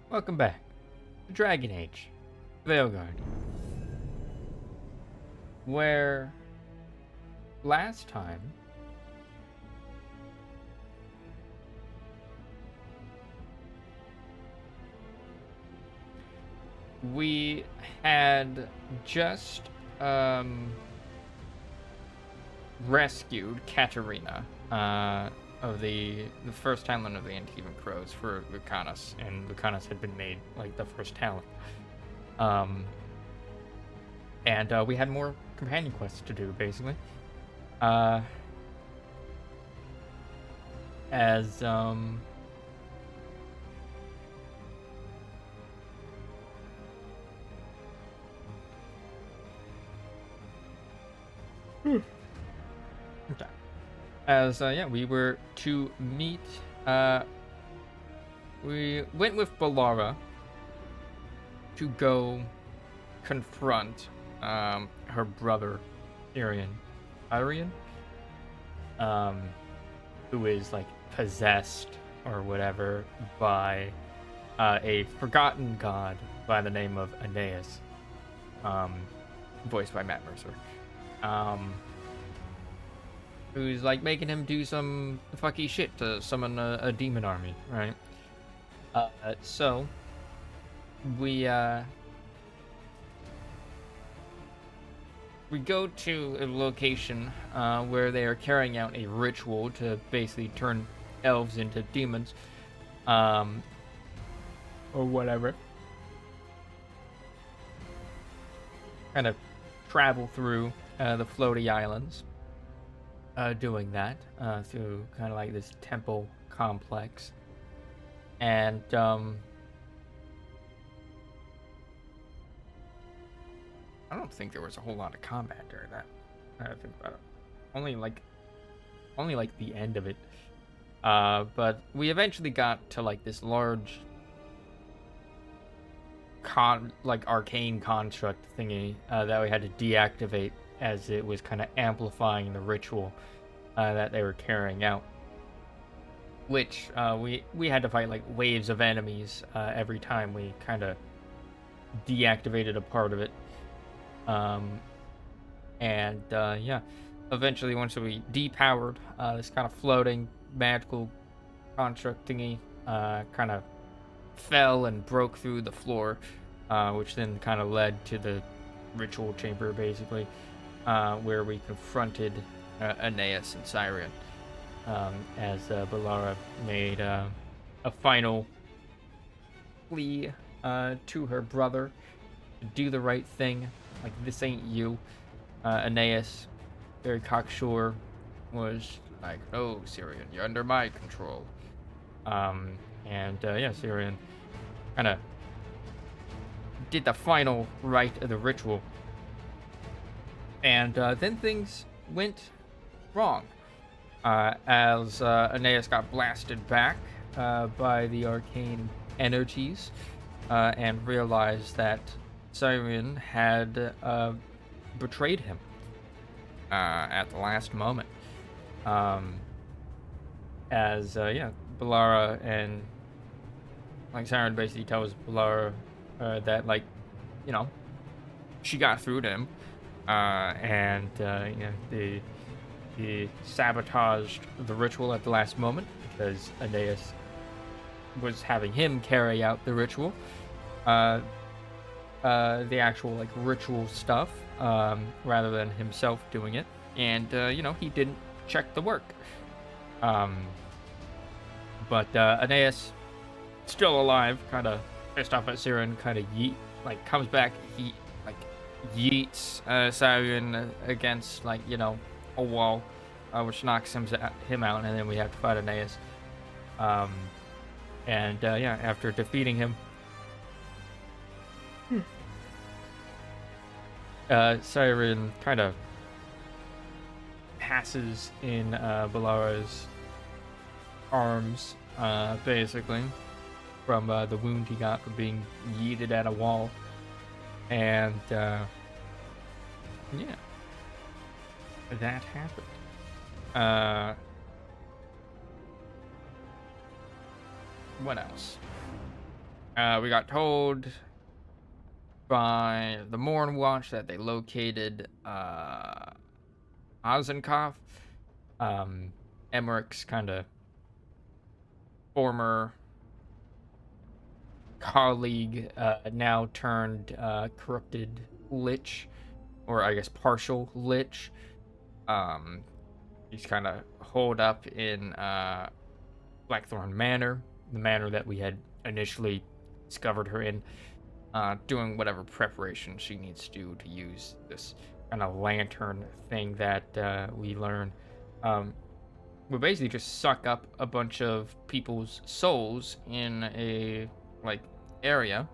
Welcome back to Dragon Age, Veilguard, where last time we had just rescued Katarina of the first talent of the Antivan Crows for Lucanus, and Lucanus had been made like the first talent. And we had more companion quests to do, basically. Uh, as okay. As yeah, we were to meet. We went with Balara to go confront her brother, Arian, who is like possessed or whatever by a forgotten god by the name of Aeneas, voiced by Matt Mercer, who's like making him do some fucky shit to summon a demon army, right? So we go to a location where they are carrying out a ritual to basically turn elves into demons, or whatever. Kind of travel through the floaty islands, doing that through kind of like this temple complex, and I don't think there was a whole lot of combat during that. I think about it. Only like the end of it. But we eventually got to like this large arcane construct thingy that we had to deactivate as it was kind of amplifying the ritual that they were carrying out. Which we had to fight like waves of enemies every time we kind of deactivated a part of it. Yeah, eventually once we depowered this kind of floating magical construct thingy, kind of fell and broke through the floor, which then kind of led to the ritual chamber, basically, where we confronted Aeneas and Cyrian, as Balara made a final plea to her brother to do the right thing. Like, this ain't you. Aeneas, very cocksure, was like, "No, Cyrian, you're under my control." Yeah, Cyrian kind of did the final rite of the ritual. And then things went wrong. As Aeneas got blasted back by the arcane energies and realized that Cyrian had betrayed him at the last moment. Balara and like Cyrian basically tells Balara that, like, you know, she got through to him, he sabotaged the ritual at the last moment because Aeneas was having him carry out the ritual. The actual like ritual stuff, rather than himself doing it, and he didn't check the work. But Aeneas, still alive, kind of pissed off at Cyrian, kind of comes back, he like yeets Cyrian against a wall, which knocks him out, and then we have to fight Aeneas. After defeating him, Cyrian kind of passes in Balara's arms, basically, from the wound he got from being yeeted at a wall. And, that happened. What else? We got told by the Morn Watch that they located Ozenkov, um, Emmerich's kind of former colleague, now turned corrupted lich, or I guess partial lich. Um, he's kind of holed up in Blackthorn Manor, the manor that we had initially discovered her in, doing whatever preparation she needs to do to use this kind of lantern thing that we learn. We basically just suck up a bunch of people's souls in a like area,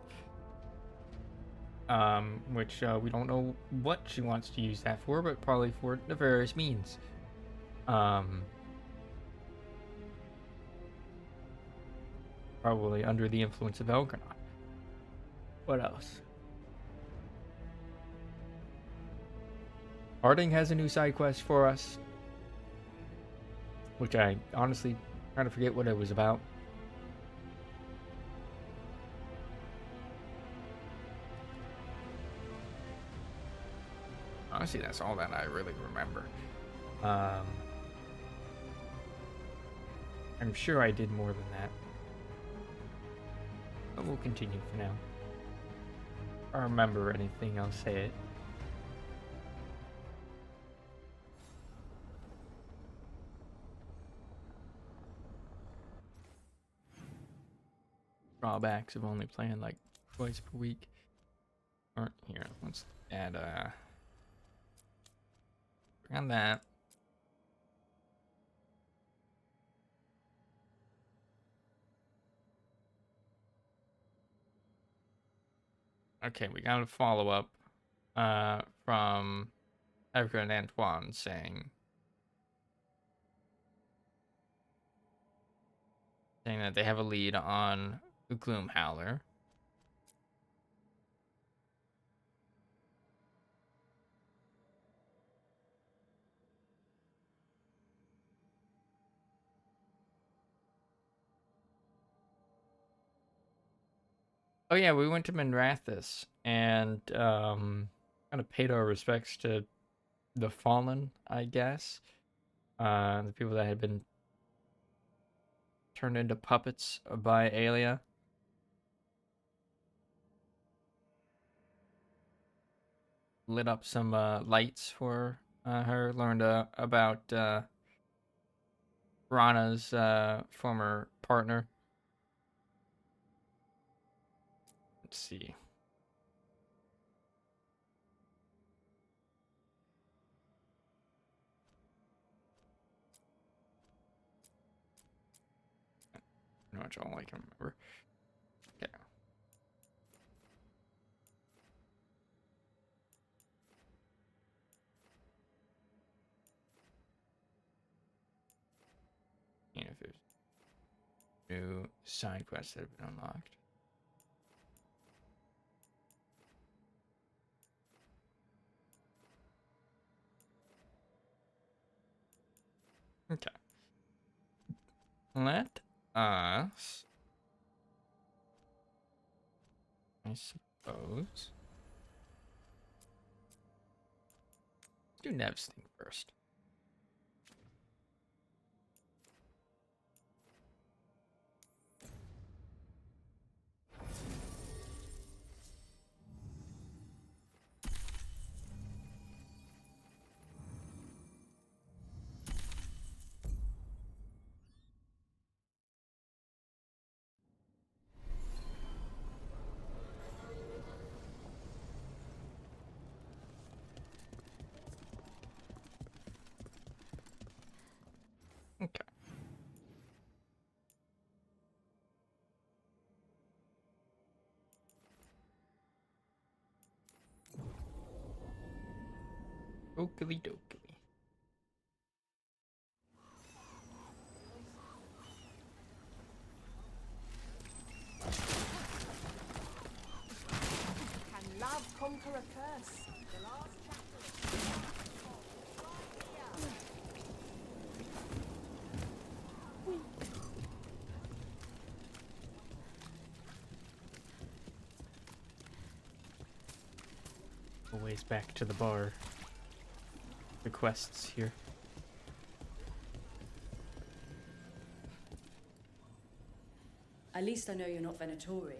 which we don't know what she wants to use that for, but probably for nefarious means. Probably under the influence of Veilguard. What else? Harding has a new side quest for us, which I honestly trying to forget what it was about. Honestly, that's all that I really remember. I'm sure I did more than that. But we'll continue for now. If I remember anything, I'll say it. Drawbacks of only playing like twice per week aren't here. Let's add on that. Okay, we got a follow up from Erica and Antoine saying that they have a lead on the Gloom Howler. Oh yeah, we went to Minrathous and kind of paid our respects to the fallen, I guess. The people that had been turned into puppets by Aelia. Lit up some lights for her. Learned about Rana's former partner. Let's see. Pretty much all I can remember. Okay. And if there's new side quests that have been unlocked. Okay. Let us, I suppose, do Nev's thing first. Okay. Oakley dokley. Can love conquer a curse? The last chapter. ways back to the bar. The quests here. At least I know you're not Venatori.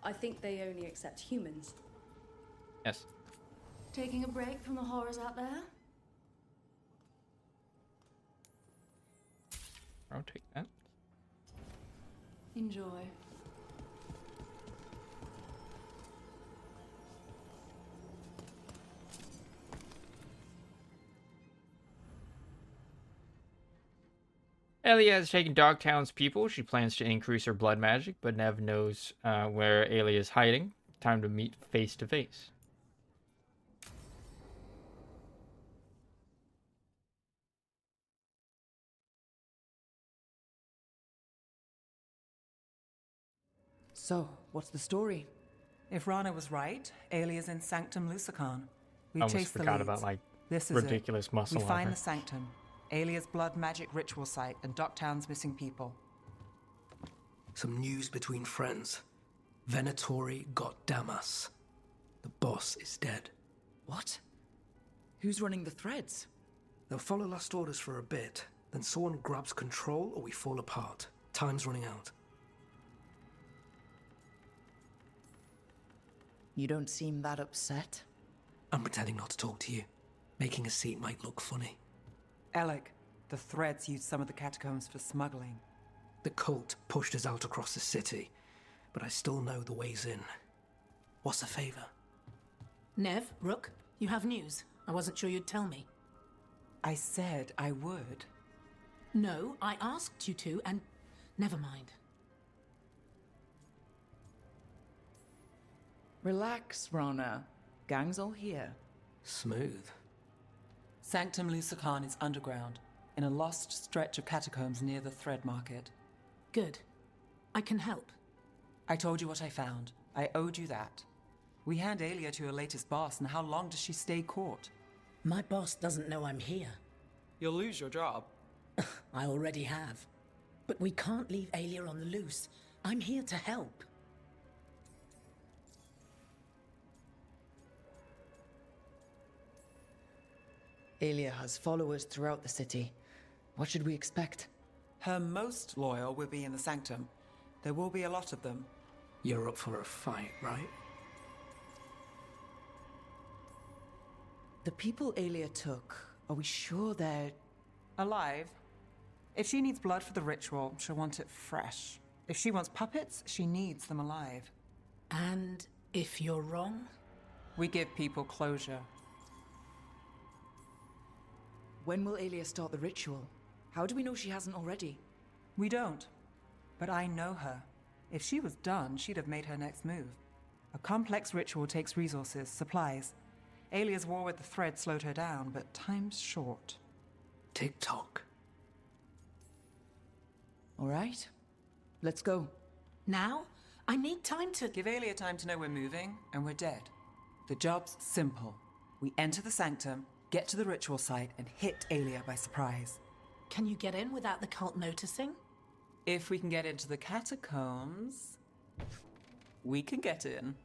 I think they only accept humans. Yes. Taking a break from the horrors out there? I'll take that. Enjoy. Aelia has taken Dogtown's people. She plans to increase her blood magic, but Nev knows where Aelia is hiding. Time to meet face to face. So, what's the story? If Rana was right, Aelia's in Sanctum Lucican. We I almost chase the forgot leads. about like This is ridiculous it. muscle We find armor. the Sanctum, Aelia's blood magic ritual site, and Docktown's missing people. Some news between friends. Venatori got Damas. The boss is dead. What? Who's running the threads? They'll follow last orders for a bit, then someone grabs control or we fall apart. Time's running out. You don't seem that upset. I'm pretending not to talk to you. Making a seat might look funny. Alec, the threads used some of the catacombs for smuggling. The cult pushed us out across the city, but I still know the ways in. What's the favor? Nev, Rook, you have news. I wasn't sure you'd tell me. I said I would. No, I asked you to, and never mind. Relax, Rana. Gang's all here. Smooth. Sanctum Lucican is underground, in a lost stretch of catacombs near the Thread Market. Good. I can help. I told you what I found. I owed you that. We hand Aelia to her latest boss, and how long does she stay caught? My boss doesn't know I'm here. You'll lose your job. I already have. But we can't leave Aelia on the loose. I'm here to help. Aelia has followers throughout the city. What should we expect? Her most loyal will be in the Sanctum. There will be a lot of them. You're up for a fight, right? The people Aelia took, are we sure they're... Alive. If she needs blood for the ritual, she'll want it fresh. If she wants puppets, she needs them alive. And if you're wrong? We give people closure. When will Aelia start the ritual? How do we know she hasn't already? We don't. But I know her. If she was done, she'd have made her next move. A complex ritual takes resources, supplies. Aelia's war with the Thread slowed her down, but time's short. Tick-tock. All right. Let's go. Now? I need time to... Give Aelia time to know we're moving, and we're dead. The job's simple. We enter the Sanctum, get to the ritual site, and hit Aelia by surprise. Can you get in without the cult noticing? If we can get into the catacombs, we can get in.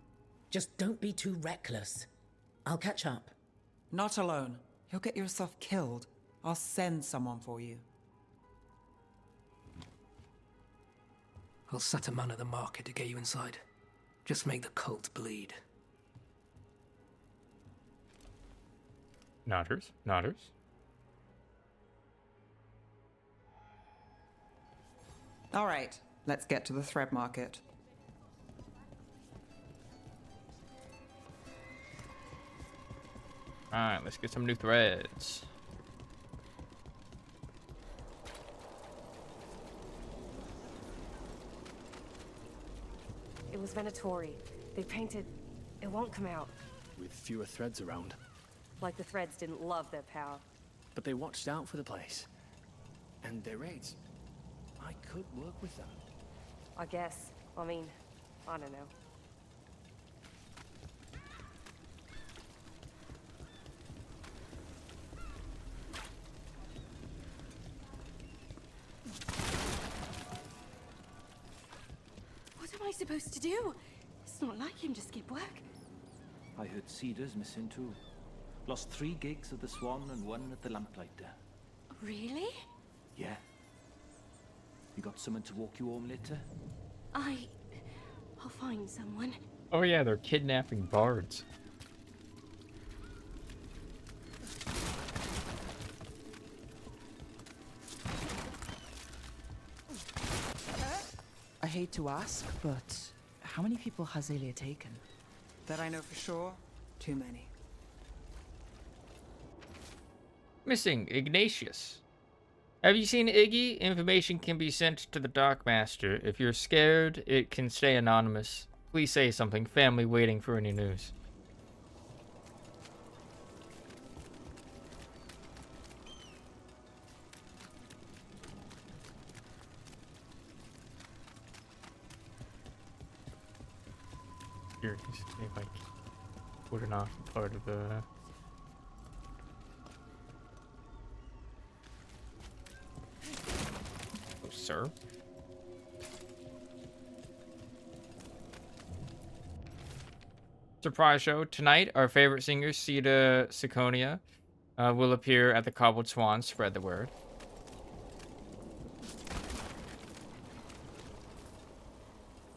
Just don't be too reckless. I'll catch up. Not alone. You'll get yourself killed. I'll send someone for you. I'll set a man at the market to get you inside. Just make the cult bleed. Nodders. Nodders. All right, let's get to the Thread Market. Alright, let's get some new threads. It was Venatori. They painted... It won't come out. With fewer threads around. Like the threads didn't love their power. But they watched out for the place. And their raids. I could work with them. I guess. I mean, I don't know. What am I supposed to do? It's not like him to skip work. I heard Cedar's missing too. Lost 3 gigs at the Swan and 1 at the Lamplighter. Really? Yeah. You got someone to walk you home later? I'll find someone. Oh yeah, they're kidnapping bards. I hate to ask, but how many people has Aelia taken? That I know for sure, too many. Missing Ignatius. Have you seen Iggy? Information can be sent to the Dockmaster. If you're scared, it can stay anonymous. Please say something. Family waiting for any news. Here, see if I can put it off part of the... Oh, sir. Surprise show tonight. Our favorite singer, Sita Siconia, will appear at the Cobbled Swan. Spread the word.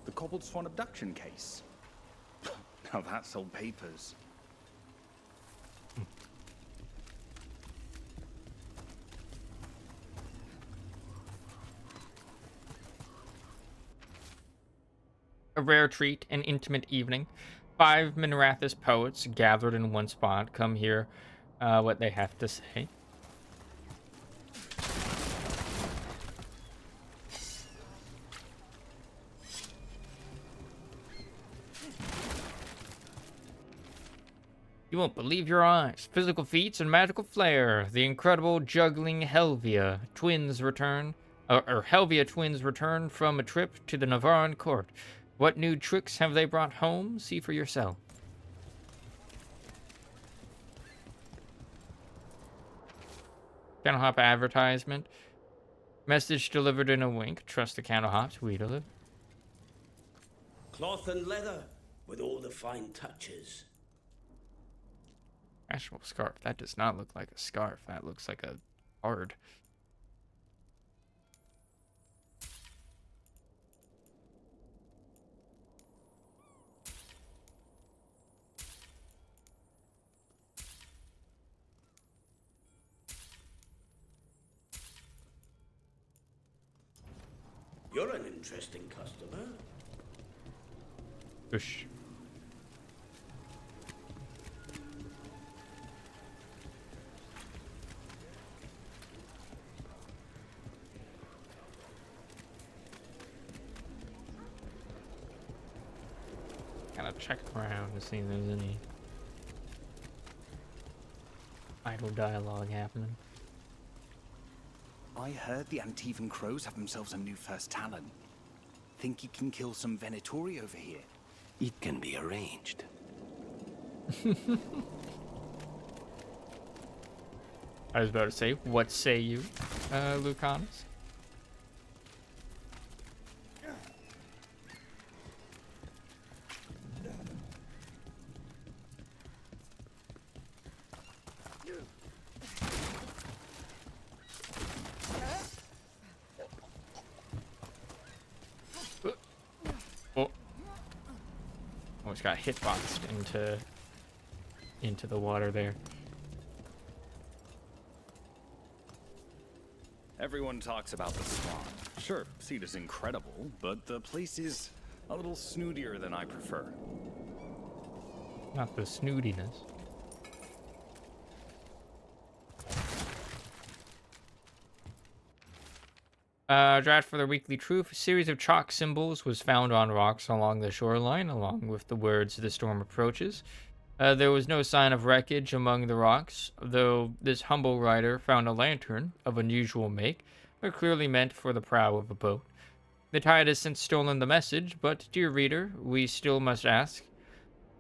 The Cobbled Swan abduction case. Now that's old papers. A rare treat, an intimate evening. 5 Minrathous poets gathered in one spot. Come hear what they have to say. You won't believe your eyes. Physical feats and magical flair. The incredible juggling Helvia twins return. Helvia twins return from a trip to the Navarran court. What new tricks have they brought home? See for yourself. Candle Hop advertisement. Message delivered in a wink. Trust the Candle Hops. We deliver. Cloth and leather with all the fine touches. Fashionable scarf. That does not look like a scarf. That looks like a card. You're an interesting customer. Whoosh. Gotta check around to see if there's any idle dialogue happening. I heard the Antivan Crows have themselves a new first talent. Think you can kill some Venatori over here? It can be arranged. I was about to say, what say you, Lucanus? Almost got hitboxed into the water there. Everyone talks about the Swan. Sure, Cedar's incredible, but the place is a little snootier than I prefer. Not the snootiness. Draft for the weekly truth. A series of chalk symbols was found on rocks along the shoreline, along with the words "the storm approaches." There was no sign of wreckage among the rocks, though this humble writer found a lantern of unusual make, but clearly meant for the prow of a boat. The tide has since stolen the message, but, dear reader, we still must ask,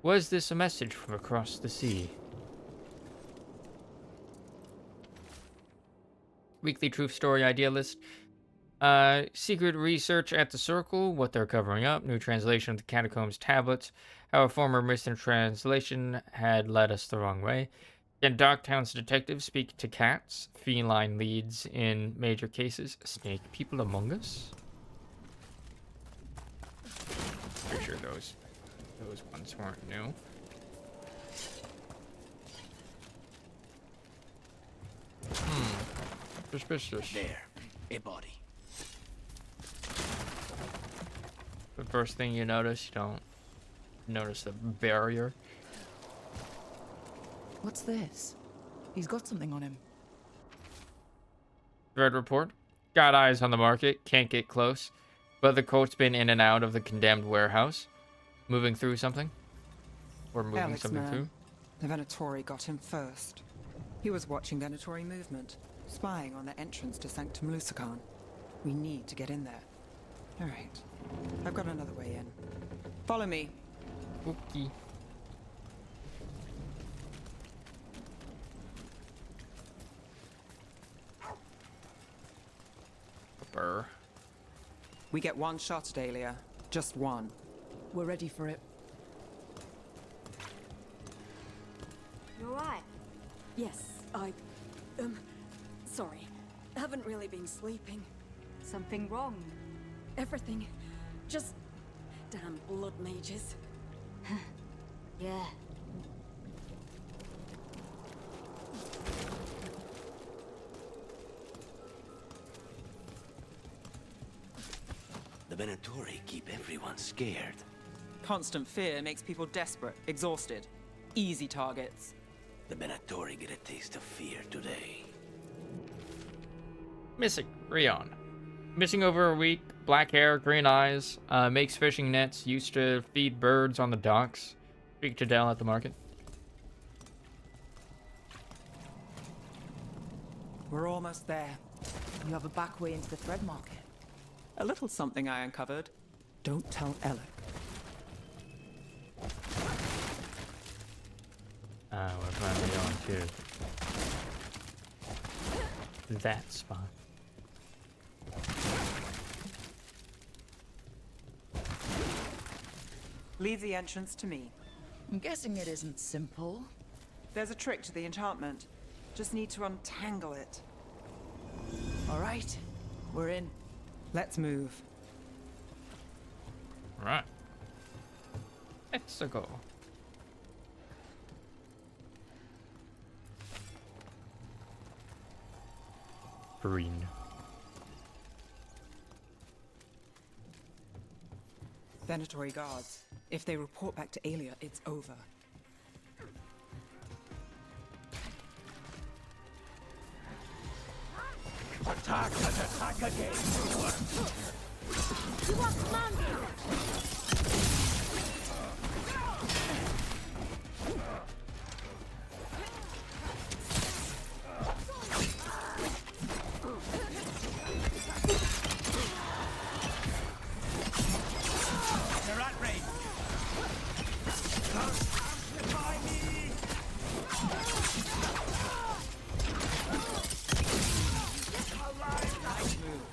was this a message from across the sea? Weekly Truth Story Idealist. Secret research at the Circle, what they're covering up, new translation of the Catacombs tablets, how a former mistranslation had led us the wrong way. Can Dogtown's detectives speak to cats? Feline leads in major cases. Snake people among us? Pretty sure those ones weren't new. Suspicious. There, a body. The first thing you notice, you don't notice the barrier. What's this? He's got something on him. Thread report. Got eyes on the market. Can't get close. But the coat's been in and out of the condemned warehouse. Moving through something? Or moving Alex something man. through? The Venatori got him first. He was watching Venatori movement, spying on the entrance to Sanctum Lusican. We need to get in there. All right. I've got another way in. Follow me. Okay. Burr. We get one shot at Alia. Just one. We're ready for it. You alright? Yes, sorry. Haven't really been sleeping. Something wrong? Everything. Just damn blood mages. Yeah. The Venatori keep everyone scared. Constant fear makes people desperate, exhausted. Easy targets. The Venatori get a taste of fear today. Missing. Rion. Missing over a week. Black hair, green eyes. Makes fishing nets. Used to feed birds on the docks. Speak to Dell at the market. We're almost there. You have a back way into the thread market. A little something I uncovered. Don't tell Alec. We're finally on to that spot. Leave the entrance to me. I'm guessing it isn't simple. There's a trick to the enchantment. Just need to untangle it. All right, we're in. Let's move. Right. Let's go. Green. Venatori guards. If they report back to Alia, it's over. Attack and attack again! You are commanded! They're at range! Amplify me! Nice move.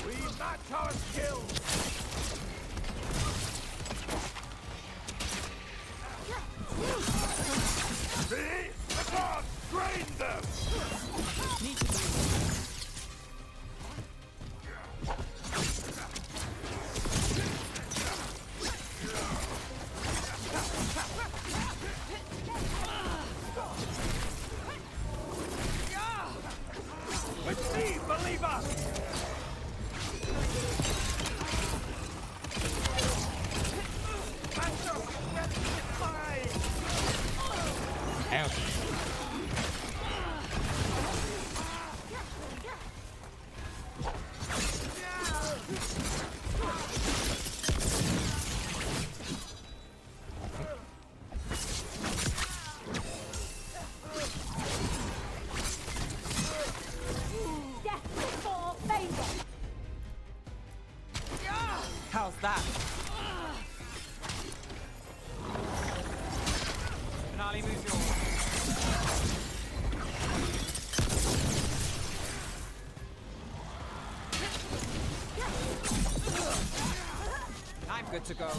We match our skills! See? The gods drain them! Need to Receive, believer! Ouch. Death before Veilguard! How's that? Finale moves yours. good to go.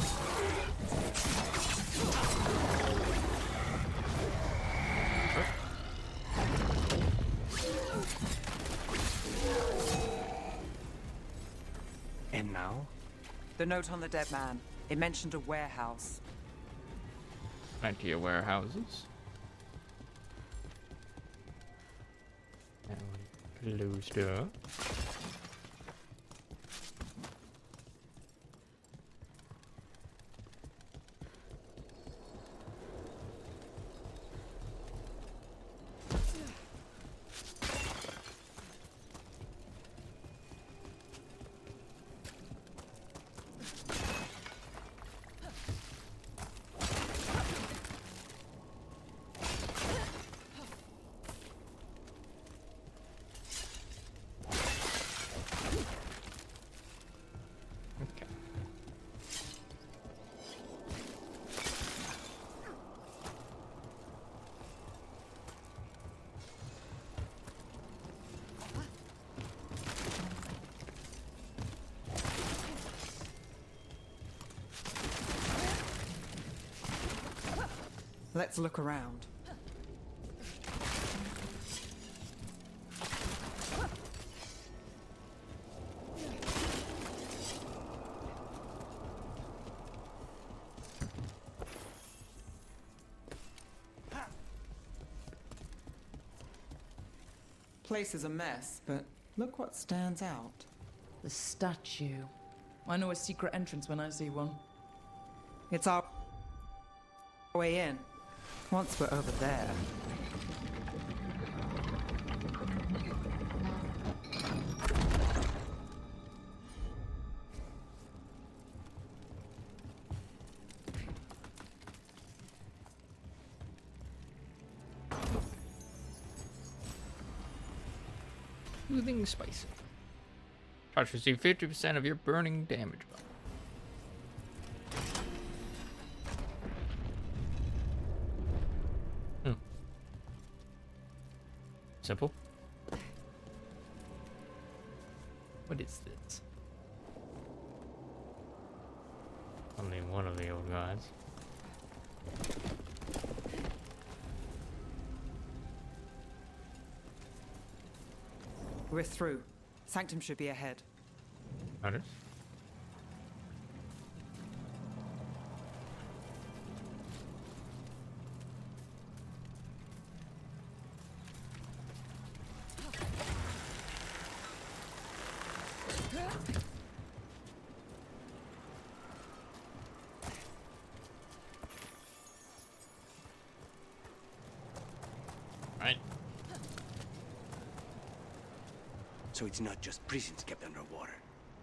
And now? The note on the dead man. It mentioned a warehouse. Plenty of warehouses. That one closed up. Let's look around. Place is a mess, but look what stands out. The statue. I know a secret entrance when I see one. It's our way in. Once we're over there. Soothing spice. Try to receive 50% of your burning damage. Simple. What is this? Only one of the old guys. We're through. Sanctum should be ahead. Notice. Right. So it's not just prisons kept underwater.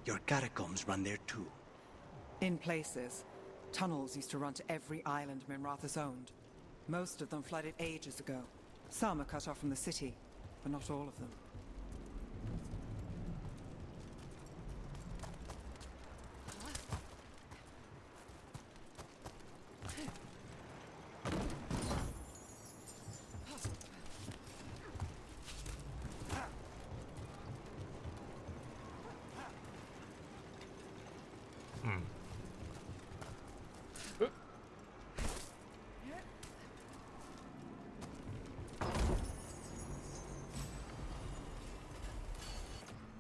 Your catacombs run there too. In places. Tunnels used to run to every island Minratha's owned. Most of them flooded ages ago. Some are cut off from the city, but not all of them.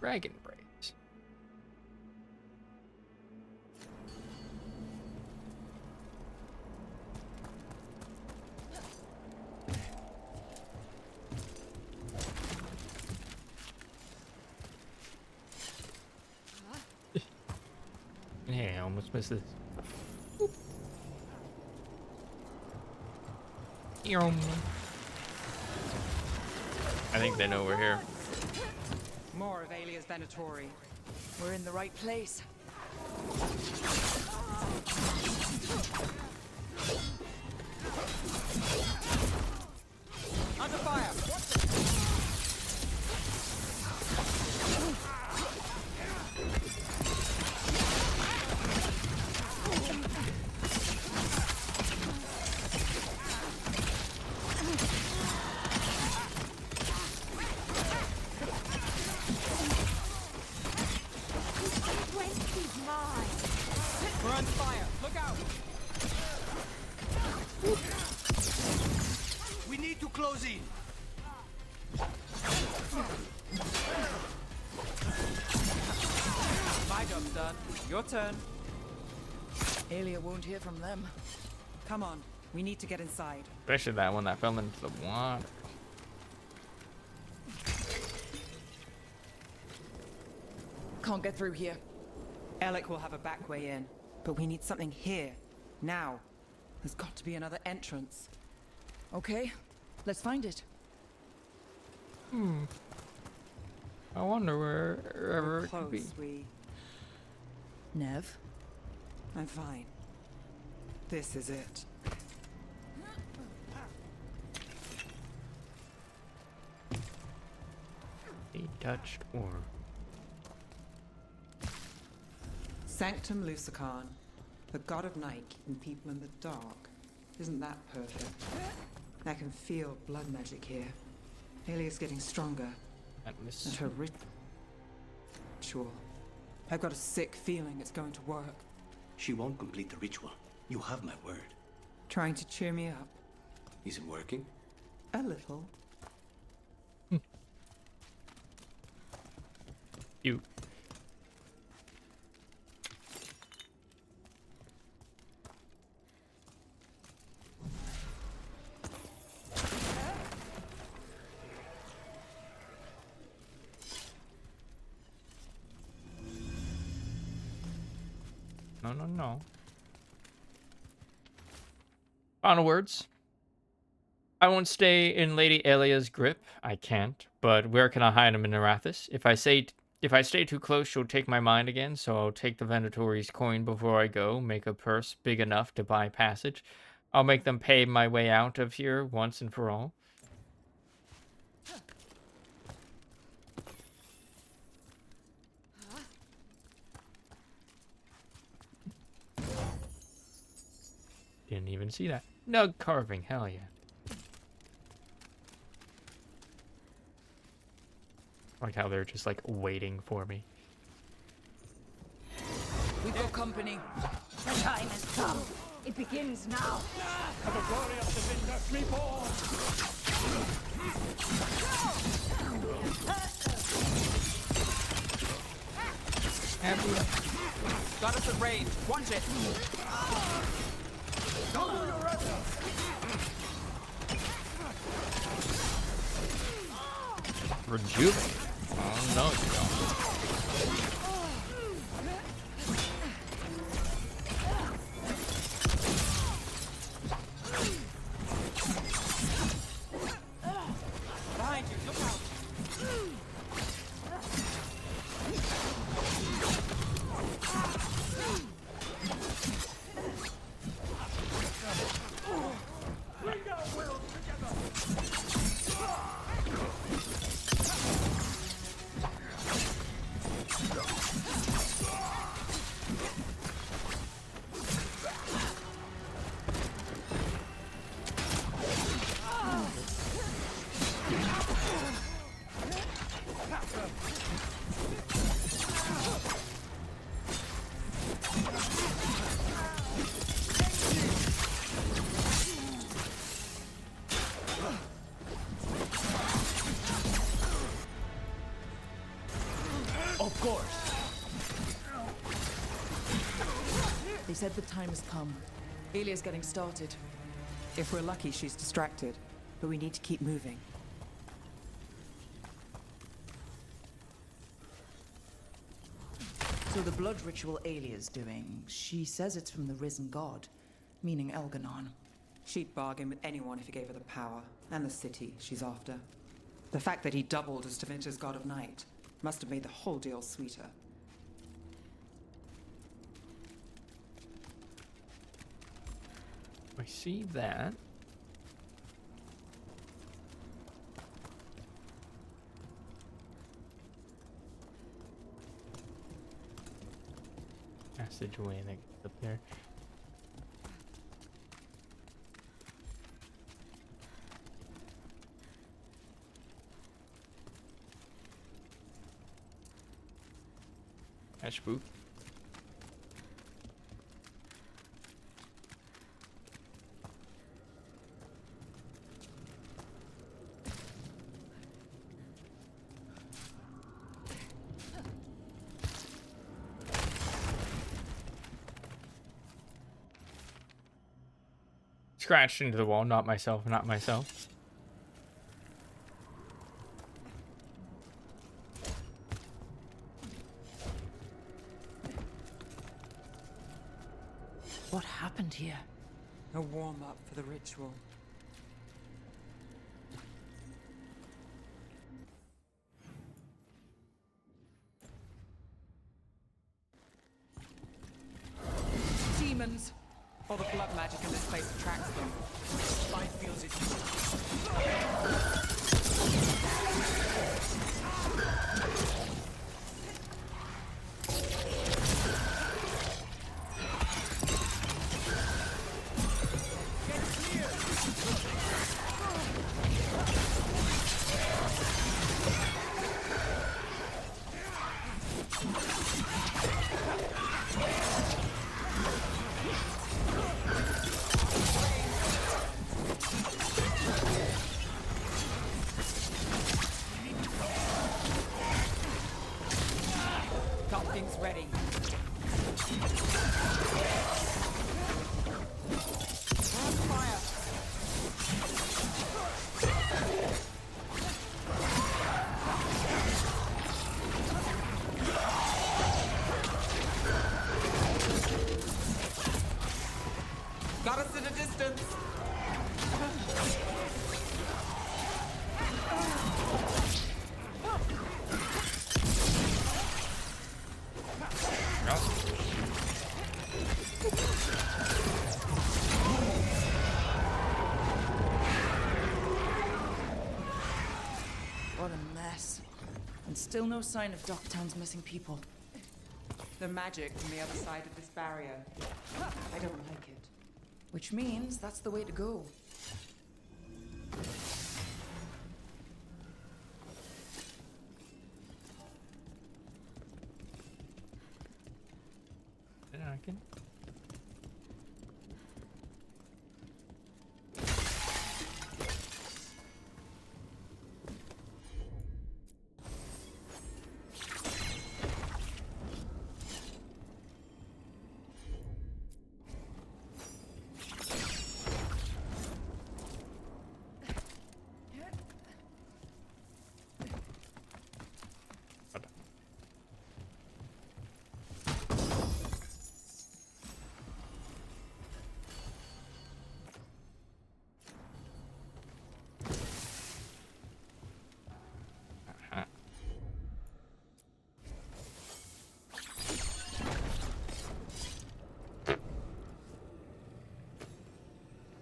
Dragon braids. Hey, I almost missed this. I think they know we're here. More of Alia's Venatori. We're in the right place. Under fire! on fire. Look out. We need to close in. My job's done. Your turn. Aelia won't hear from them. Come on, we need to get inside. Especially that one that fell into the water. Can't get through here. Alec will have a back way in, but we need something here, now. There's got to be another entrance. Okay, let's find it. I wonder wherever it could be. We... Nev? I'm fine. This is it. A touched orb. Sanctum Lucican, the god of night keeping people in the dark. Isn't that perfect? I can feel blood magic here. Aelia's getting stronger. And her ritual. I've got a sick feeling it's going to work. She won't complete the ritual. You have my word. Trying to cheer me up. Is it working? A little. You. No. Final words. I won't stay in Lady Aelia's grip. I can't. But where can I hide him in Arathis? If I stay too close, she'll take my mind again. So I'll take the Venatori's coin before I go. Make a purse big enough to buy passage. I'll make them pay my way out of here once and for all. Didn't even see that. Nug carving, hell yeah. Like how they're just like waiting for me. We've got company. The time has come. It begins now. The glorious defenders reborn! Got us at range. Watch it. Double your effort! Rejuvenate. Oh no, you don't. Behind you. Look out. Bring our wills together! Of course. They said the time has come. Aelia's getting started. If we're lucky, she's distracted. But we need to keep moving. So the blood ritual Aelia's doing, she says it's from the risen god, meaning Elganon. She'd bargain with anyone if he gave her the power, and the city she's after. The fact that he doubled as Tevinter's god of night must have made the whole deal sweeter. I see that. Passageway that gets up there. Ash boot. scratched into the wall. Not myself. Not myself. What happened here? A warm-up for the ritual. Demons! All the blood magic in this place attracts them. Mine feels it. Got things ready. On fire! Got us at a distance. What a mess. And still no sign of Docktown's missing people. The magic from the other side of this barrier. I don't like it. Which means that's the way to go. Then I can.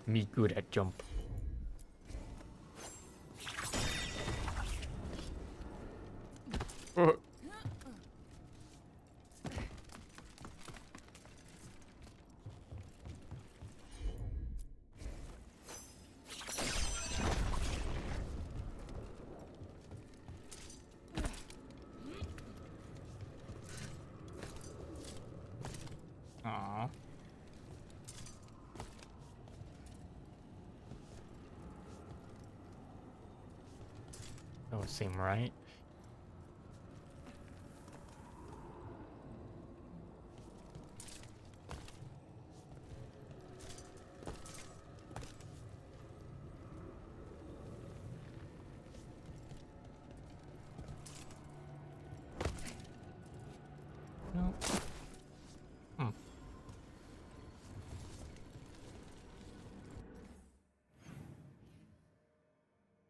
Me good at jump. Aww. Don't seem right. No.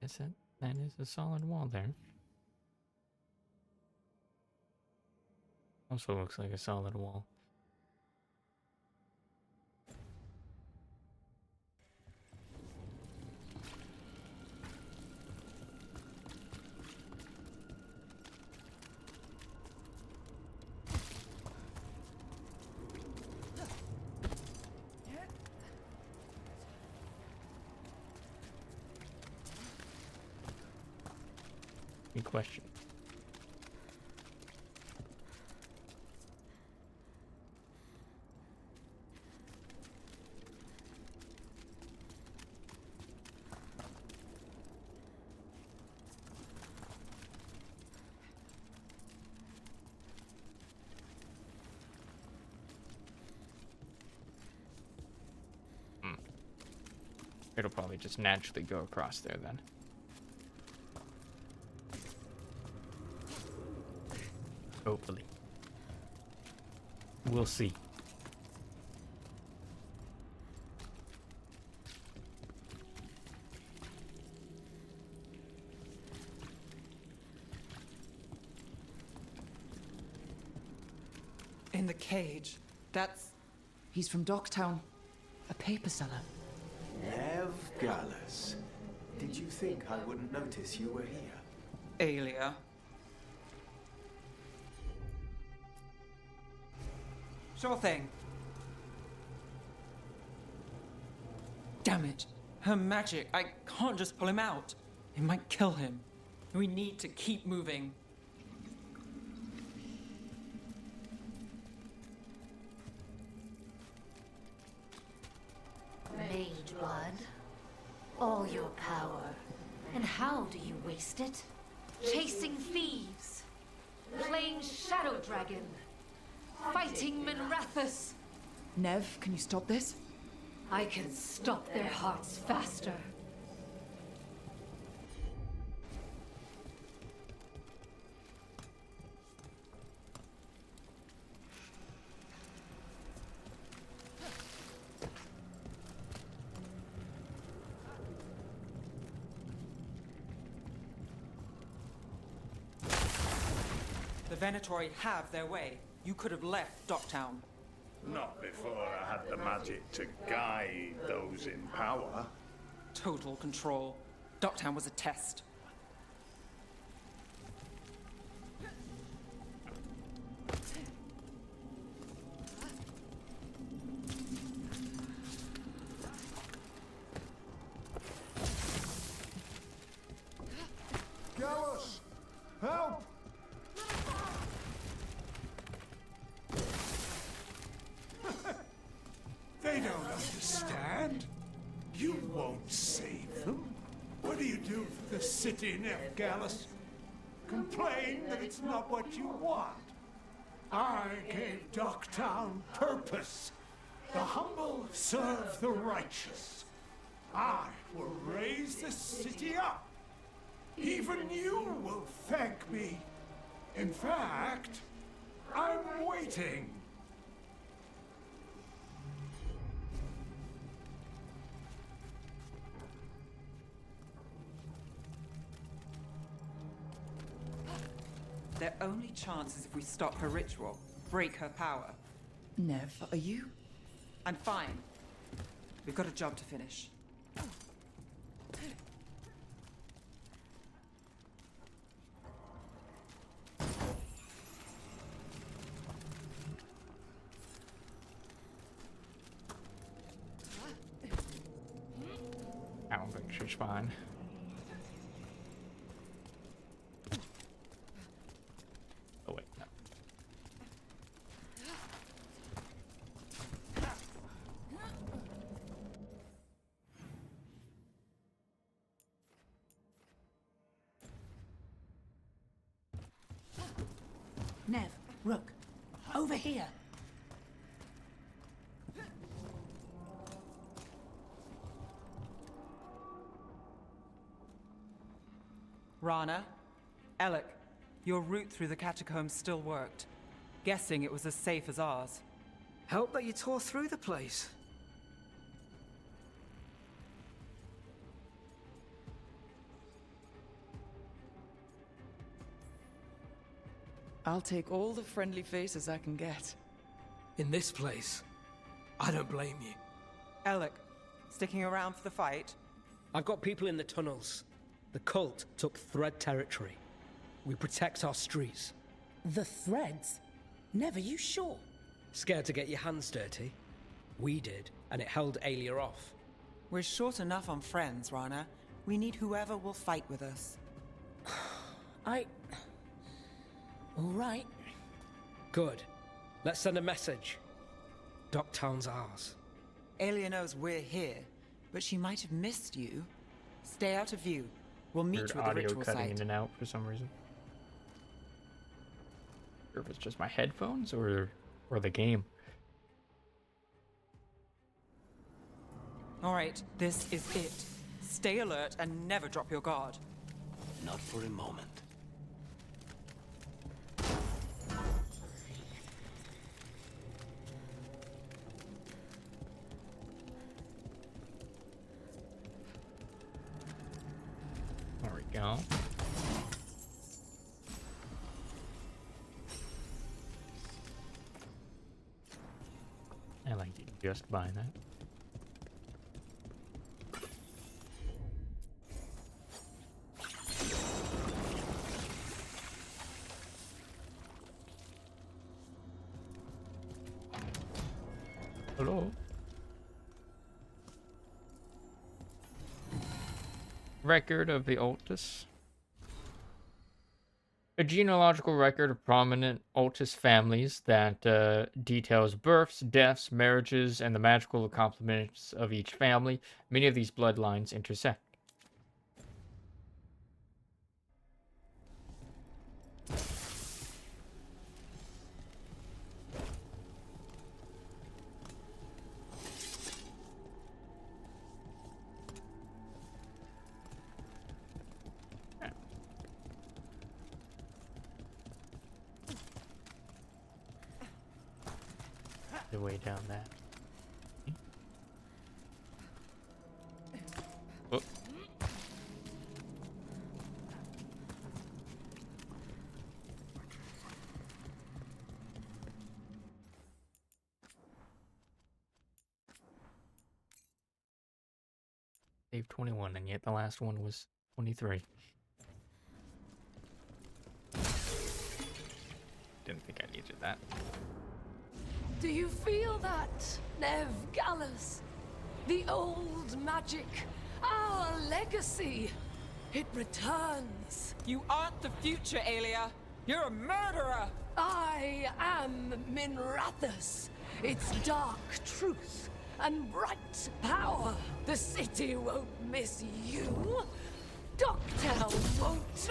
Guess that is a solid wall there. Also looks like a solid wall. Good question. It'll probably just naturally go across there then. Hopefully. We'll see. In the cage. That's... He's from Docktown. A paper seller. Nev Gallus. Did you think I wouldn't notice you were here? Aelia. Sure thing. Damn it. Her magic. I can't just pull him out. It might kill him. We need to keep moving. Mage blood. All your power. And how do you waste it? Chasing thieves. Playing Shadow Dragon. Fighting Minrathus. Nev, can you stop this? I can stop their hearts faster. The Venatori have their way. You could have left Docktown. Not before I had the magic to guide those in power. Total control. Docktown was a test. Gallus! Help! They don't understand. You won't save them. What do you do for the city, Nev Gallus? Complain that it's not what you want. I gave Docktown purpose. The humble serve the righteous. I will raise the city up. Even you will thank me. In fact, I'm waiting. Their only chance is if we stop her ritual, break her power. Nev, are you? I'm fine. We've got a job to finish. I don't think she's fine. Oh wait, no. Nev, Rook, over here. Rana, Alec, your route through the catacombs still worked. Guessing it was as safe as ours. Help that you tore through the place. I'll take all the friendly faces I can get. In this place, I don't blame you. Alec, sticking around for the fight? I've got people in the tunnels. The cult took Thread territory. We protect our streets. The Threads? Never, you sure? Scared to get your hands dirty? We did, and it held Aelia off. We're short enough on friends, Rana. We need whoever will fight with us. All right. Good. Let's send a message. Docktown's ours. Aelia knows we're here, but she might have missed you. Stay out of view. We'll meet you at the audio ritual cutting site. in and out for some reason. Or if it's just my headphones or the game. All right, this is it. Stay alert and never drop your guard. Not for a moment. There we go. I like to just buy that. Hello. Record of the Altus. A genealogical record of prominent Altus families that details births, deaths, marriages, and the magical accomplishments of each family. Many of these bloodlines intersect. The way down that. Oh. Save 21, and yet the last one was 23. Didn't think I needed that. Do you feel that, Nev Gallus? The old magic, our legacy. It returns. You aren't the future, Aelia. You're a murderer. I am Minrathus. Its dark truth and bright power. The city won't miss you. Docktown won't.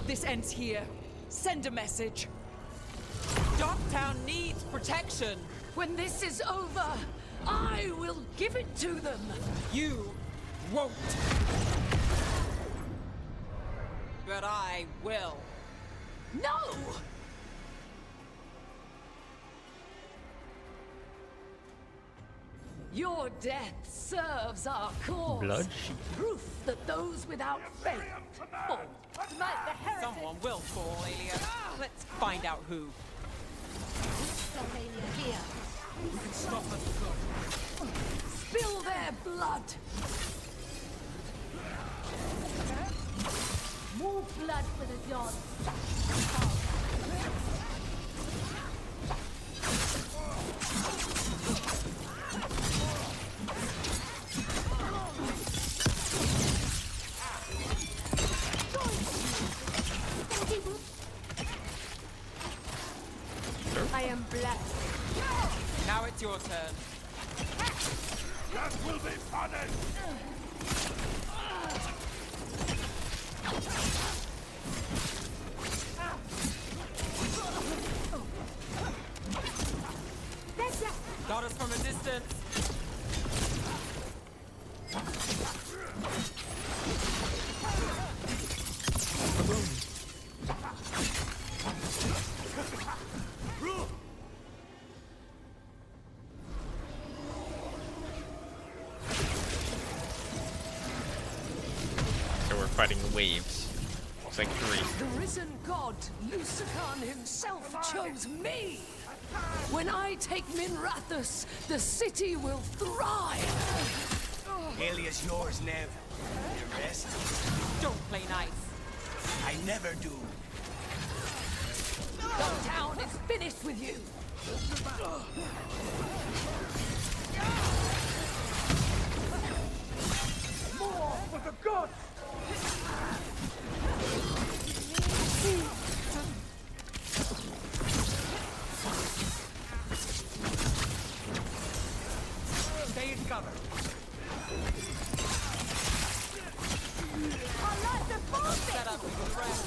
This ends here. Send a message. Docktown needs protection. When this is over, I will give it to them. You won't. But I will. No! Your death serves our cause. Blood? Proof that those without faith fall. Like the heretic. Someone will fall, Aelia. Let's find out who. Stop Aelia here. You can stop us. Spill their blood. More blood for the gods. I am blessed. Now it's your turn. That will be funny! Got us from a distance. So we're fighting waves. It's like 3. The risen god, Lucican himself, chose me. When I take Minrathus, the city will thrive. Aelia's yours, Nev. The rest? Don't play nice. I never do. The town is finished with you. More for the gods! Stay in cover. Set up with your friend.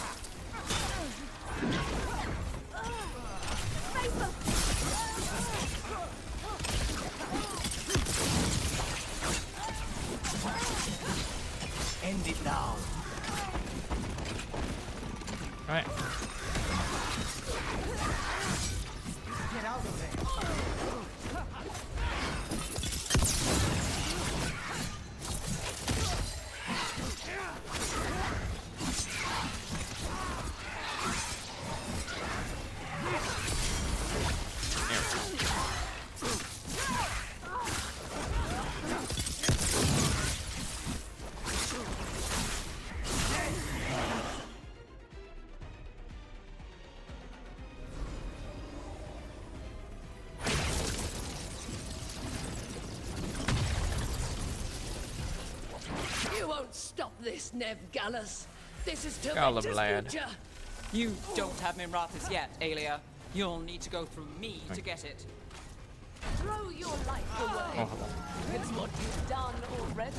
can't stop this, Nev Gallus. This is Call him Tevinter's lad. future. You don't have Minrathous yet, Aelia. You'll need to go through me to get it. Throw your life away. Oh, hold on. It's what you've done already.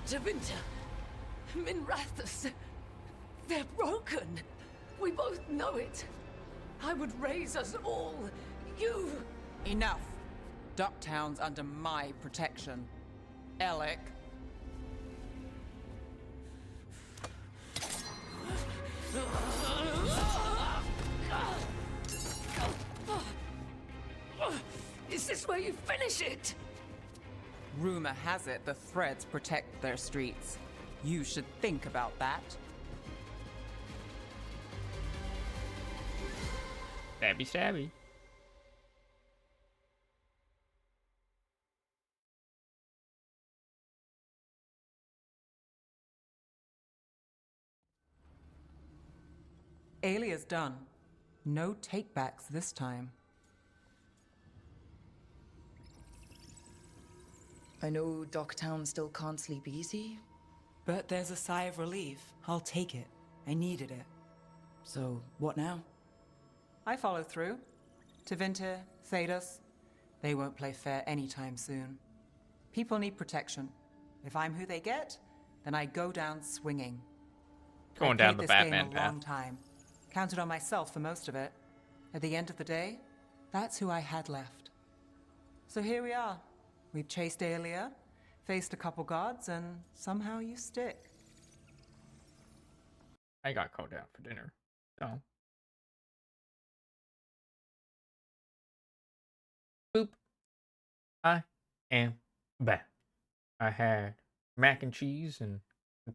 Tevinter, Minrathous, they're broken. We both know it. I would raise us all. You... Enough. Ducktown's under my protection. Alec. Is this where you finish it? Rumor has it the Threads protect their streets. You should think about that. Stabby, stabby. Aelia's done. No takebacks this time. I know Docktown still can't sleep easy. But there's a sigh of relief. I'll take it. I needed it. So, what now? I follow through. Tevinter, Thedas, they won't play fair anytime soon. People need protection. If I'm who they get, then I go down swinging. Going I've down played the this game Batman a path. long time. Counted on myself for most of it. At the end of the day, that's who I had left. So here we are. We've chased Aelia, faced a couple gods, and somehow you stick. I got called out for dinner. So. Boop. I am back. I had mac and cheese and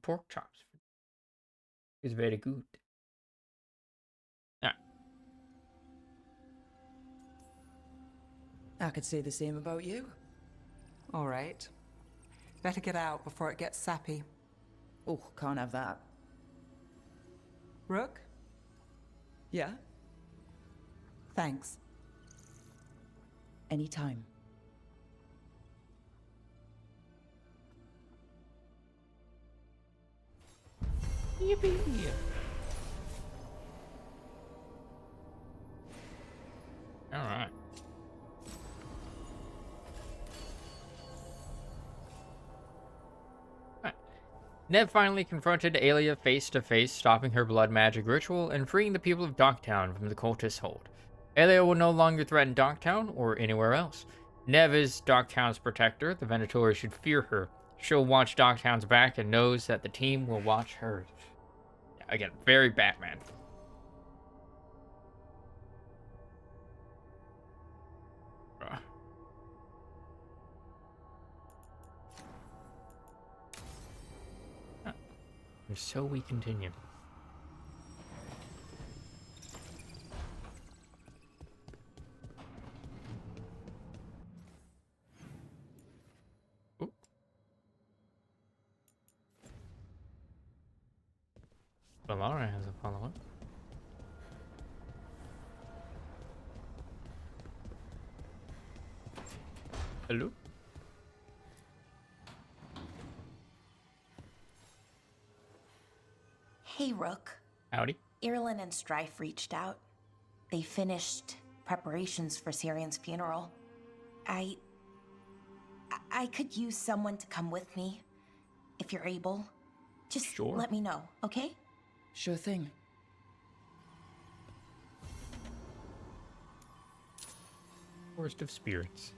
pork chops. It's very good. Yeah. I could say the same about you. All right. Better get out before it gets sappy. Oh, can't have that. Rook? Yeah? Thanks. Anytime. Yippee! All right. Ned finally confronted Aelia face to face, stopping her blood magic ritual and freeing the people of Docktown from the cultist hold. Aelia will no longer threaten Docktown or anywhere else. Nev is Docktown's protector. The Venatori should fear her. She'll watch Docktown's back and knows that the team will watch hers. Again, very Batman. And so we continue. Ooh. Valara has a follow-up. Hello? Hey, Rook. Howdy. Irulan and Strife reached out. They finished preparations for Syrion's funeral. I could use someone to come with me, if you're able. Just let me know, okay? Sure thing. Forest of Spirits.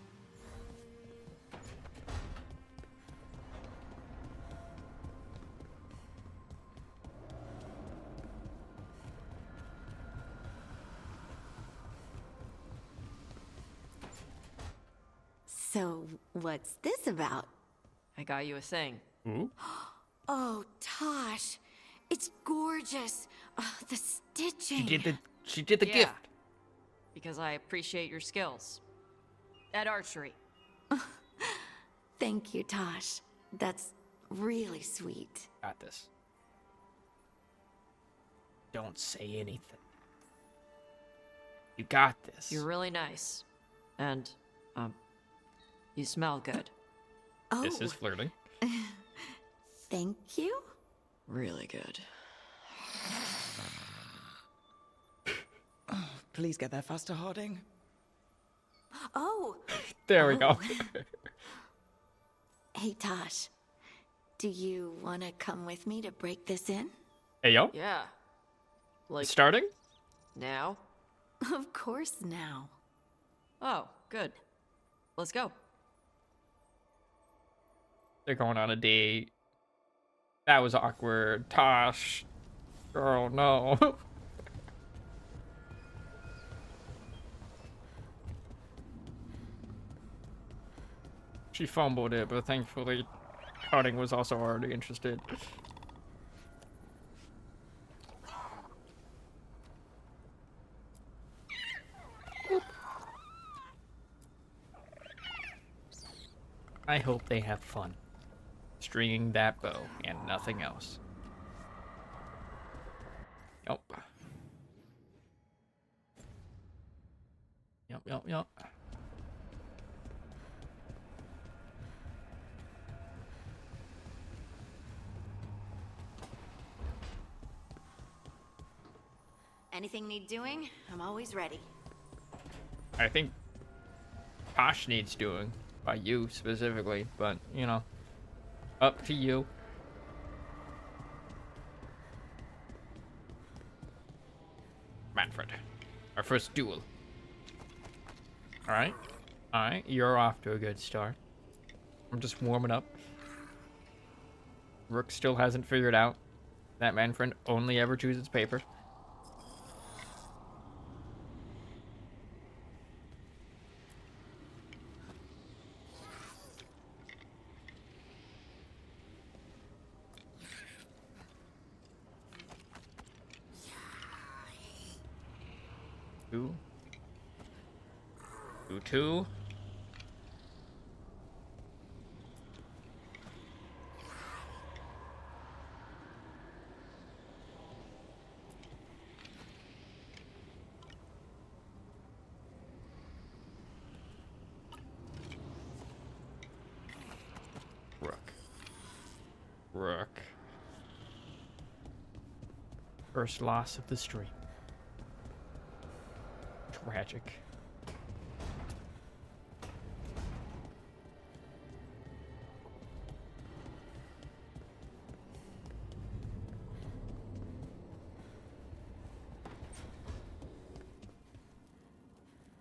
So, what's this about? I got you a thing. Oh, Tosh. It's gorgeous. Oh, the stitching. She did the gift. Because I appreciate your skills. At archery. Thank you, Tosh. That's really sweet. Got this. Don't say anything. You got this. You're really nice. And, you smell good. Oh. This is flirting. Thank you? Really good. Please get there faster, Harding. Oh. There we go. Hey, Tosh. Do you want to come with me to break this in? Hey, yo. Yeah. Like Starting? now? Of course now. Oh, good. Let's go. They're going on a date. That was awkward. Tosh. Girl, no. She fumbled it, but thankfully Harding was also already interested. I hope they have fun stringing that bow and nothing else. Yup. Yup. Anything need doing? I'm always ready. I think Tosh needs doing, by you specifically, but, you know, up to you. Manfred, our first duel. Alright, you're off to a good start. I'm just warming up. Rook still hasn't figured out that Manfred only ever chooses paper. Two. Rook. First loss of the stream. Tragic.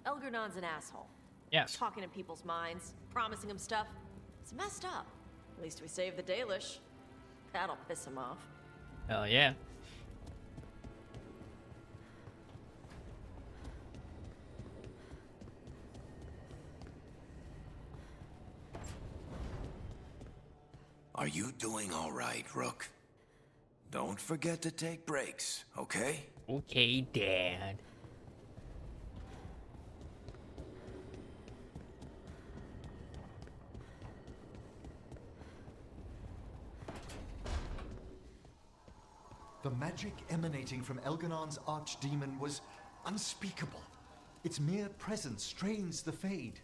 Elgernon's an asshole. Yes. Talking in people's minds, promising them stuff. It's messed up. At least we saved the Dalish. That'll piss him off. Hell yeah. Are you doing all right, Rook? Don't forget to take breaks, okay? Okay, Dad. The magic emanating from Elganon's archdemon was unspeakable. Its mere presence strains the Fade.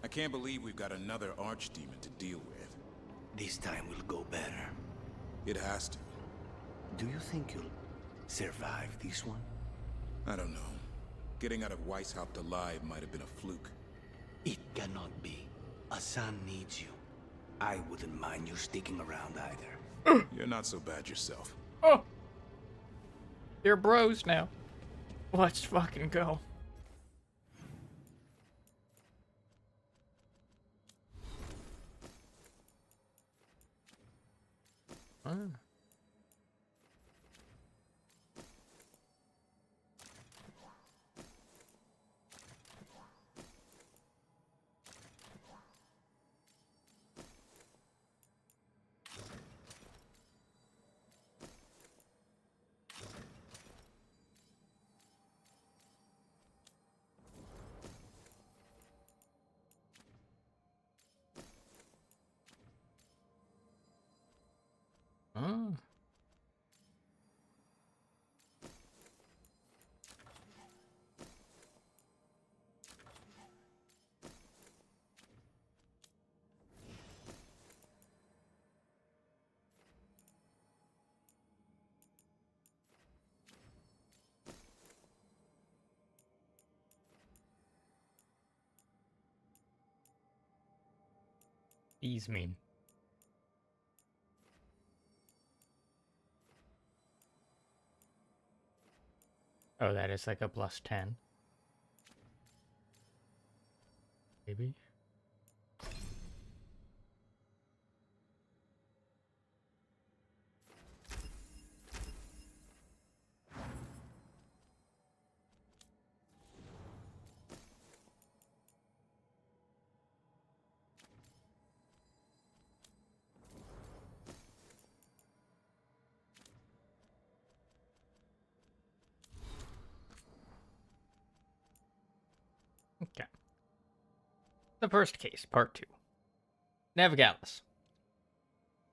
I can't believe we've got another archdemon to deal with. This time will go better. It has to. Do you think you'll survive this one? I don't know. Getting out of Weishaupt alive might have been a fluke. It cannot be. Asan needs you. I wouldn't mind you sticking around either. You're not so bad yourself. Oh! They're bros now. Let's fucking go. Ah. Ah. These mean. Oh, that is like a +10. Maybe. Okay. The first case, part 2. Navgalis.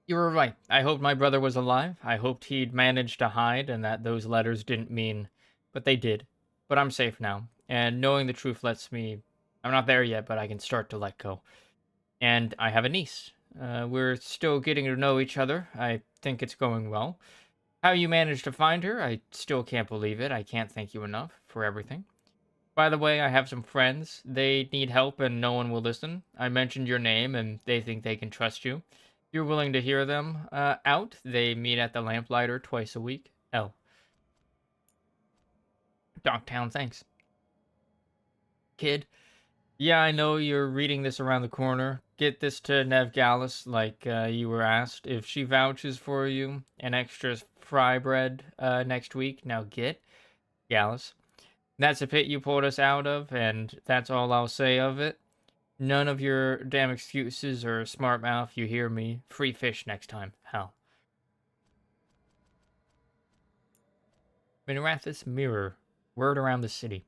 You were right. I hoped my brother was alive. I hoped he'd managed to hide and that those letters didn't mean... But they did. But I'm safe now. And knowing the truth lets me... I'm not there yet, but I can start to let go. And I have a niece. We're still getting to know each other. I think it's going well. How you managed to find her, I still can't believe it. I can't thank you enough for everything. By the way, I have some friends. They need help and no one will listen. I mentioned your name and they think they can trust you. If you're willing to hear them out, they meet at the Lamplighter twice a week. L. Dogtown, thanks. Kid. Yeah, I know you're reading this around the corner. Get this to Navgalis like you were asked. If she vouches for you, an extra fry bread next week. Now get. Gallus. That's a pit you pulled us out of, and that's all I'll say of it. None of your damn excuses or smart mouth, you hear me. Free fish next time. Hell. Minrathus Mirror. Word around the city.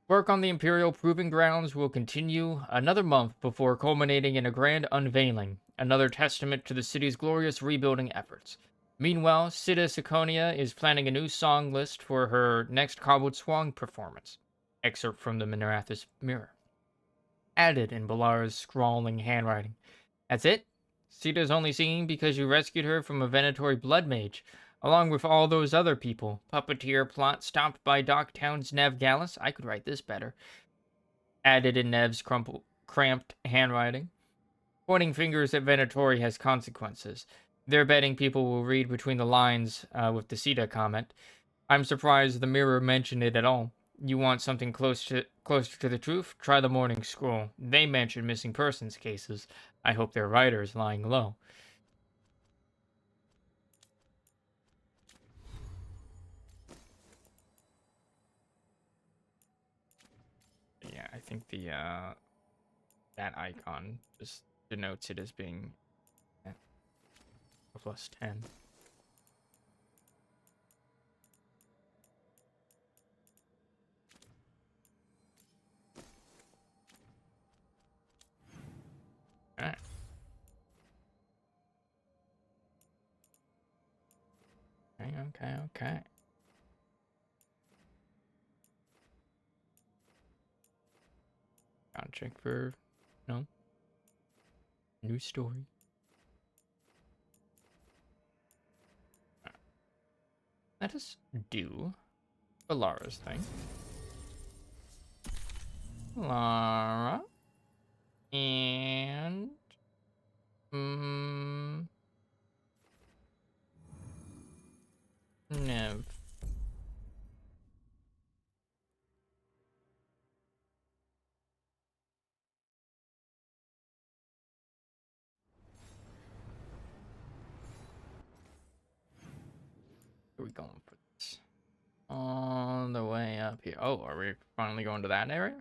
Work on the Imperial Proving Grounds will continue another month before culminating in a grand unveiling, another testament to the city's glorious rebuilding efforts. Meanwhile, Sita Siconia is planning a new song list for her next Cobbled Swan performance. Excerpt from the Minrathus Mirror. Added in Balara's scrawling handwriting. That's it? Sita's only singing because you rescued her from a Venatori blood mage, along with all those other people. Puppeteer plot stopped by Docktown's Navgalis. I could write this better. Added in Nev's cramped handwriting. Pointing fingers at Venatori has consequences. They're betting people will read between the lines with the Sita comment. I'm surprised the Mirror mentioned it at all. You want something closer to the truth? Try the Morning Scroll. They mention missing persons cases. I hope their writer is lying low. Yeah, I think the that icon just denotes it as being at a +10. Alright. Okay. I'll check for... No. New story. Let us do Balara's thing. Lara. And... Nev. are we going for this? On the way up here. Oh, are we finally going to that area?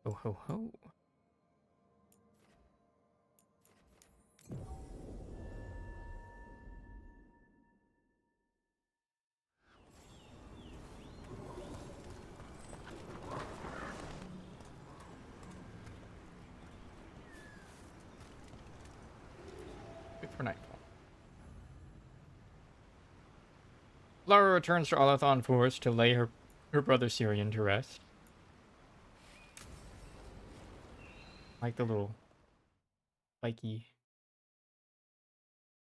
Oh ho ho. Wait for nightfall. Lara returns to Alathon Forest to lay her brother Syrian to rest. Like the little spiky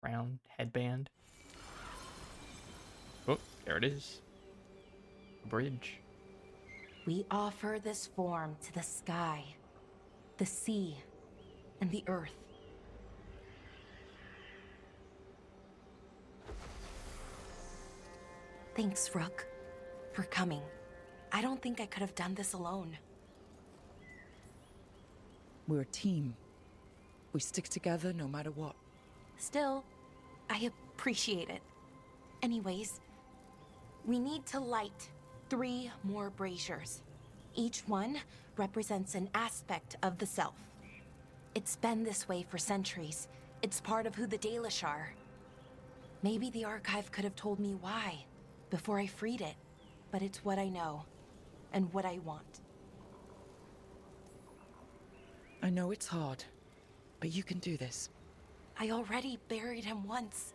round headband. Oh, there it is. A bridge. We offer this form to the sky, the sea, and the earth. Thanks, Rook, for coming. I don't think I could have done this alone. We're a team. We stick together no matter what. Still, I appreciate it. Anyways, we need to light 3 more braziers. Each one represents an aspect of the self. It's been this way for centuries. It's part of who the Dalish are. Maybe the archive could have told me why before I freed it, but it's what I know and what I want. I know it's hard, but you can do this. I already buried him once.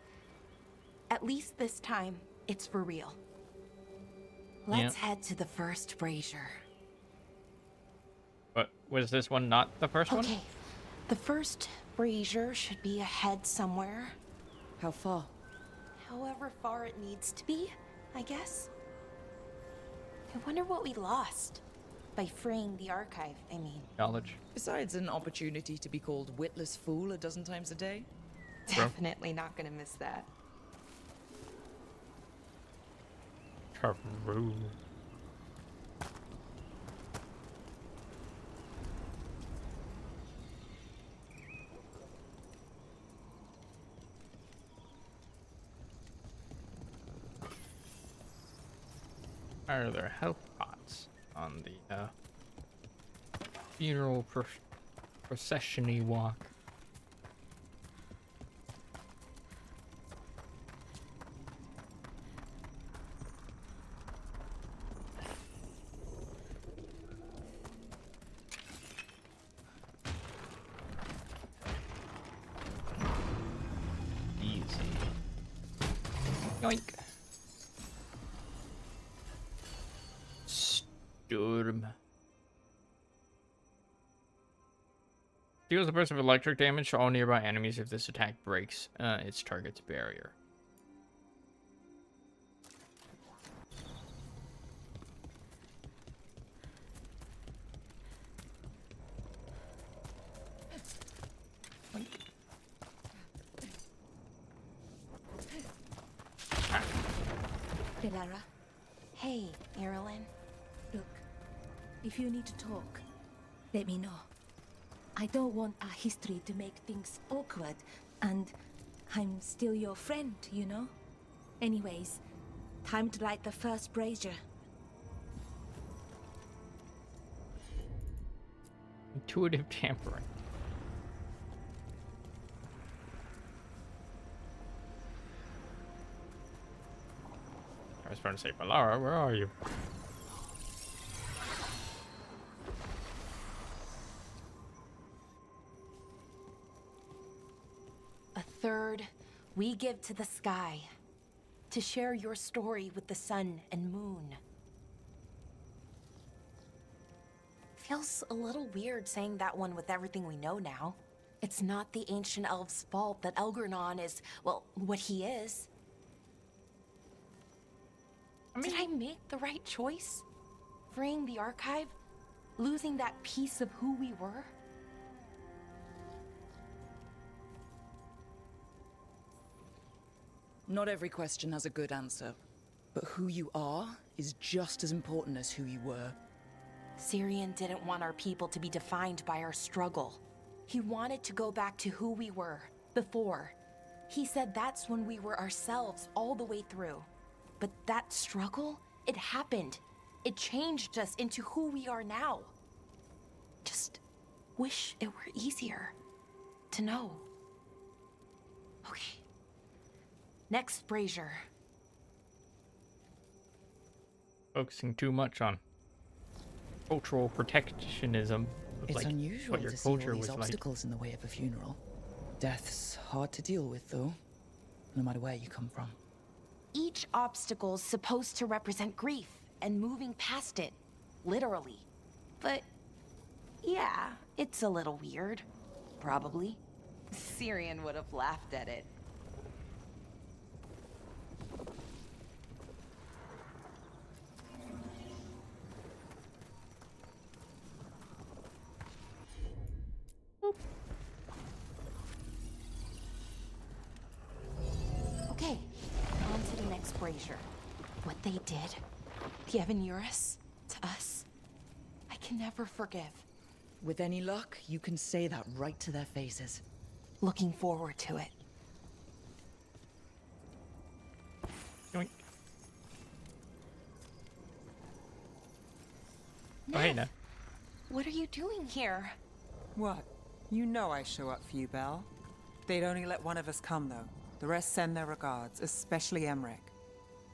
At least this time, it's for real. Let's head to the first brazier. But was this one not the first one? Okay, the first brazier should be ahead somewhere. How far? However far it needs to be, I guess. I wonder what we lost by freeing the archive, I mean. Knowledge. Besides an opportunity to be called witless fool a dozen times a day. Definitely not gonna miss that. True. Are there health pots on the funeral procession-y walk? Easy. Yoink. Storm. Deals a burst of electric damage to all nearby enemies if this attack breaks its target's barrier. Delara. Hey, Marilyn. Look, if you need to talk, let me know. I don't want our history to make things awkward, and I'm still your friend, you know? Anyways, time to light the first brazier. Intuitive tampering. I was trying to say, Lara, where are you? A third we give to the sky, to share your story with the sun and moon. Feels a little weird saying that one with everything we know now. It's not the ancient elves' fault that Elgernon is, well, what he is. Did I make the right choice? Freeing the archive? Losing that piece of who we were? Not every question has a good answer, but who you are is just as important as who you were. Syrian didn't want our people to be defined by our struggle. He wanted to go back to who we were, before. He said that's when we were ourselves all the way through. But that struggle, it happened. It changed us into who we are now. Just wish it were easier to know. Okay. Next, Brazier. Focusing too much on cultural protectionism. It's like unusual what your to see all culture these was obstacles in the way of a funeral. Death's hard to deal with, though, no matter where you come from. Each obstacle's supposed to represent grief and moving past it, literally. But yeah, it's a little weird. Probably. Syrian would have laughed at it. Okay, on to the next brazier. What they did, the Evan-Urus, to us, I can never forgive. With any luck, you can say that right to their faces. Looking forward to it. Yoink. Oh, hey, Nev. What are you doing here? What? You know I show up for you, Belle. They'd only let one of us come, though. The rest send their regards, especially Emmerich.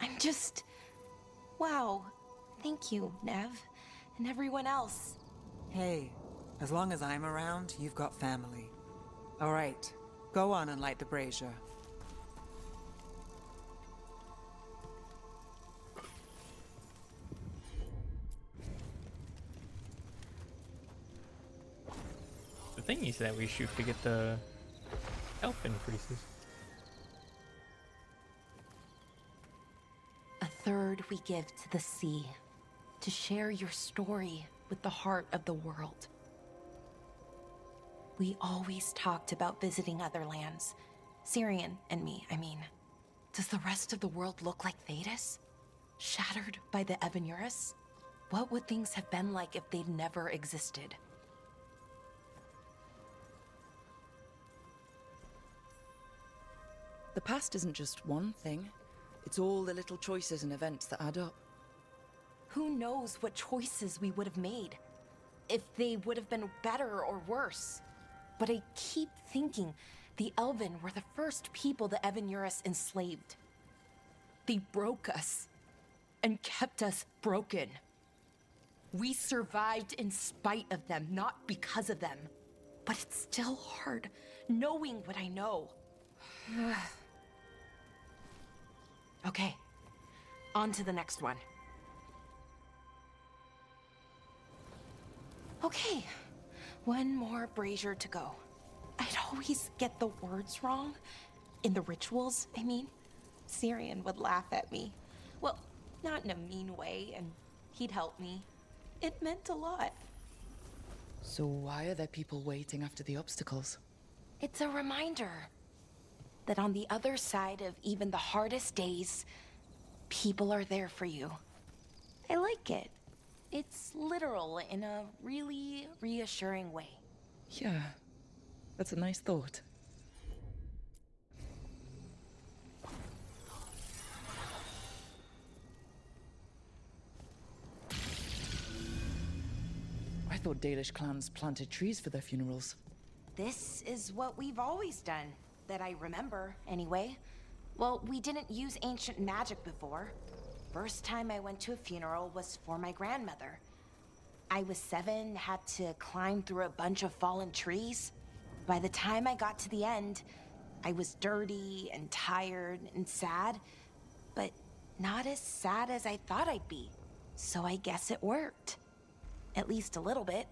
I'm just... Wow. Thank you, Nev. And everyone else. Hey, as long as I'm around, you've got family. All right, go on and light the brazier. The thing is that we shoot to get the health increases. A third we give to the sea, to share your story with the heart of the world. We always talked about visiting other lands. Syrian and me, I mean. Does the rest of the world look like Thedas? Shattered by the Evan-Urus? What would things have been like if they'd never existed? The past isn't just one thing. It's all the little choices and events that add up. Who knows what choices we would have made? If they would have been better or worse. But I keep thinking the Elven were the first people the Evan-Urus enslaved. They broke us and kept us broken. We survived in spite of them, not because of them. But it's still hard, knowing what I know. Okay, on to the next one. Okay, one more brazier to go. I'd always get the words wrong. In the rituals, I mean. Syrian would laugh at me. Well, not in a mean way, and he'd help me. It meant a lot. So why are there people waiting after the obstacles? It's a reminder that on the other side of even the hardest days, people are there for you. I like it. It's literal in a really reassuring way. Yeah, that's a nice thought. I thought Dalish clans planted trees for their funerals. This is what we've always done, that I remember, anyway. Well, we didn't use ancient magic before. First time I went to a funeral was for my grandmother. I was 7, had to climb through a bunch of fallen trees. By the time I got to the end, I was dirty and tired and sad, but not as sad as I thought I'd be. So I guess it worked. At least a little bit.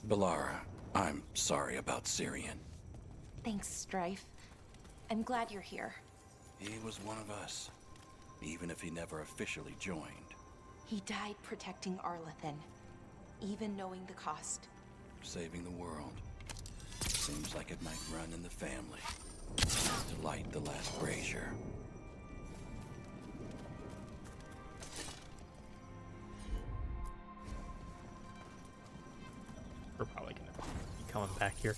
Balara, I'm sorry about Syrian. Thanks, Strife. I'm glad you're here. He was one of us, even if he never officially joined. He died protecting Arlathan, even knowing the cost. Saving the world. Seems like it might run in the family. To light the last brazier. We're probably gonna coming back here.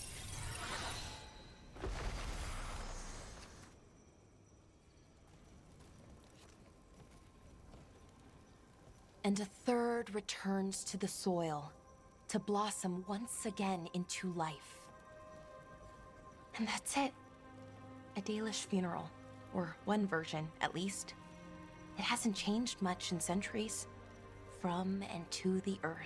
And a third returns to the soil, to blossom once again into life. And that's it. A Dalish funeral, or one version, at least. It hasn't changed much in centuries, from and to the earth.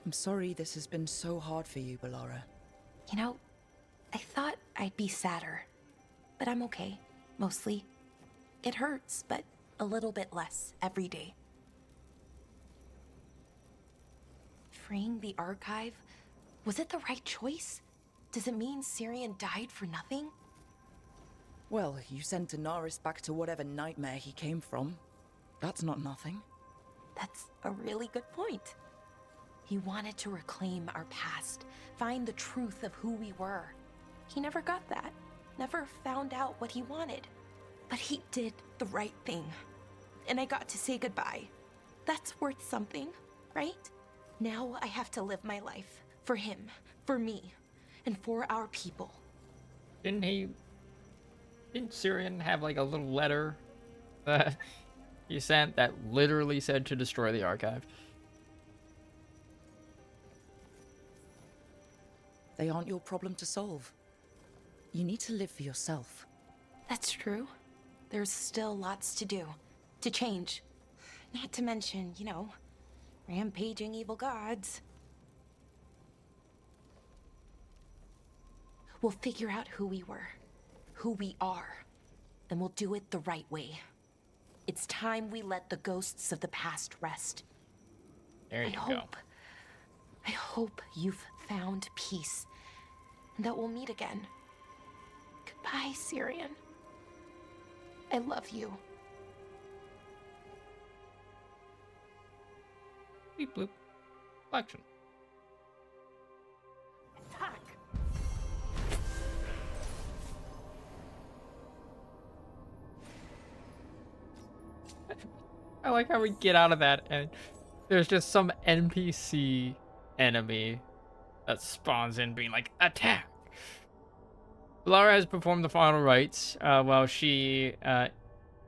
I'm sorry this has been so hard for you, Bellara. You know, I thought I'd be sadder, but I'm okay, mostly. It hurts, but a little bit less every day. Freeing the archive, was it the right choice? Does it mean Syrian died for nothing? Well, you sent Daenerys back to whatever nightmare he came from. That's not nothing. That's a really good point. He wanted to reclaim our past, find the truth of who we were. He never got that, never found out what he wanted. But he did the right thing. And I got to say goodbye. That's worth something, right? Now I have to live my life for him, for me, and for our people. Didn't Syrian have like a little letter that he sent that literally said to destroy the archive? They aren't your problem to solve. You need to live for yourself. That's true. There's still lots to do, to change. Not to mention, you know, rampaging evil gods. We'll figure out who we were, who we are, and we'll do it the right way. It's time we let the ghosts of the past rest. There you go. I hope you've found peace, and that we'll meet again. Goodbye, Syrian. I love you. Beep bloop. Collection. Attack! I like how we get out of that and there's just some NPC enemy that spawns in being like, attack! Lara has performed the final rites. While she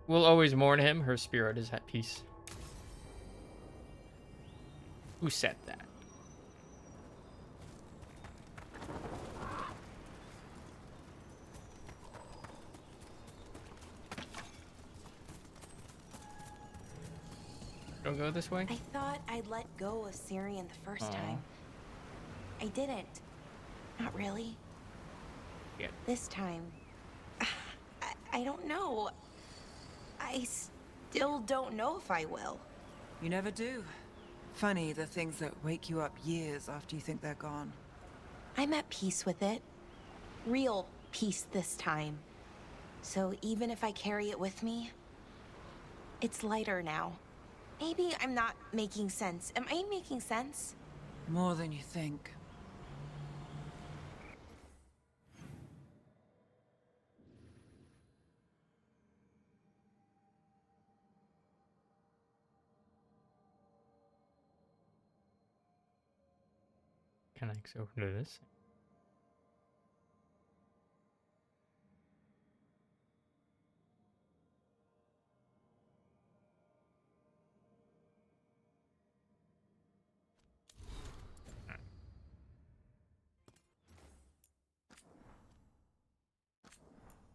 will always mourn him, her spirit is at peace. Who said that? Don't go this way? I thought I'd let go of Syrian the first time. I didn't. Not really. Yeah. This time, I don't know. I still don't know if I will. You never do. Funny, the things that wake you up years after you think they're gone. I'm at peace with it. Real peace this time. So even if I carry it with me, it's lighter now. Maybe I'm not making sense. Am I making sense? More than you think. Connects over to this.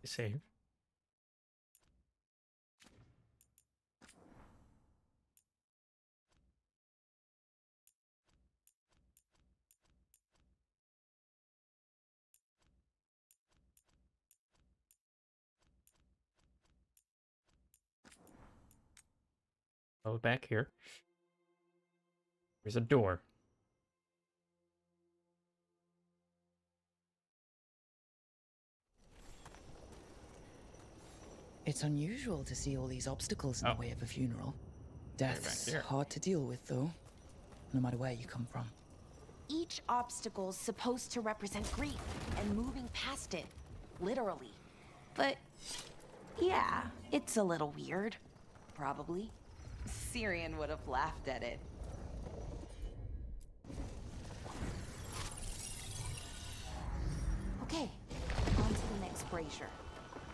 Save. Go back here. There's a door. It's unusual to see all these obstacles in the way of a funeral. Death's here. hard to deal with, though, no matter where you come from. Each obstacle's supposed to represent grief and moving past it, literally. But yeah, it's a little weird. Probably. Syrian would have laughed at it. Okay, on to the next brazier.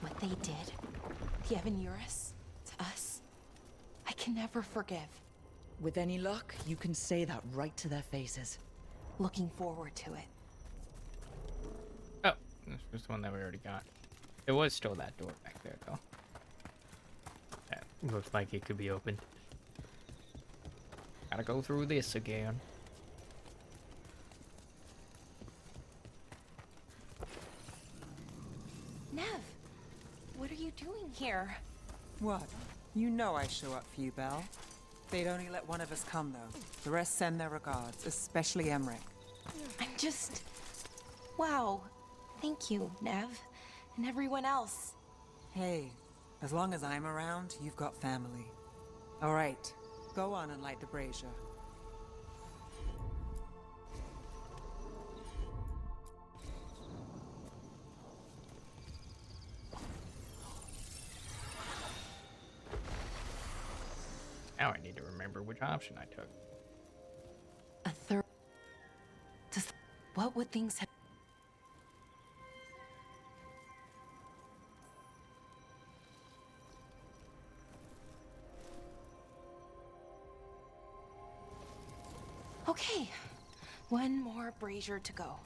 What they did, the Evanurus, to us, I can never forgive. With any luck, you can say that right to their faces. Looking forward to it. Oh, this was the one that we already got. It was still that door back there, though. That looks like it could be opened. Gotta go through this again. Nev, what are you doing here? What? You know I show up for you, Belle. They'd only let one of us come, though. The rest send their regards, especially Emmerich. I'm just... Wow. Thank you, Nev. And everyone else. Hey, as long as I'm around, you've got family. All right, go on and light the brazier. Now I need to remember which option I took. A third... What would things have... Okay, one more brazier to go.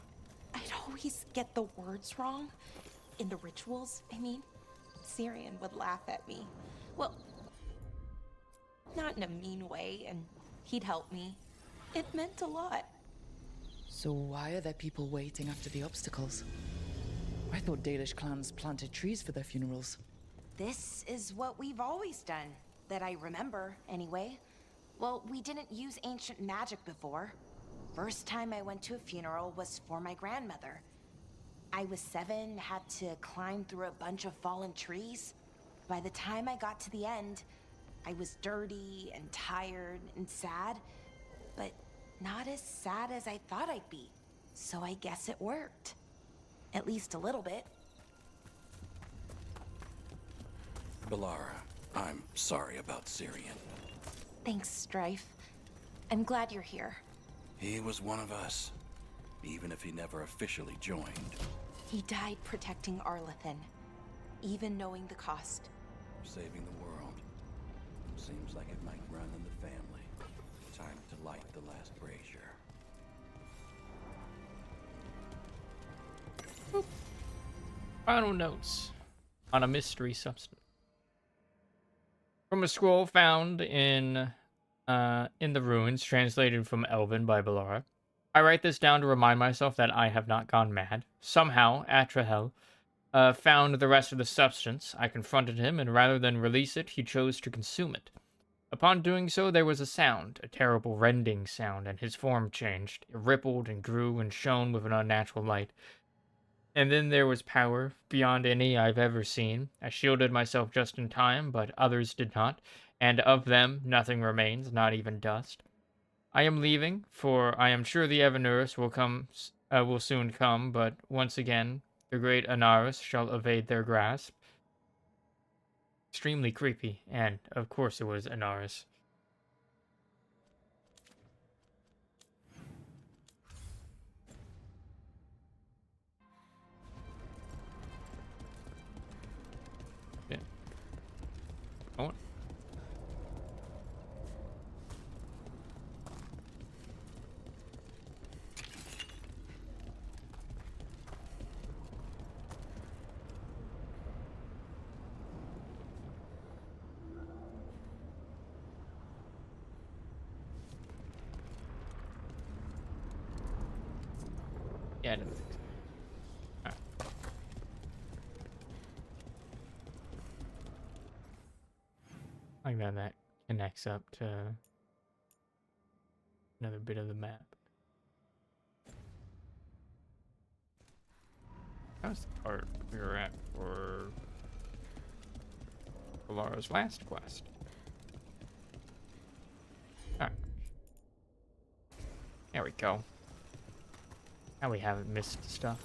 I'd always get the words wrong. In the rituals, I mean. Syrian would laugh at me. Well, not in a mean way, and he'd help me. It meant a lot. So why are there people waiting after the obstacles? I thought Dalish clans planted trees for their funerals. This is what we've always done. That I remember, anyway. Well, we didn't use ancient magic before. First time I went to a funeral was for my grandmother. I was 7, had to climb through a bunch of fallen trees. By the time I got to the end, I was dirty and tired and sad, but not as sad as I thought I'd be. So I guess it worked. At least a little bit. Balara, I'm sorry about Syrian. Thanks, Strife. I'm glad you're here. He was one of us, even if he never officially joined. He died protecting Arlathan, even knowing the cost. Saving the world. Seems like it might run in the family. Time to light the last brazier. Final notes on a mystery substance. From a scroll found in the ruins, translated from Elven by Balara. I write this down to remind myself that I have not gone mad. Somehow, Atrahel found the rest of the substance. I confronted him, and rather than release it, he chose to consume it. Upon doing so, there was a sound, a terrible rending sound, and his form changed. It rippled and grew and shone with an unnatural light. And then there was power, beyond any I've ever seen. I shielded myself just in time, but others did not, and of them nothing remains, not even dust. I am leaving, for I am sure the Evanurus will soon come, but once again, the great Anaris shall evade their grasp. Extremely creepy, and of course it was Anaris. Yeah. Oh. Yeah, I didn't think so. Alright. Like that connects up to another bit of the map. That was the part we were at for Balara's last quest. There we go. Now we haven't missed stuff.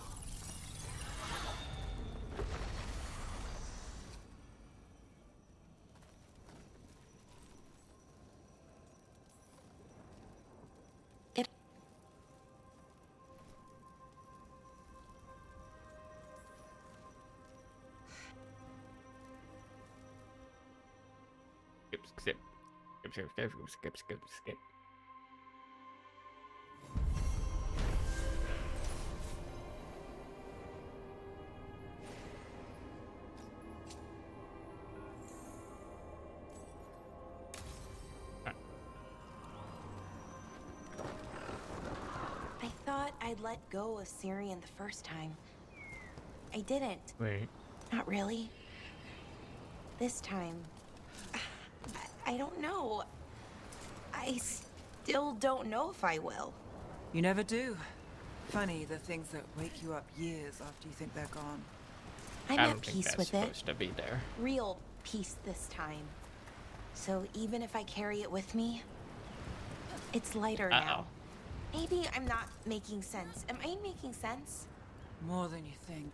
Skip. I thought I'd let go of Syrian the first time. I didn't. Wait. Not really. This time, I don't know. I still don't know if I will. You never do. Funny, the things that wake you up years after you think they're gone. I'm I at don't think peace that's with it. supposed to be there. Real peace this time. So even if I carry it with me, it's lighter now. Maybe I'm not making sense. Am I making sense? More than you think.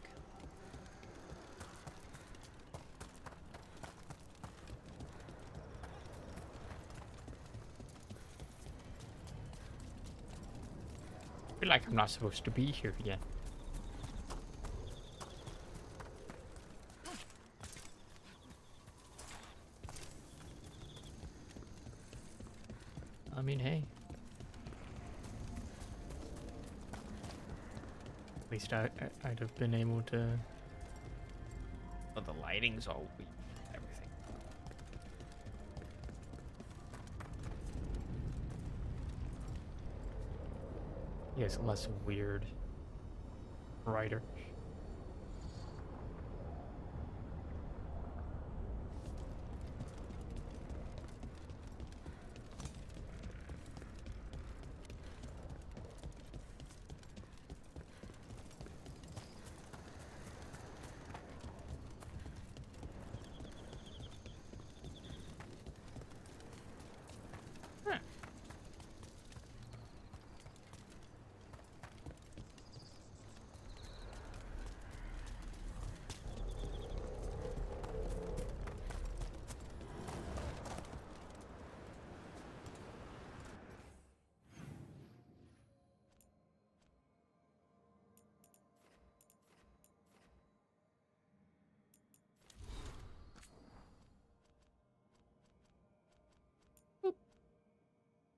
I feel like I'm not supposed to be here yet. I mean, hey. At least I'd have been able to... Oh, the lighting's all weak. Everything. He has less weird writer.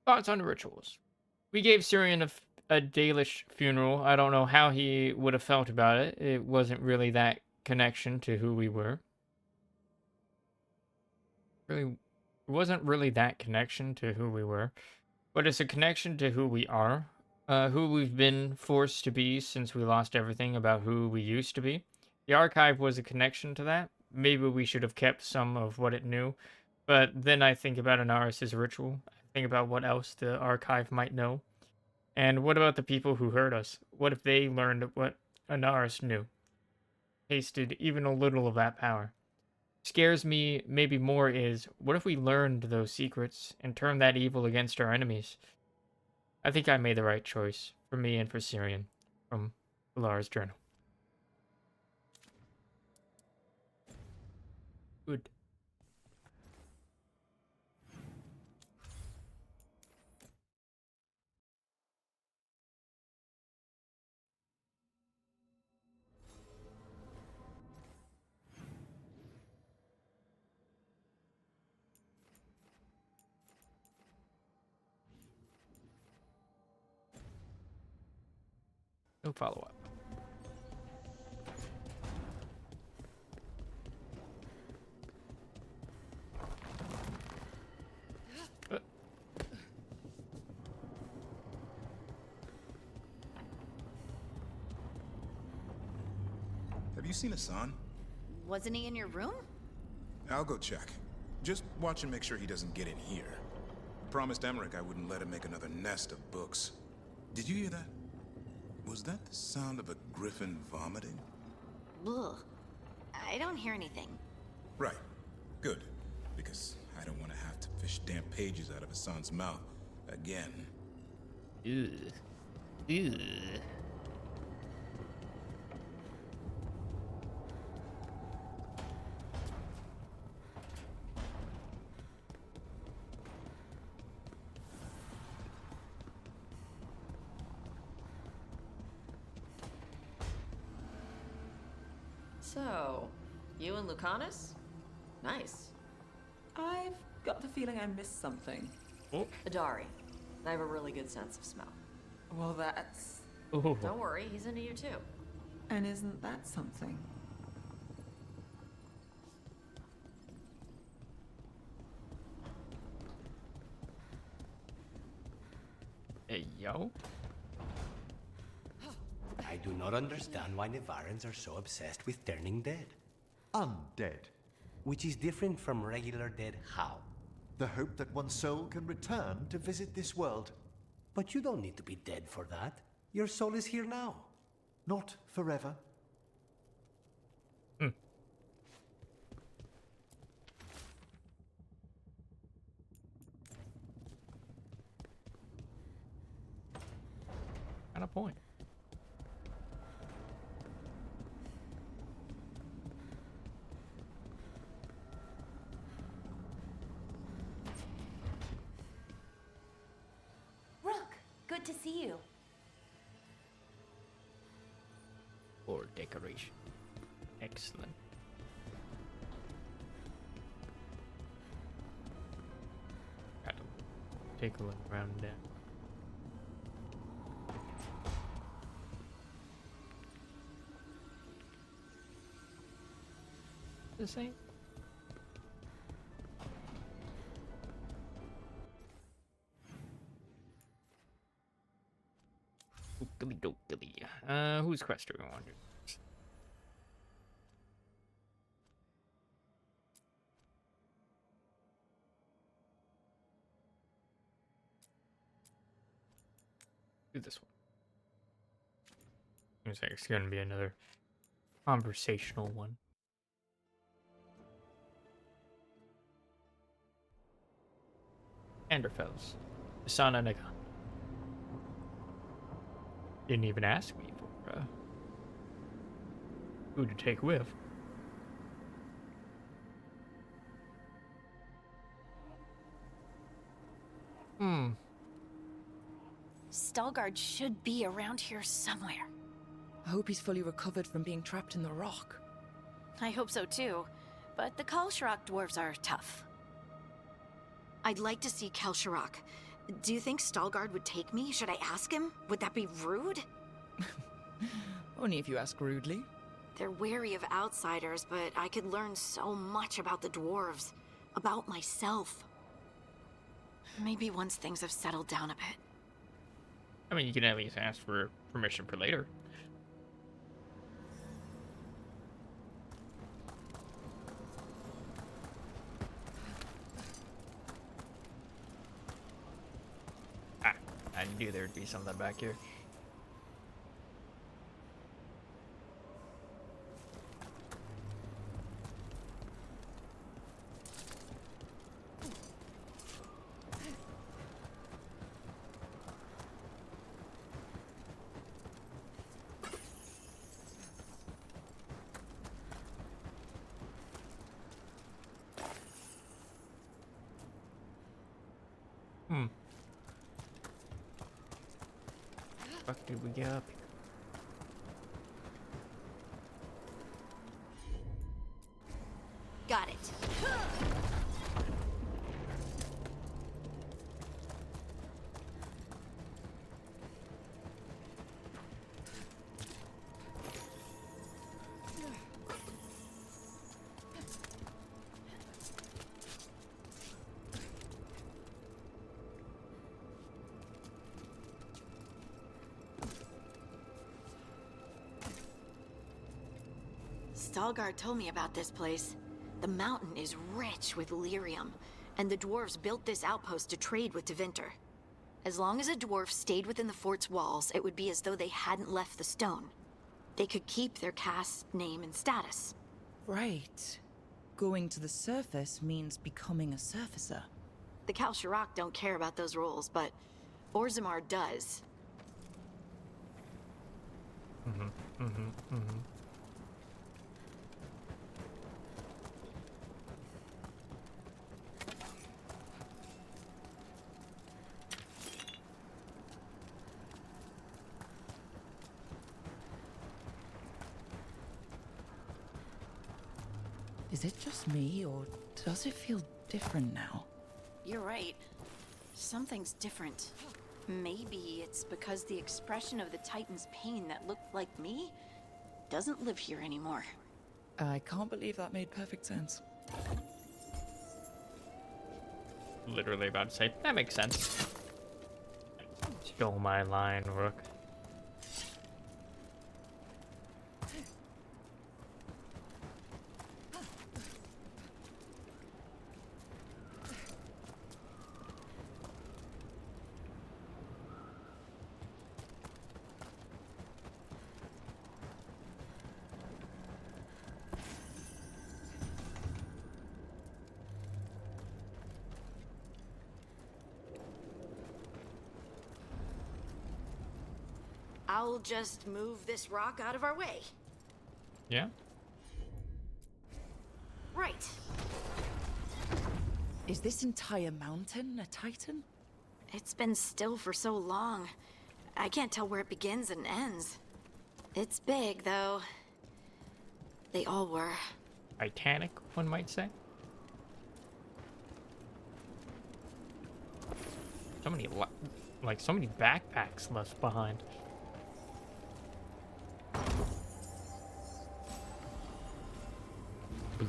Thoughts on rituals. We gave Syrian a Dalish funeral. I don't know how he would have felt about it. It wasn't really that connection to who we were. It wasn't really that connection to who we were. But it's a connection to who we are. Who we've been forced to be since we lost everything about who we used to be. The archive was a connection to that. Maybe we should have kept some of what it knew. But then I think about Anaris' ritual. Think about what else the archive might know. And what about the people who heard us? What if they learned what Anaris knew? Tasted even a little of that power. Scares me maybe more is, what if we learned those secrets and turned that evil against our enemies? I think I made the right choice, for me and for Syrian, from Lara's journal. Good. No follow-up. Have you seen Hassan? Wasn't he in your room? I'll go check. Just watch and make sure he doesn't get in here. I promised Emmerich I wouldn't let him make another nest of books. Did you hear that? Was that the sound of a griffin vomiting? Ugh. I don't hear anything. Right. Good. Because I don't want to have to fish damp pages out of Hassan's mouth again. Ew. Ew. So, you and Lucanus? Nice. I've got the feeling I missed something. Oh. Adari. I have a really good sense of smell. Well, that's... Oh. Don't worry, he's into you too. And isn't that something? Hey, yo. I do not understand why Nevarans are so obsessed with turning dead. Undead. Which is different from regular dead how? The hope that one's soul can return to visit this world. But you don't need to be dead for that. Your soul is here now. Not forever. Got a point. Rook, good to see you. Or decoration. Excellent. Got to take a look around that. The same. Ookily dokily. Whose quest do we want to do? Do this one. Looks like it's gonna be another conversational one. Anderfels. Sana Naga. Didn't even ask me for who to take with. Stalgard should be around here somewhere. I hope he's fully recovered from being trapped in the rock. I hope so too, but the Kalsharak dwarves are tough. I'd like to see Kalsharak. Do you think Stalgard would take me? Should I ask him? Would that be rude? Only if you ask rudely. They're wary of outsiders, but I could learn so much about the dwarves. About myself. Maybe once things have settled down a bit. I mean, you can at least ask for permission for later. Ah, I knew there'd be something back here. Fuck did we get up here? Got it. Stalgard told me about this place. The mountain is rich with lyrium, and the dwarves built this outpost to trade with Tevinter. As long as a dwarf stayed within the fort's walls, it would be as though they hadn't left the stone. They could keep their caste name and status. Right. Going to the surface means becoming a surfacer. The Kalsharak don't care about those rules, but Orzammar does. Is it just me, or does it feel different now? You're right. Something's different. Maybe it's because the expression of the Titan's pain that looked like me doesn't live here anymore. I can't believe that made perfect sense. Literally about to say, that makes sense. Stole my line, Rook. I'll just move this rock out of our way. Yeah? Right. Is this entire mountain a Titan? It's been still for so long. I can't tell where it begins and ends. It's big, though. They all were. Titanic, one might say. So many, so many backpacks left behind.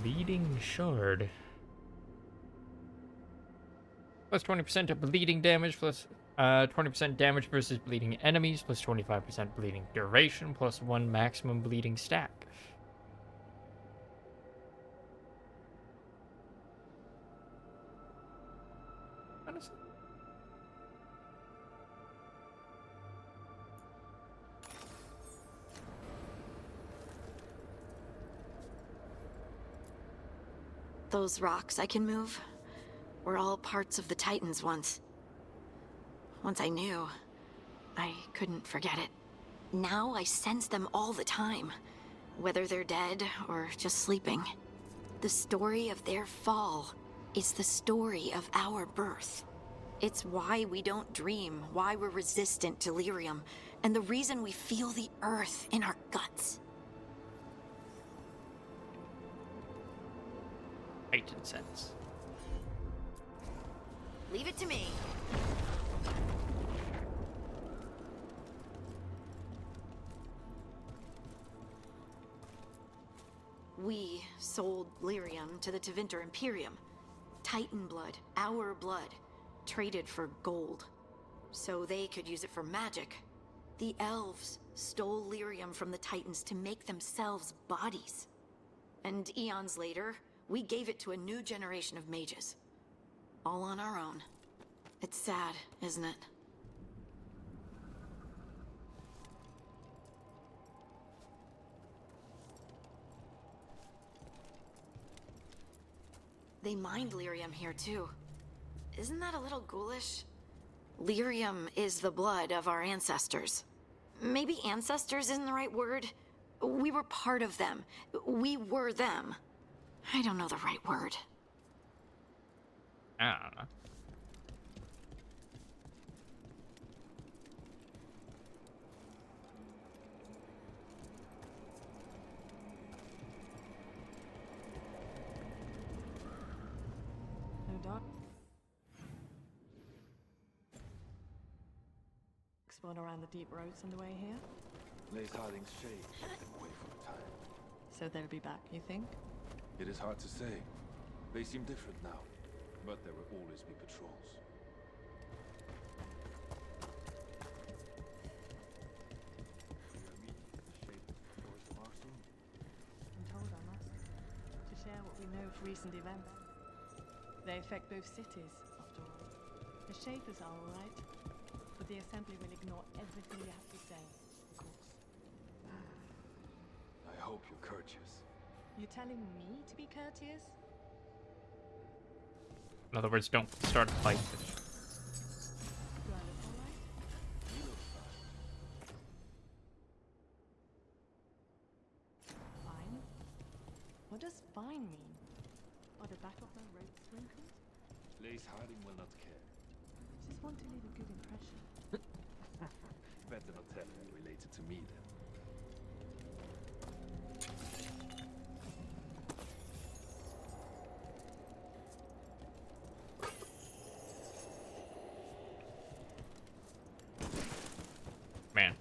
Bleeding Shard. Plus 20% of bleeding damage, plus 20% damage versus bleeding enemies, plus 25% bleeding duration, plus 1 maximum bleeding stack. Honestly. Those rocks I can move were all parts of the Titans once. Once I knew, I couldn't forget it. Now I sense them all the time, whether they're dead or just sleeping. The story of their fall is the story of our birth. It's why we don't dream, why we're resistant to lyrium, and the reason we feel the earth in our guts. Titan sense. Leave it to me. We sold lyrium to the Tevinter Imperium. Titan blood, our blood, traded for gold. So they could use it for magic. The elves stole lyrium from the Titans to make themselves bodies. And eons later, we gave it to a new generation of mages. All on our own. It's sad, isn't it? They mined lyrium here too. Isn't that a little ghoulish? Lyrium is the blood of our ancestors. Maybe ancestors isn't the right word. We were part of them. We were them. I don't know the right word. I don't know. No doubt. Explore around the deep roads on the way here. Lays Harding's shade kept them away for a time. So they'll be back, you think? It is hard to say. They seem different now, but there will always be patrols. I'm told I must. To share what we know of recent events. They affect both cities, after all. The Shapers are all right, but the Assembly will ignore everything you have to say, of course. I hope you're courteous. You're telling me to be courteous? In other words, don't start a fight. Do I look alright? sign mean? Are the back of my robe sprinkled? Lace Harding will not care. Just want to leave a good impression. Better not tell her related to me then. Man,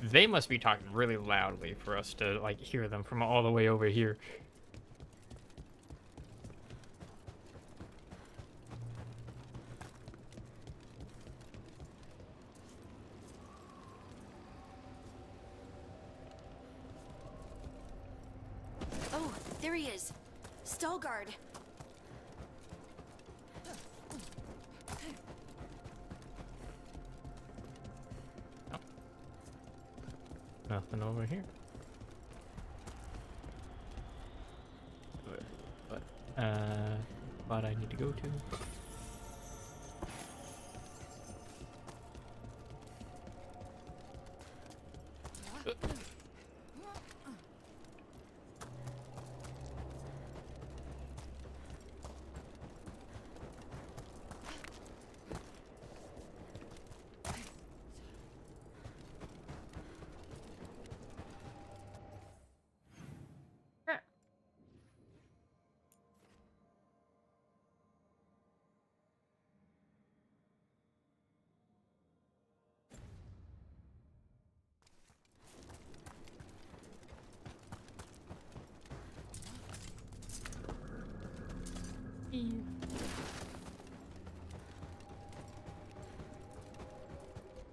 they must be talking really loudly for us to like hear them from all the way over here. Oh, there he is. Stalgard. Nothing over here. But I need to go to.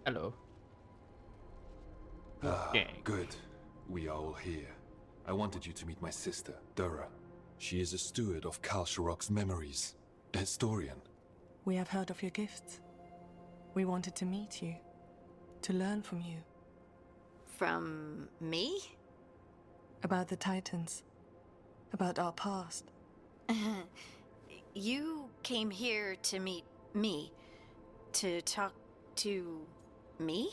Hello. Good. We are all here. I wanted you to meet my sister, Dura. She is a steward of Kalsharok's memories. A historian. We have heard of your gifts. We wanted to meet you. To learn from you. From me? About the Titans. About our past. You came here to meet me. To talk to me?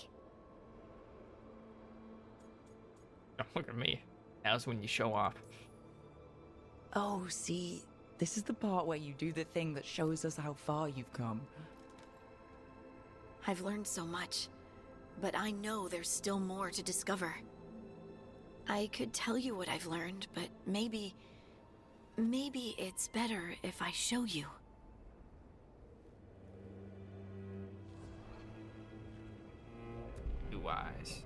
Don't look at me. Now's when you show off. Oh, see, this is the part where you do the thing that shows us how far you've come. I've learned so much, but I know there's still more to discover. I could tell you what I've learned, but maybe it's better if I show you. Blue eyes.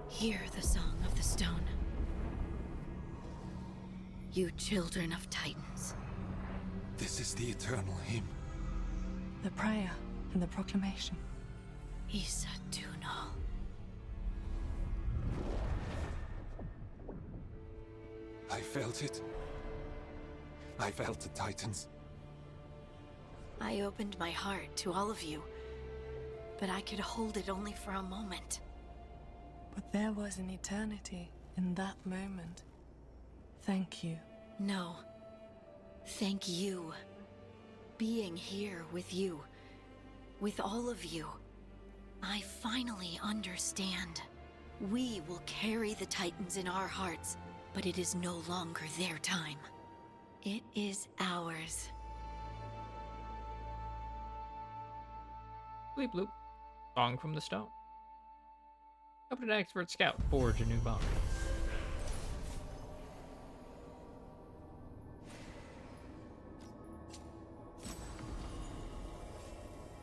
Hear the song of the stone. You children of Titans. This is the eternal hymn. The prayer and the proclamation. Isa Tunal. I felt it. I felt the Titans. I opened my heart to all of you, but I could hold it only for a moment. But there was an eternity in that moment. Thank you. No. Thank you. Being here with you. With all of you. I finally understand. We will carry the Titans in our hearts, but it is no longer their time. It is ours. Bleep bloop. Song from the stone. Up to an expert scout. Forge a new bond.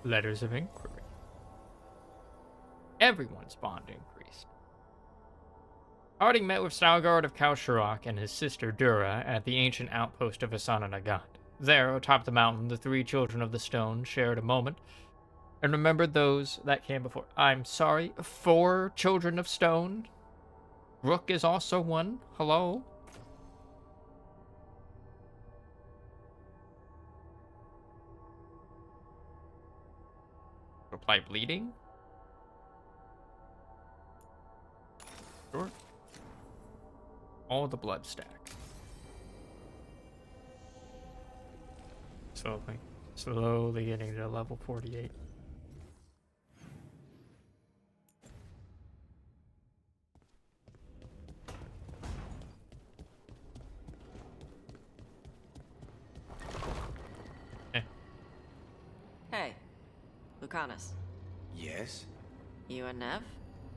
Letters of inquiry. Everyone's bond increased. Harding met with Stalgard of Kalsharok and his sister Dura at the ancient outpost of Asana Nagat. There, atop the mountain, the three children of the stone shared a moment and remembered those that came before. I'm sorry, 4 children of stone? Rook is also one? Hello? Apply bleeding? Sure. All the blood stack. Slowly getting to level 48. Lucanus. Yes? You and Nev?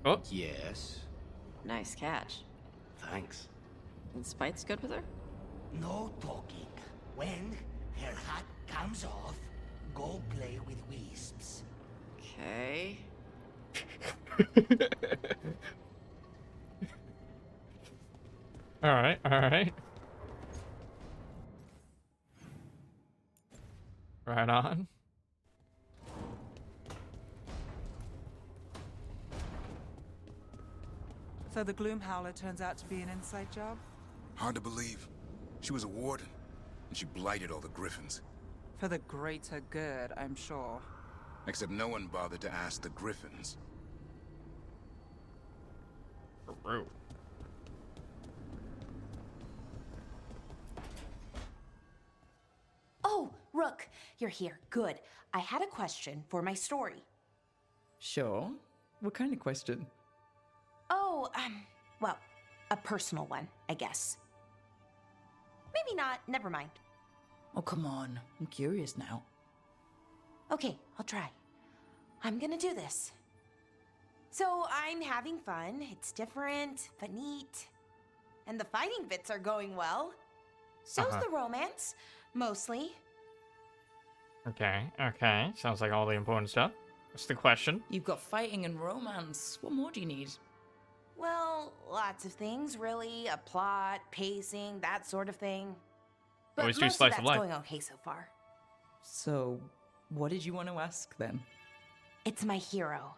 Oh. Yes. Nice catch. Thanks. And Spite's good with her? No talking. When her hat comes off, go play with wisps. Okay. Alright, alright. Right on. So the Gloom Howler turns out to be an inside job? Hard to believe. She was a warden, and she blighted all the griffins. For the greater good, I'm sure. Except no one bothered to ask the griffins. True. Oh, Rook, you're here. Good. I had a question for my story. Sure. What kind of question? Oh, well, a personal one, I guess. Maybe not. Never mind. Oh, come on. I'm curious now. Okay, I'll try. I'm gonna do this. So I'm having fun. It's different, but neat. And the fighting bits are going well. So's the romance, mostly. Okay, okay. Sounds like all the important stuff. What's the question? You've got fighting and romance. What more do you need? Well, lots of things, really. A plot, pacing, that sort of thing. But Always do most slice of of that's life. going okay so far. So, what did you want to ask then? It's my hero.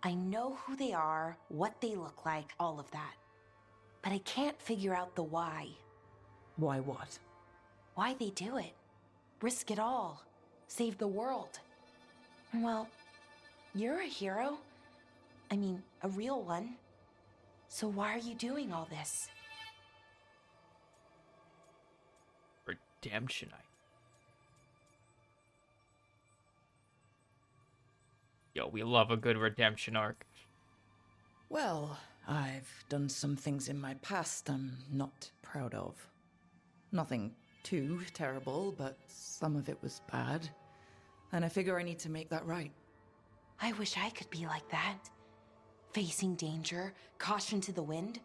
I know who they are, what they look like, all of that. But I can't figure out the why. Why what? Why they do it. Risk it all. Save the world. Well, you're a hero. I mean, a real one. So why are you doing all this? Redemption. Yo, we love a good redemption arc. Well, I've done some things in my past I'm not proud of. Nothing too terrible, but some of it was bad. And I figure I need to make that right. I wish I could be like that. Facing danger, caution to the wind.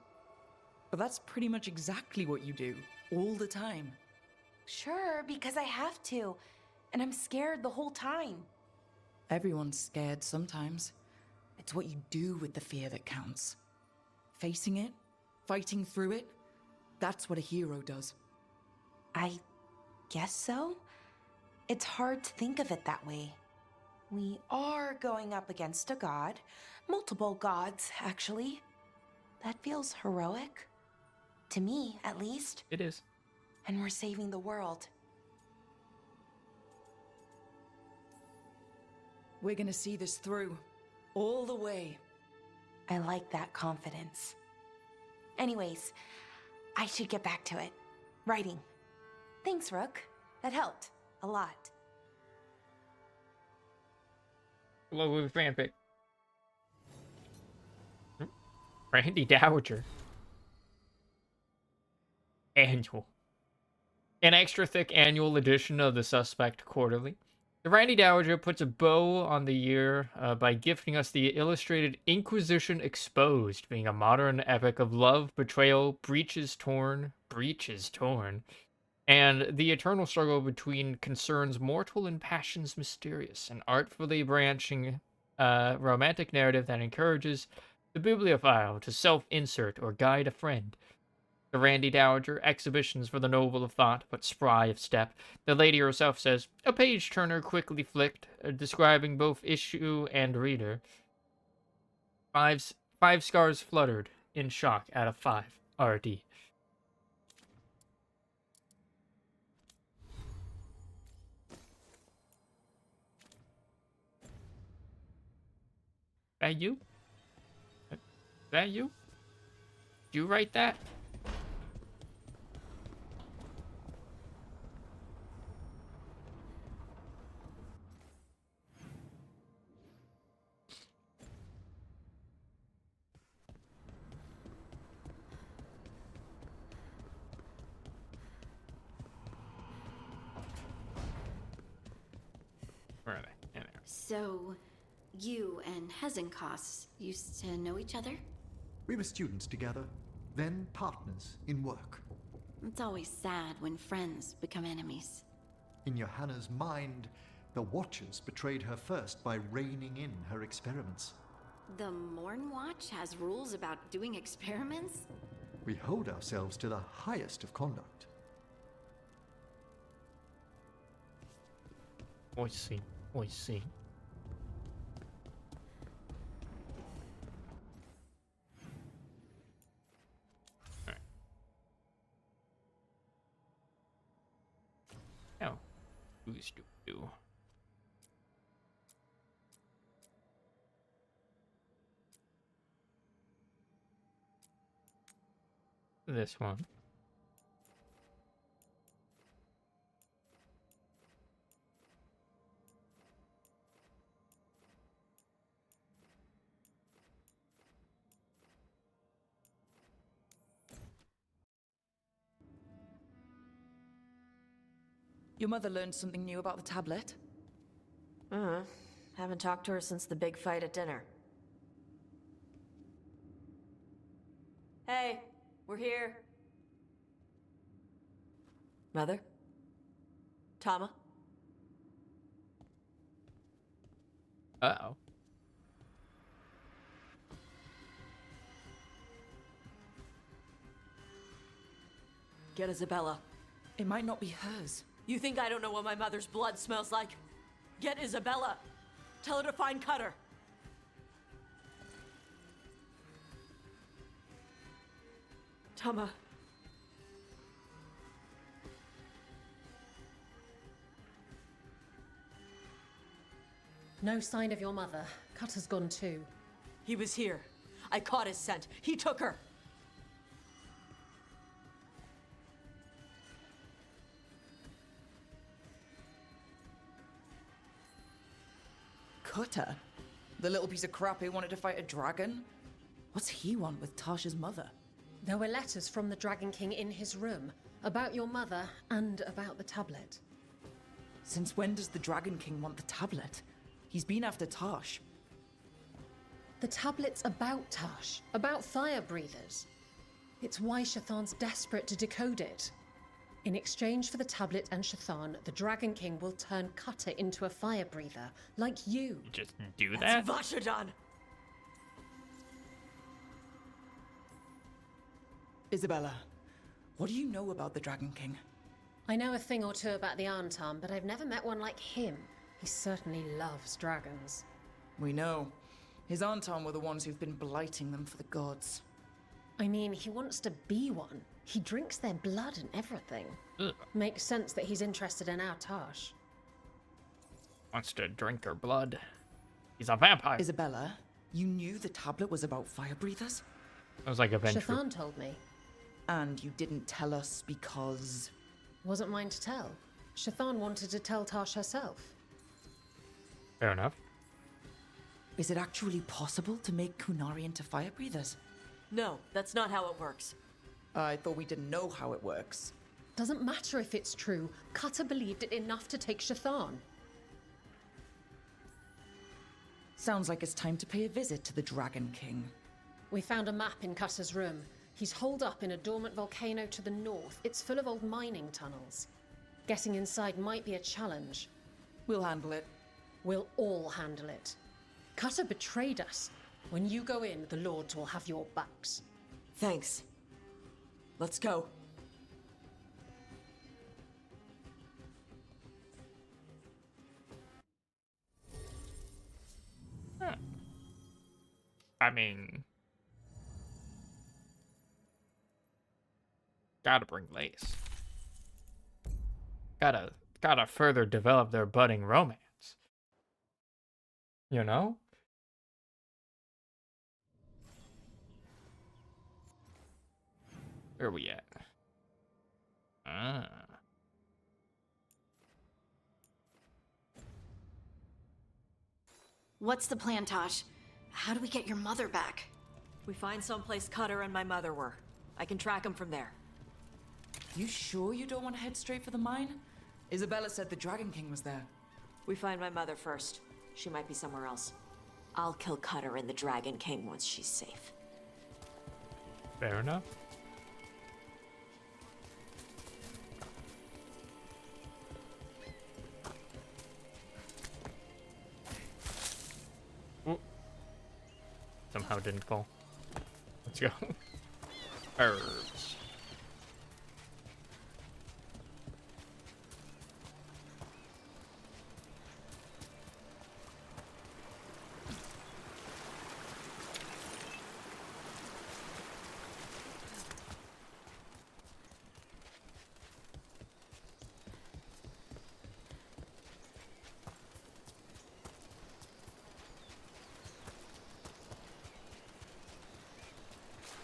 But that's pretty much exactly what you do, all the time. Sure, because I have to. And I'm scared the whole time. Everyone's scared sometimes. It's what you do with the fear that counts. Facing it, fighting through it, that's what a hero does. I guess so. It's hard to think of it that way. We are going up against a god. Multiple gods, actually. That feels heroic. To me, at least. It is. And we're saving the world. We're gonna see this through. All the way. I like that confidence. Anyways, I should get back to it. Writing. Thanks, Rook. That helped. A lot. Lovely fanfic. Randy Dowager. Annual. An extra thick annual edition of the Suspect Quarterly. The Randy Dowager puts a bow on the year by gifting us the illustrated Inquisition Exposed, being a modern epic of love, betrayal, breaches torn, and the eternal struggle between concerns mortal and passions mysterious, an artfully branching romantic narrative that encourages the bibliophile to self-insert or guide a friend. The Randy Dowager, exhibitions for the noble of thought, but spry of step. The lady herself says, a page-turner quickly flicked, describing both issue and reader. Five scars fluttered, in shock, out of 5. RD. That you? That you? Did you write that? Where are they? In there. So, you and Hezenkos used to know each other? We were students together, then partners in work. It's always sad when friends become enemies. In Johanna's mind, the Watchers betrayed her first by reining in her experiments. The Morn Watch has rules about doing experiments? We hold ourselves to the highest of conduct. I see. I see. Alright. Oh. Who's do? This one. Your mother learned something new about the tablet? Haven't talked to her since the big fight at dinner. Hey, we're here. Mother? Tama? Uh-oh. Get Isabella. It might not be hers. You think I don't know what my mother's blood smells like? Get Isabella. Tell her to find Cutter. Tama. No sign of your mother. Cutter's gone too. He was here. I caught his scent. He took her. Cutter? The little piece of crap who wanted to fight a dragon? What's he want with Tasha's mother? There were letters from the Dragon King in his room about your mother and about the tablet. Since when does the Dragon King want the tablet? He's been after Tash. The tablet's about Tash, about fire breathers. It's why Shathan's desperate to decode it. In exchange for the tablet and Shathan, the Dragon King will turn Cutter into a fire breather, like you. Just do that? That's Vashadan! Isabella, what do you know about the Dragon King? I know a thing or two about the Arntam, but I've never met one like him. He certainly loves dragons. We know. His Arntam were the ones who've been blighting them for the gods. I mean, he wants to be one. He drinks their blood and everything. Ugh. Makes sense that he's interested in our Tash. Wants to drink her blood. He's a vampire. Isabella, you knew the tablet was about fire breathers? I was like a venture. Shathan told me. And you didn't tell us because... Wasn't mine to tell. Shathan wanted to tell Tash herself. Fair enough. Is it actually possible to make Kunari into fire breathers? No, that's not how it works. I thought we didn't know how it works. Doesn't matter if it's true. Cutter believed it enough to take Shathan. Sounds like it's time to pay a visit to the Dragon King. We found a map in Cutter's room. He's holed up in a dormant volcano to the north. It's full of old mining tunnels. Getting inside might be a challenge. We'll handle it. We'll all handle it. Cutter betrayed us. When you go in, the Lords will have your backs. Thanks. Let's go. Huh. I mean... Gotta bring Lace. Gotta further develop their budding romance. You know? Where are we at? What's the plan, Tosh? How do we get your mother back? We find someplace Cutter and my mother were. I can track them from there. You sure you don't want to head straight for the mine? Isabella said the Dragon King was there. We find my mother first. She might be somewhere else. I'll kill Cutter and the Dragon King once she's safe. Fair enough. Ooh. Somehow didn't fall. Let's go. Herbs.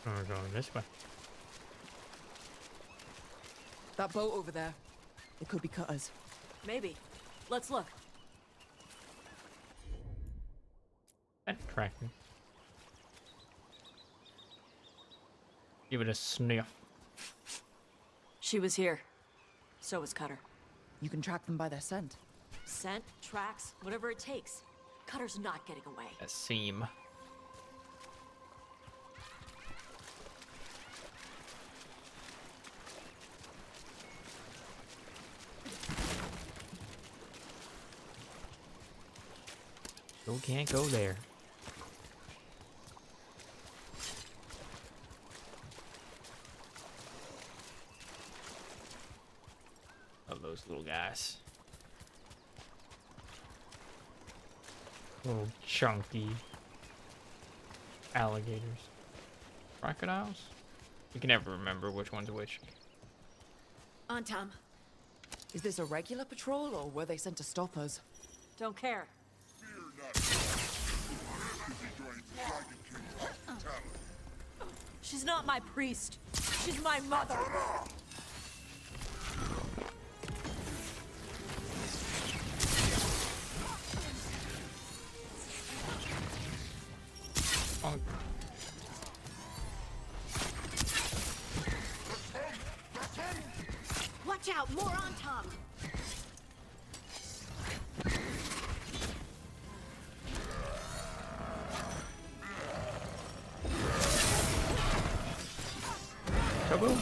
We're going this way. That boat over there. It could be Cutter's. Maybe. Let's look. That tracking. Give it a sniff. She was here. So was Cutter. You can track them by their scent. Scent, tracks, whatever it takes. Cutter's not getting away. A seam. Still can't go there. Of those little guys. Little chunky alligators. Crocodiles? You can never remember which one's which. On, Tom. Is this a regular patrol, or were they sent to stop us? Don't care. She's not my priest. She's my mother. Oh. Watch out! More on Tom! Kaboom!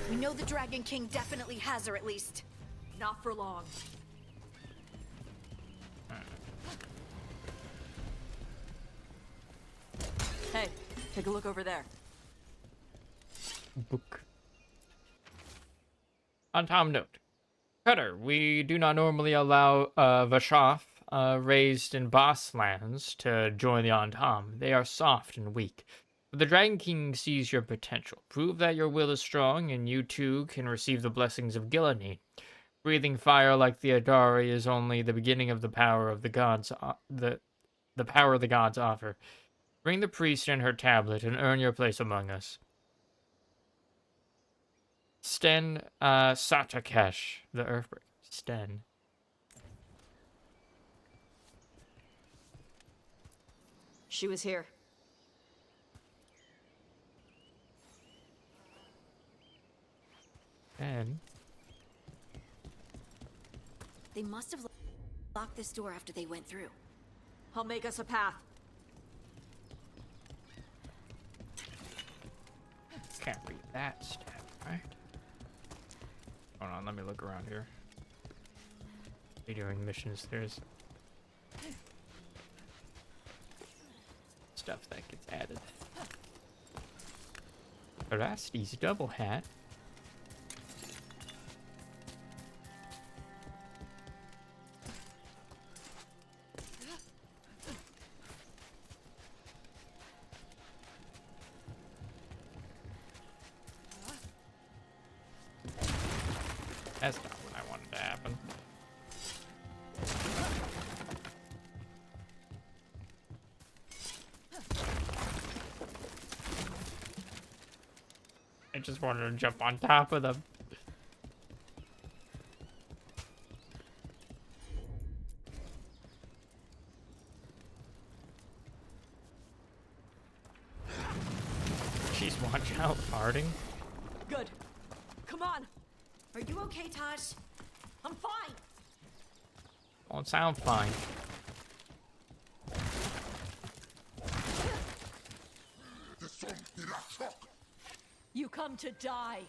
We know the Dragon King definitely has her, at least. Not for long. Hey, take a look over there. Book. On Tom note. Cutter, we do not normally allow Vashoth raised in boss lands to join the On Tom. They are soft and weak. But the Dragon King sees your potential. Prove that your will is strong, and you too can receive the blessings of Gilleney. Breathing fire like the Adari is only the beginning of the power of the gods. The power the gods offer. Bring the priest and her tablet and earn your place among us. Sten Satakesh, the Earthbreaker. Sten. She was here. And They must have locked this door after they went through. I'll make us a path. can't read that stat, right? Hold on, let me look around here. Doing missions, there's stuff that gets added. Rasti's double hat. That's not what I wanted to happen. I just wanted to jump on top of them. Jeez, watch out, farting. Good. Come on. Are you okay, Taj? I'm fine. Won't sound fine. You come to die.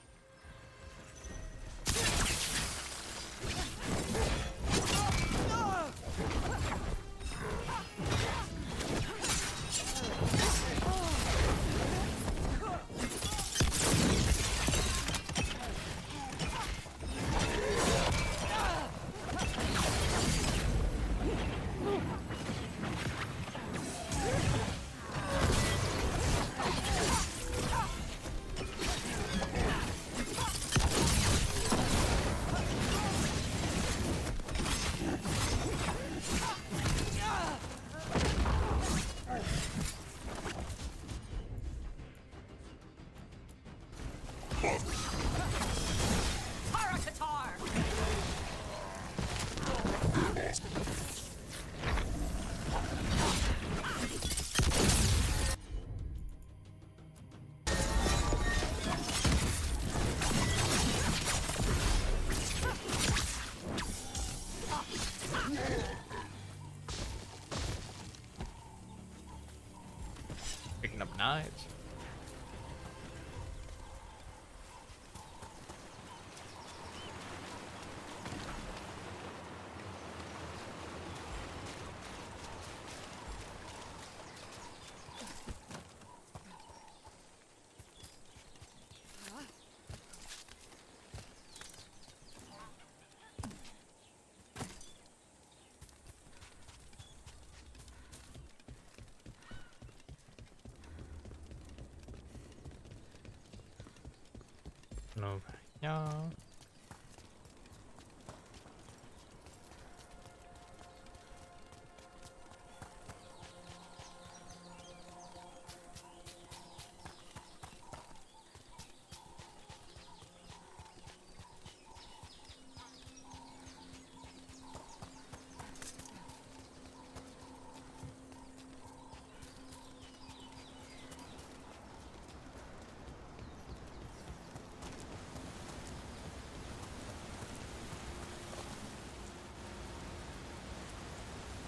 Picking up knives. Over. Yeah.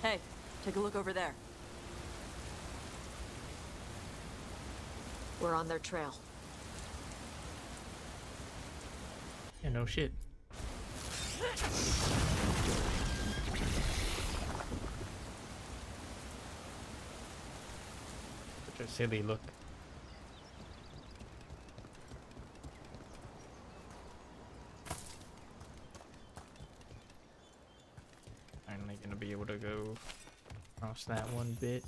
Hey, take a look over there. We're on their trail. Yeah, no shit. Such a silly look. Finally gonna be able to go across that one bit.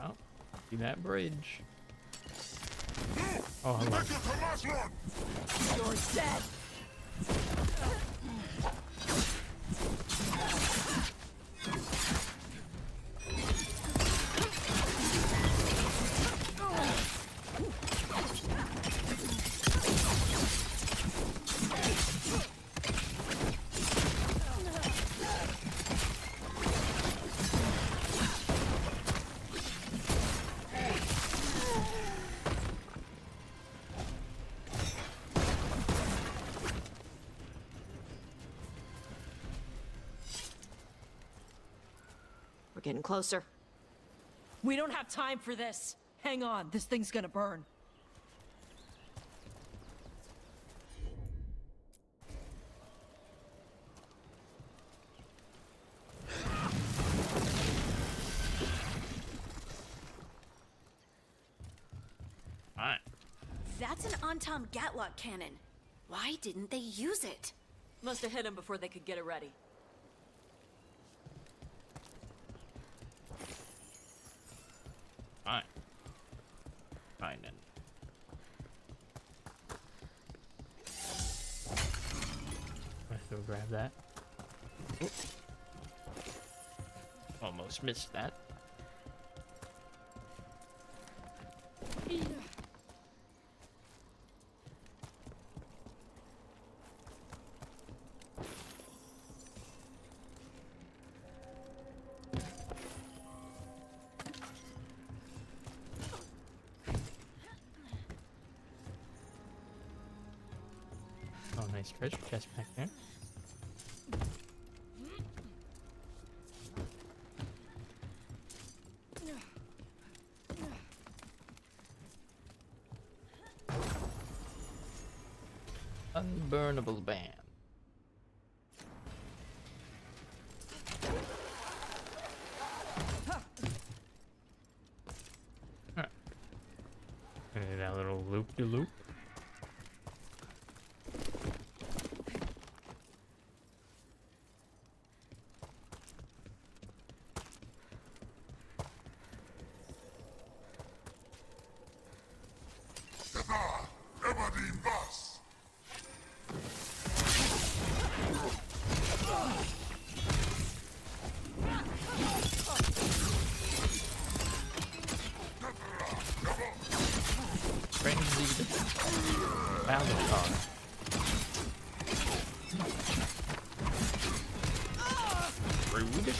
Oh, see that bridge. Oh, hello. You're dead. We're getting closer. We don't have time for this. Hang on, this thing's gonna burn. That's an Antom Gatlock cannon. Why didn't they use it? Must have hit him before they could get it ready. Fine. Fine then. Let's go grab that. Oop. Almost missed that. Oh, nice treasure chest back there. Unburnable band. Huh. And that little loop-de-loop. Found the car. Rude.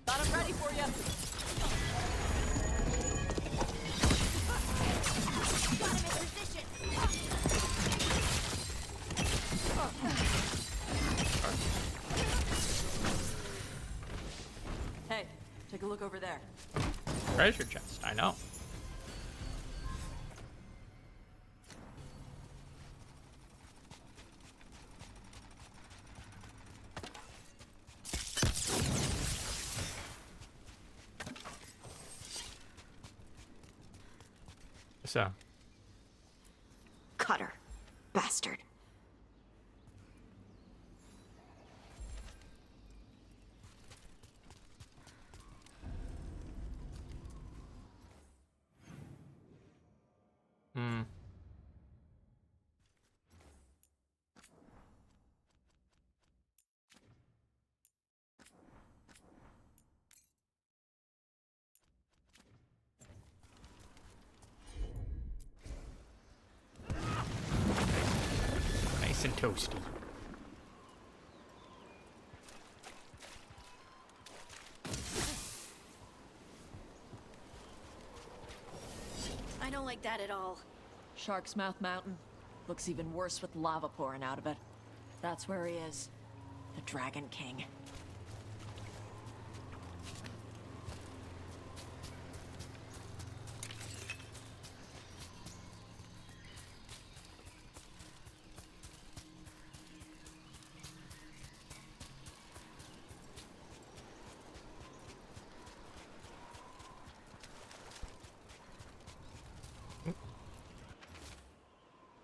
Got him ready for you. Got him in position. Hey, take a look over there. Treasure chest, I know. So. Cutter. Bastard. Hmm. Nice and toasty. I don't like that at all. Shark's Mouth Mountain. Looks even worse with lava pouring out of it. That's where he is. The Dragon King.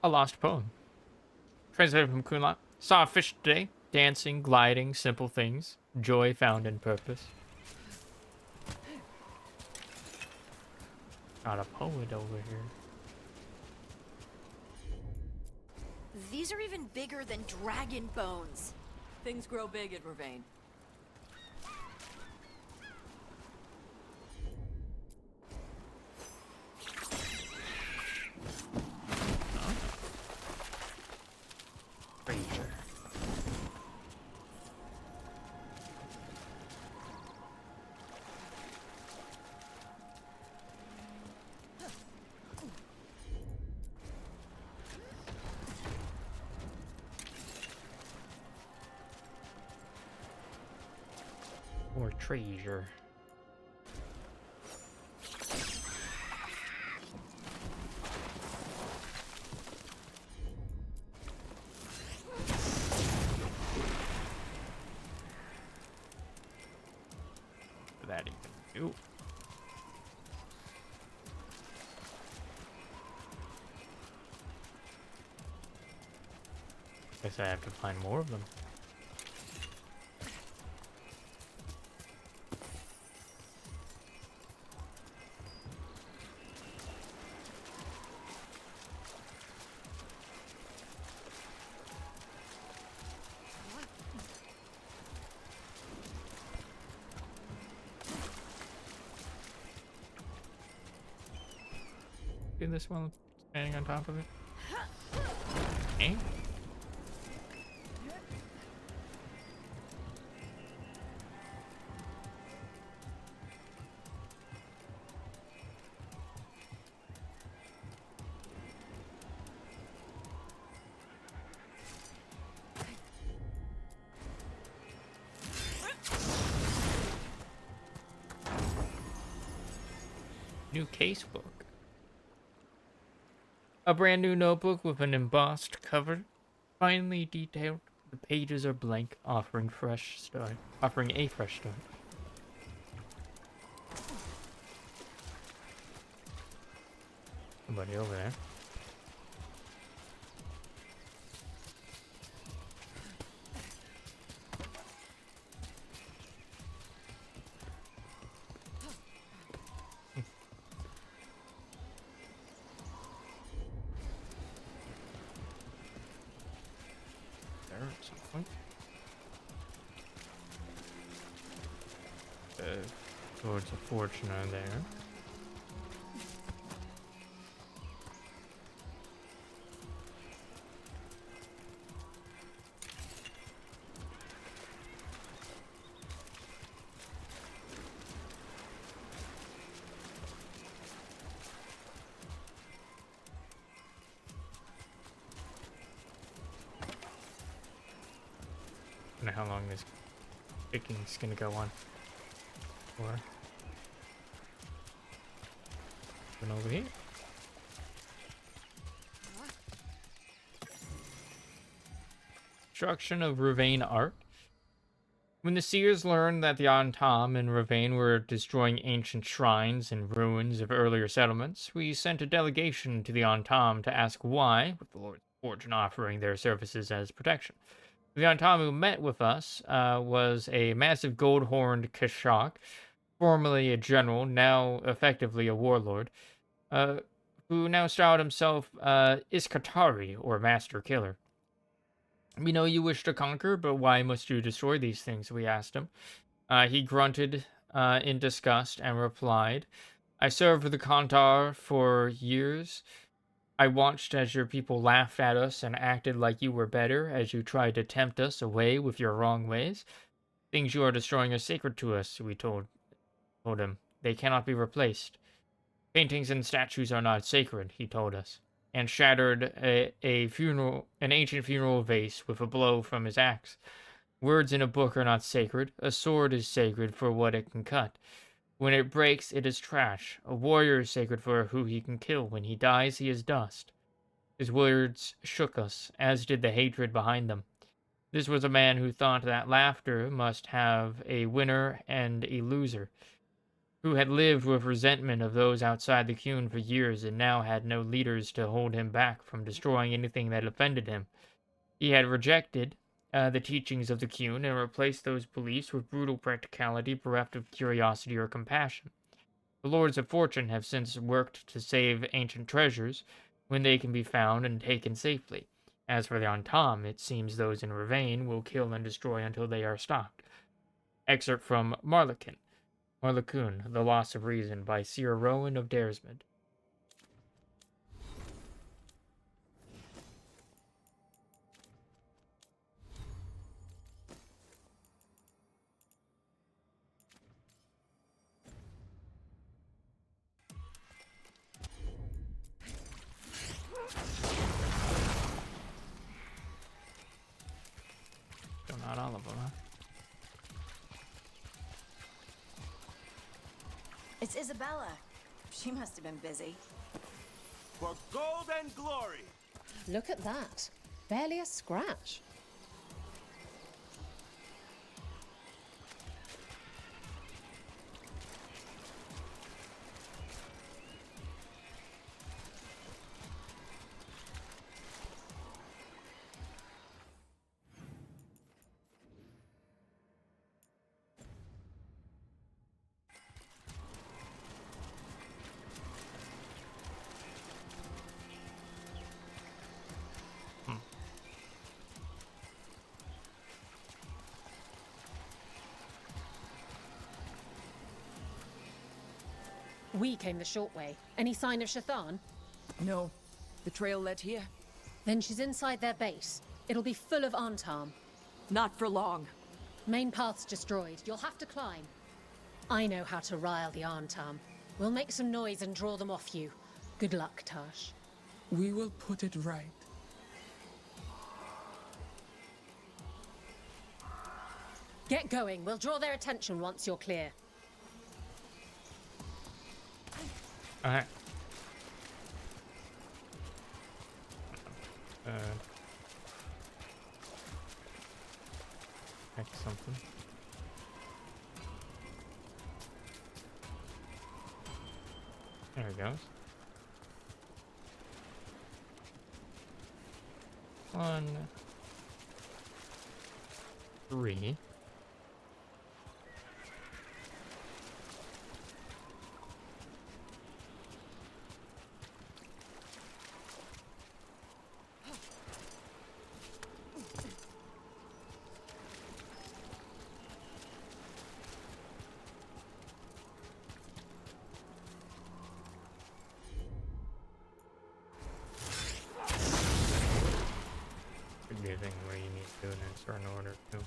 A lost poem. Translated from Kunla. Saw a fish today. Dancing, gliding, simple things. Joy found in purpose. Got a poet over here. These are even bigger than dragon bones. Things grow big in Ravane. Ranger. treasure. That even do. Guess I have to find more of them. Do this while standing on top of it. Okay. New casebook. A brand new notebook with an embossed cover, finely detailed. The pages are blank, offering a fresh start. Somebody over there. Towards a fortune there. I don't know how long this picking's gonna go on. Or over here. Destruction of Ravane art. When the seers learned that the Antam and Ravane were destroying ancient shrines and ruins of earlier settlements, we sent a delegation to the Antam to ask why, with the Lord's fortune offering their services as protection. The Antam who met with us was a massive gold-horned Kashak, formerly a general, now effectively a warlord, who now styled himself Iskatari, or Master Killer. We know you wish to conquer, but why must you destroy these things? We asked him. He grunted in disgust and replied, I served the Kantar for years. I watched as your people laughed at us and acted like you were better as you tried to tempt us away with your wrong ways. Things you are destroying are sacred to us, we told him. They cannot be replaced. Paintings and statues are not sacred, he told us, and shattered an ancient funeral vase with a blow from his axe. Words in a book are not sacred. A sword is sacred for what it can cut. When it breaks, it is trash. A warrior is sacred for who he can kill. When he dies, he is dust. His words shook us, as did the hatred behind them. This was a man who thought that laughter must have a winner and a loser, who had lived with resentment of those outside the Qun for years and now had no leaders to hold him back from destroying anything that offended him. He had rejected the teachings of the Qun and replaced those beliefs with brutal practicality bereft of curiosity or compassion. The Lords of Fortune have since worked to save ancient treasures when they can be found and taken safely. As for the Antam, it seems those in Ravane will kill and destroy until they are stopped. Excerpt from Marlekun, The Loss of Reason by Seer Rowan of Daresmond. So not all of them, huh? It's Isabella. She must have been busy. For gold and glory! Look at that. Barely a scratch. We came the short way. Any sign of Shathan? No. The trail led here. Then she's inside their base. It'll be full of Antarm. Not for long. Main path's destroyed. You'll have to climb. I know how to rile the Antarm. We'll make some noise and draw them off you. Good luck, Tash. We will put it right. Get going. We'll draw their attention once you're clear. Alright. Check something. There it goes. 1, 3. Could be a thing where you need to do it in a certain order too.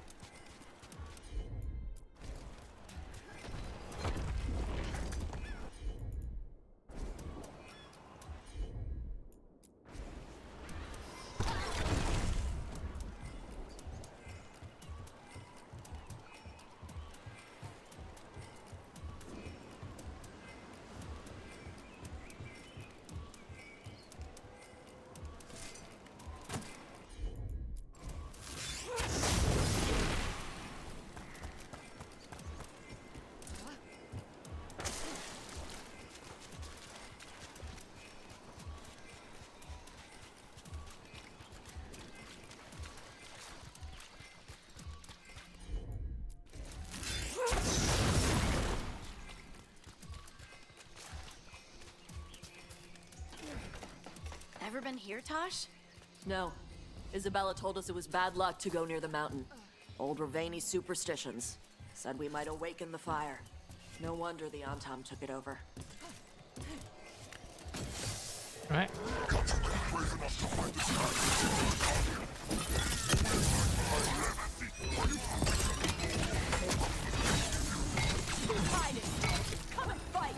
Ever been here, Tosh? No. Isabella told us it was bad luck to go near the mountain. Old Ravani superstitions. Said we might awaken the fire. No wonder the Antam took it over. Right. Hide it! Come and fight!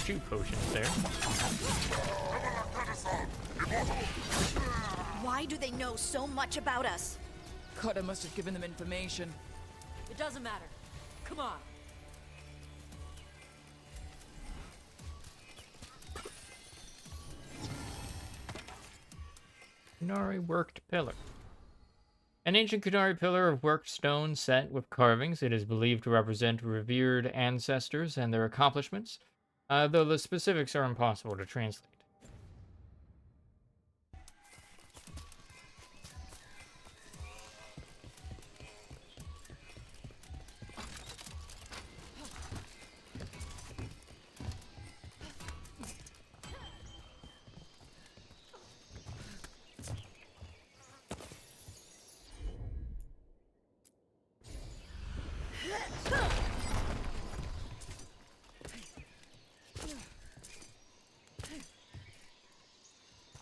Two potions there. Why do they know so much about us? Cutter must have given them information. It doesn't matter. Come on. Kunari worked pillar. An ancient Kunari pillar of worked stone set with carvings. It is believed to represent revered ancestors and their accomplishments, though the specifics are impossible to translate.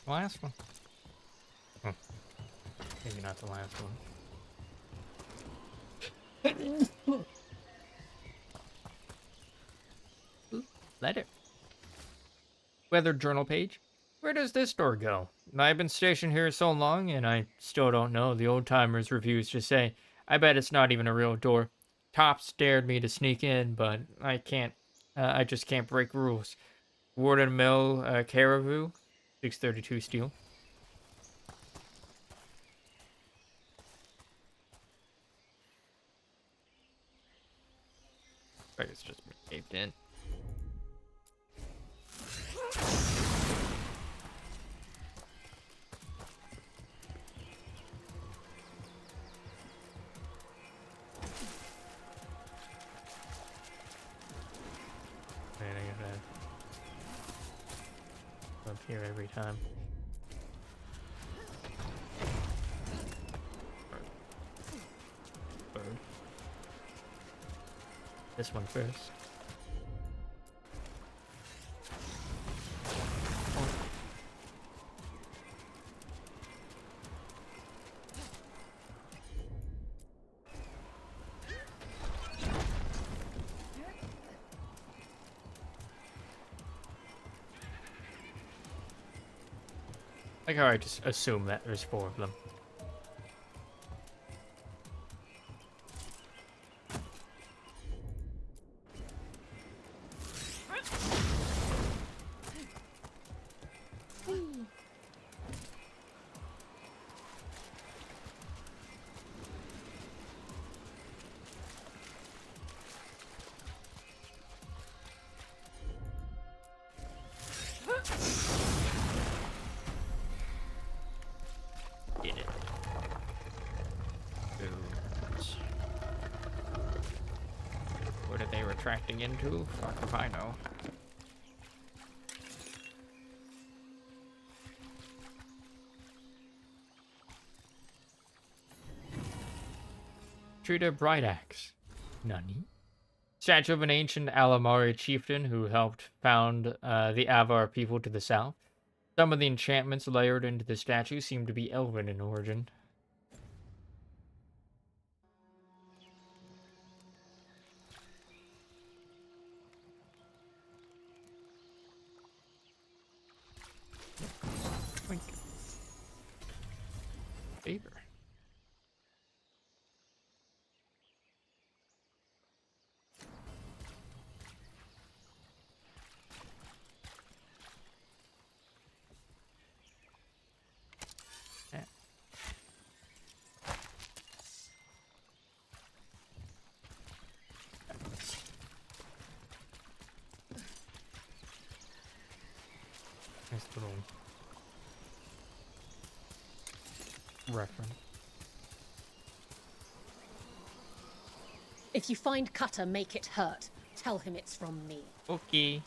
Last one. Hmm. Maybe not the last one. Ooh, letter. Weather journal page. Where does this door go? I've been stationed here so long, and I still don't know. The old-timers reviews just say, I bet it's not even a real door. Tops dared me to sneak in, but I can't. I just can't break rules. Warden Mill, Caribou, 632 steel. I it's just been caved in. Man, I gotta go up here every time. Bird. This one first. Like how I just assume that there's 4 of them. Did it. Oops. What are they retracting into? Fuck if I know. Treated Bright Axe. Nani? Statue of an ancient Alamari chieftain who helped found the Avar people to the south. Some of the enchantments layered into the statue seem to be elven in origin. Wink. Favor. Nice little reference. If you find Cutter, make it hurt. Tell him it's from me. Okay.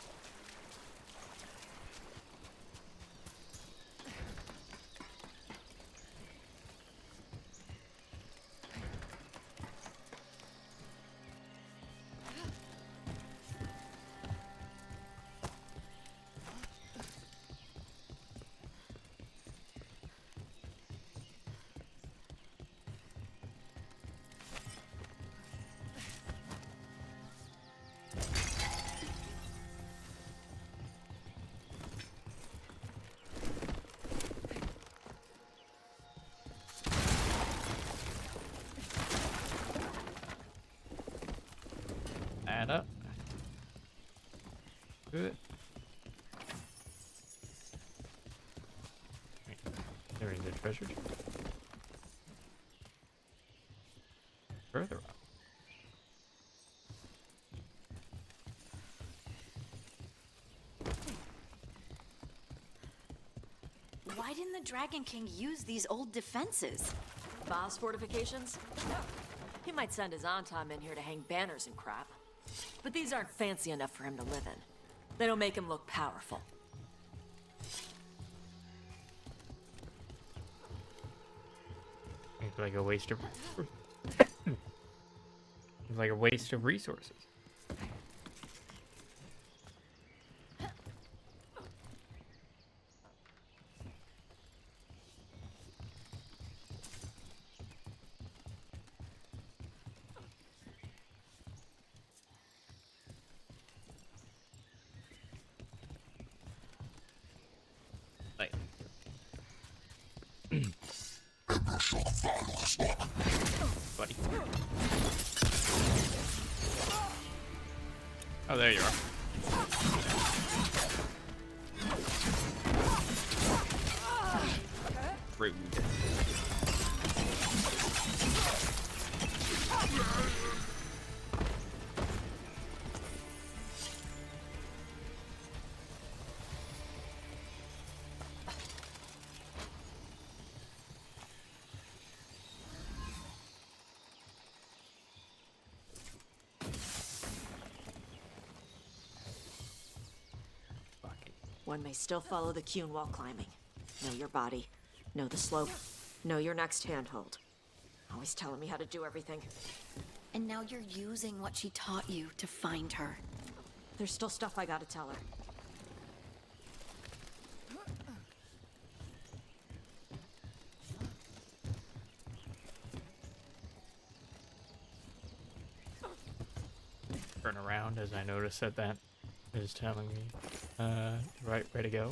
Add up. Good. There is the treasure. Further up. Why didn't the Dragon King use these old defenses? Boss fortifications? He might send his Antam in here to hang banners and crap. But these aren't fancy enough for him to live in. They don't make him look powerful. It's like a waste of it's like a waste of resources. Buddy. Oh, there you are. Rude. One may still follow the Cune while climbing. Know your body. Know the slope. Know your next handhold. Always telling me how to do everything. And now you're using what she taught you to find her. There's still stuff I gotta tell her. Turn around as I notice that is telling me the right way to go.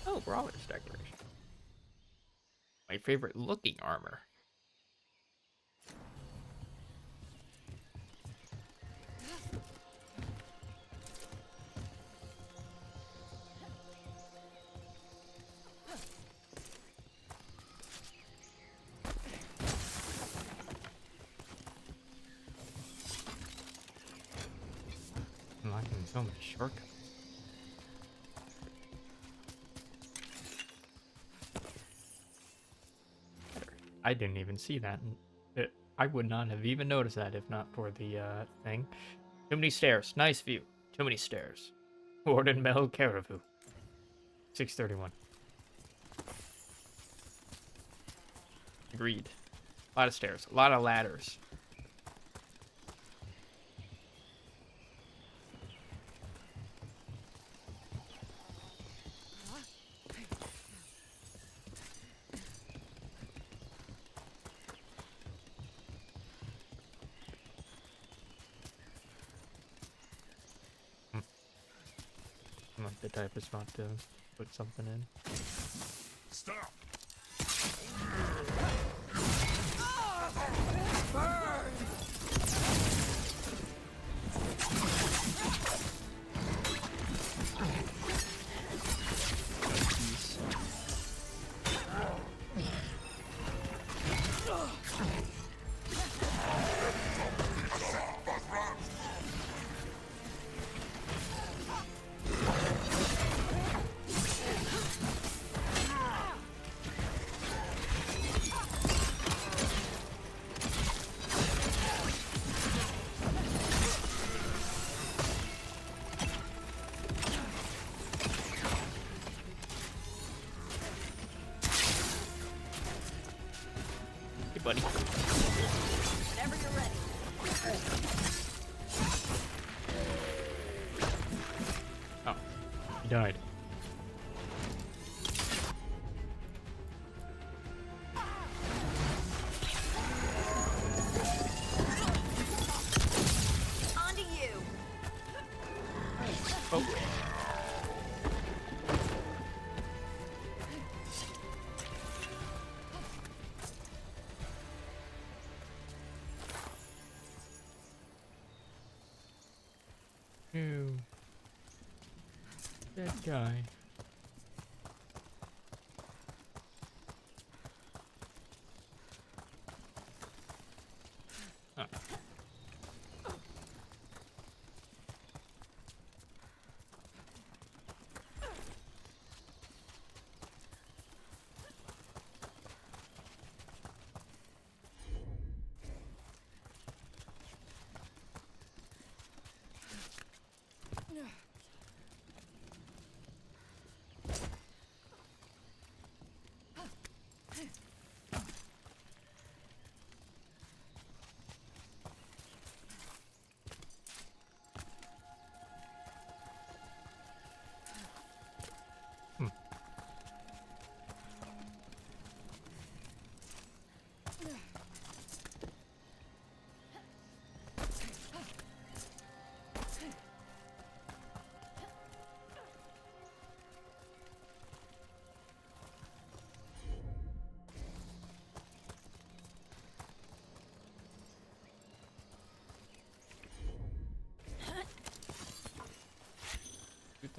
Oh, Brawler's decoration. My favorite looking armor. Unlocking so many shortcuts. I didn't even see that. I would not have even noticed that if not for the thing. Too many stairs. Nice view. Too many stairs. Warden Mel Caribou. 631. Agreed. A lot of stairs. A lot of ladders. I'm not the type of spot to put something in. Stop! Burn! Hey, buddy. Whenever you're ready. Oh, he died. On to you. Oh. Ew. That guy. Oh.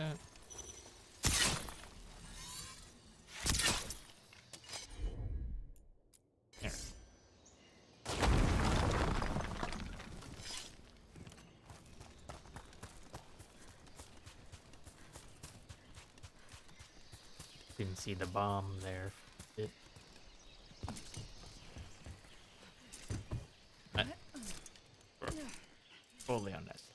that. There. Didn't see the bomb there. Totally unnecessary.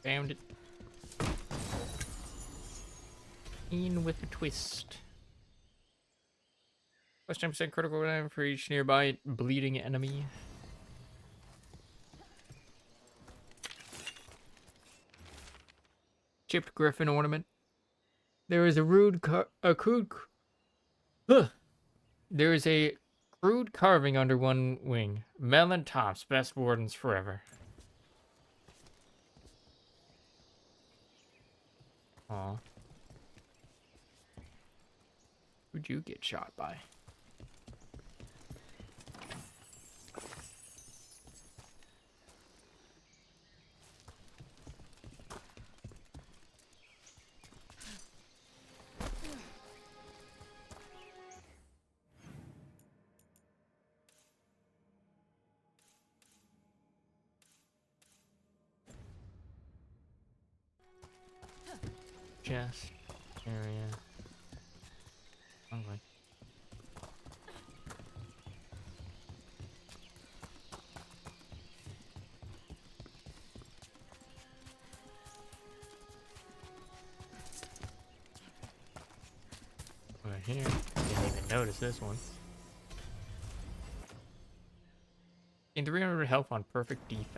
Found it. In with a twist. Plus 10% critical damage for each nearby bleeding enemy. Chipped griffin ornament. There is a There is a crude carving under one wing. Melon tops, best wardens forever. Aw. Who'd you get shot by? Chest area. Okay. Right here. Didn't even notice this one. Gain 300 health on perfect defense.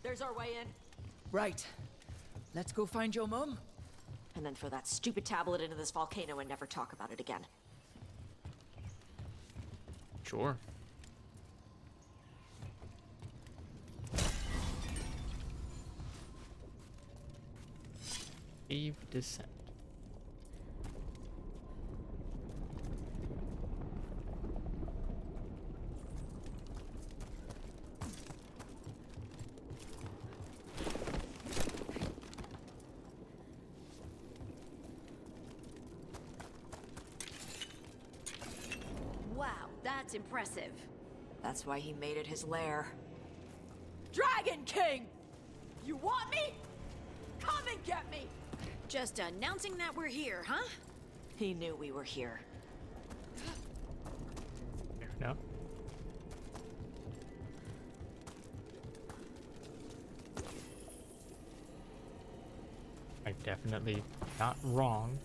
There's our way in. Right. Let's go find your mum. And then throw that stupid tablet into this volcano and never talk about it again. Sure. Cave descent. Wow, that's impressive. That's why he made it his lair. Dragon King! You want me? Come and get me! Just announcing that we're here, huh? He knew we were here. Fair enough. I'm definitely not wrong.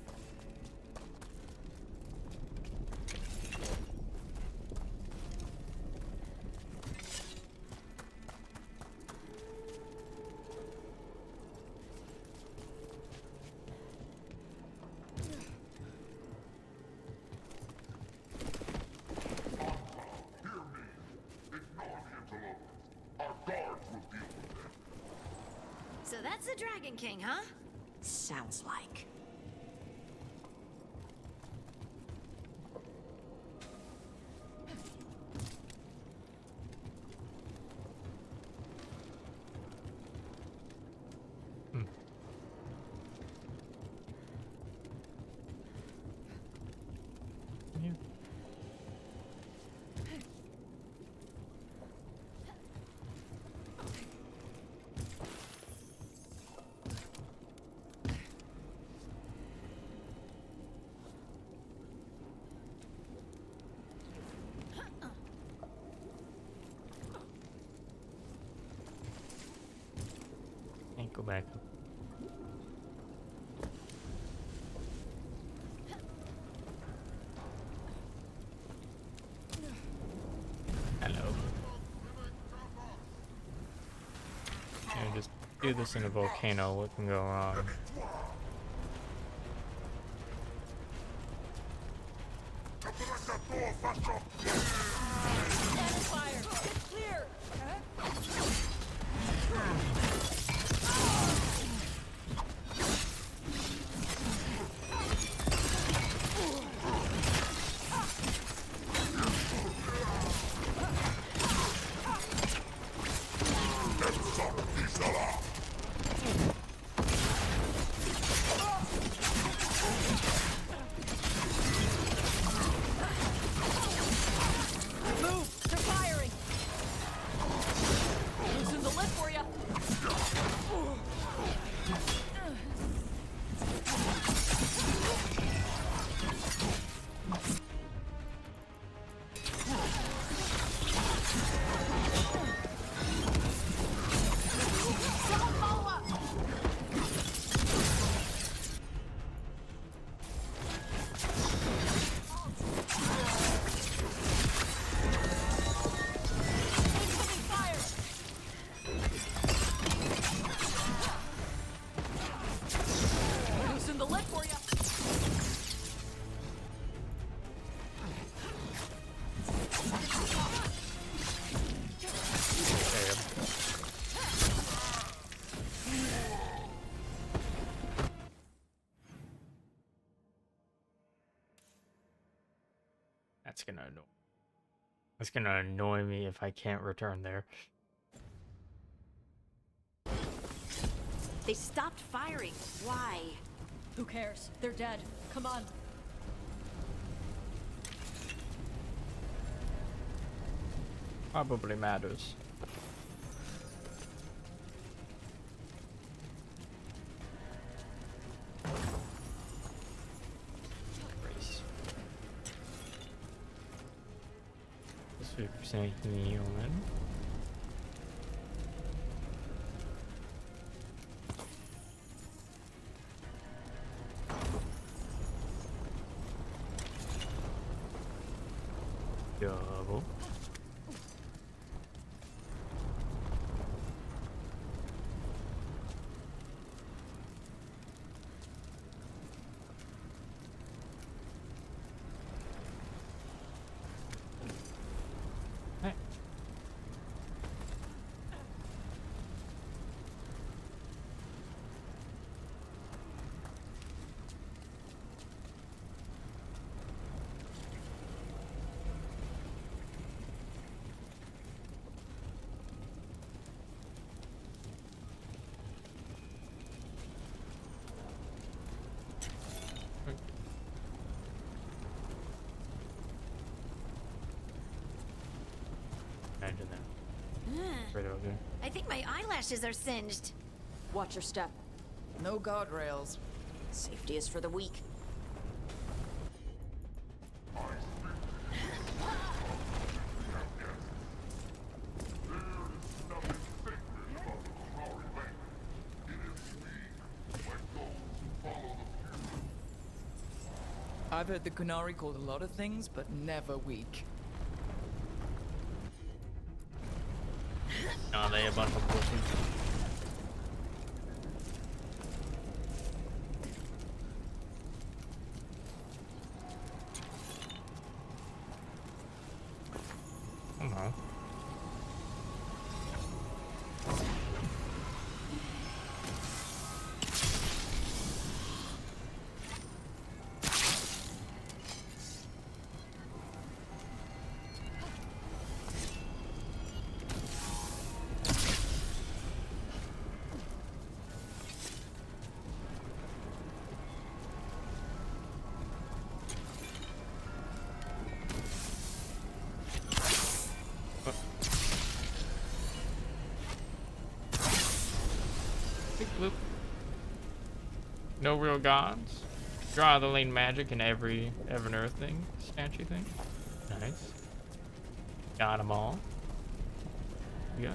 So that's the Dragon King, huh? Sounds like. Go back up. Hello. And just do this in a volcano. What can go wrong? Fire! Get clear! That's gonna annoy me if I can't return there. They stopped firing. Why? Who cares? They're dead. Come on. Probably matters. This 50% healing. Double. Hey. Imagine that. Right over there. I think my eyelashes are singed. Watch your step. No guardrails. Safety is for the weak. I've heard the Kunari called a lot of things, but never weak. Are they a bunch of pussies? Come on. Bloop. No real gods. Draw the lane magic in every Heaven Earth thing, statue thing. Nice. Got them all. Yeah.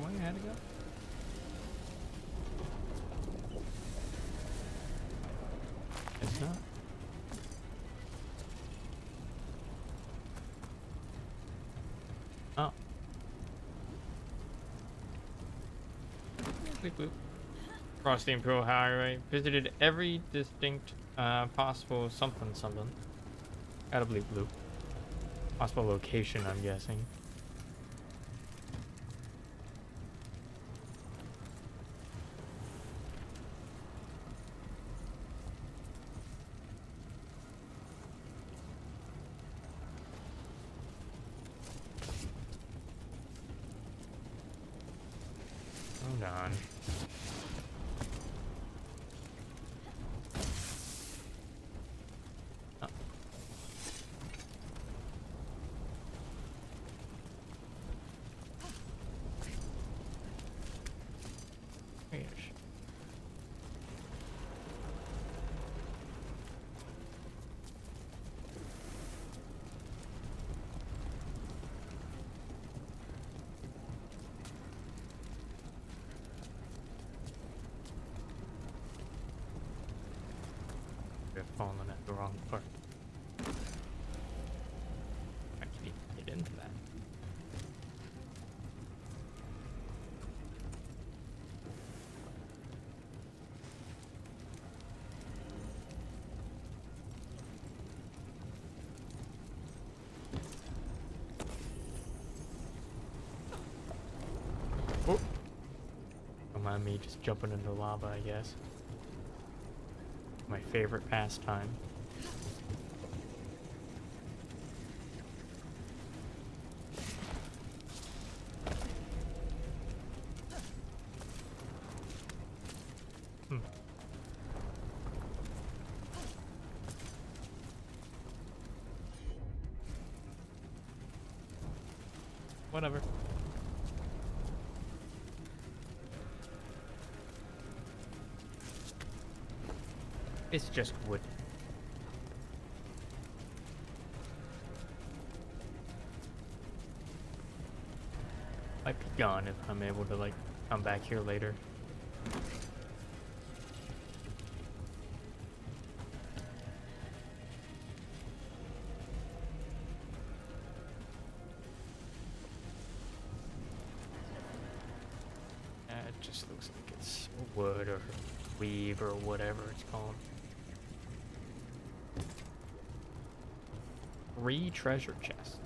way I had to go? It's not. Oh. Bleep, bloop. Across the Imperial Highway, visited every distinct possible something. Gotta bleep bloop. Possible location, I'm guessing. Hold on. Oh. Yes. I've fallen at the wrong part. I can get into that. Oh. Don't mind me just jumping into lava, I guess. My favorite pastime. Whatever. It's just wood. Might be gone if I'm able to, like, come back here later. It just looks like it's wood or weave or whatever it's called. 3 treasure chests.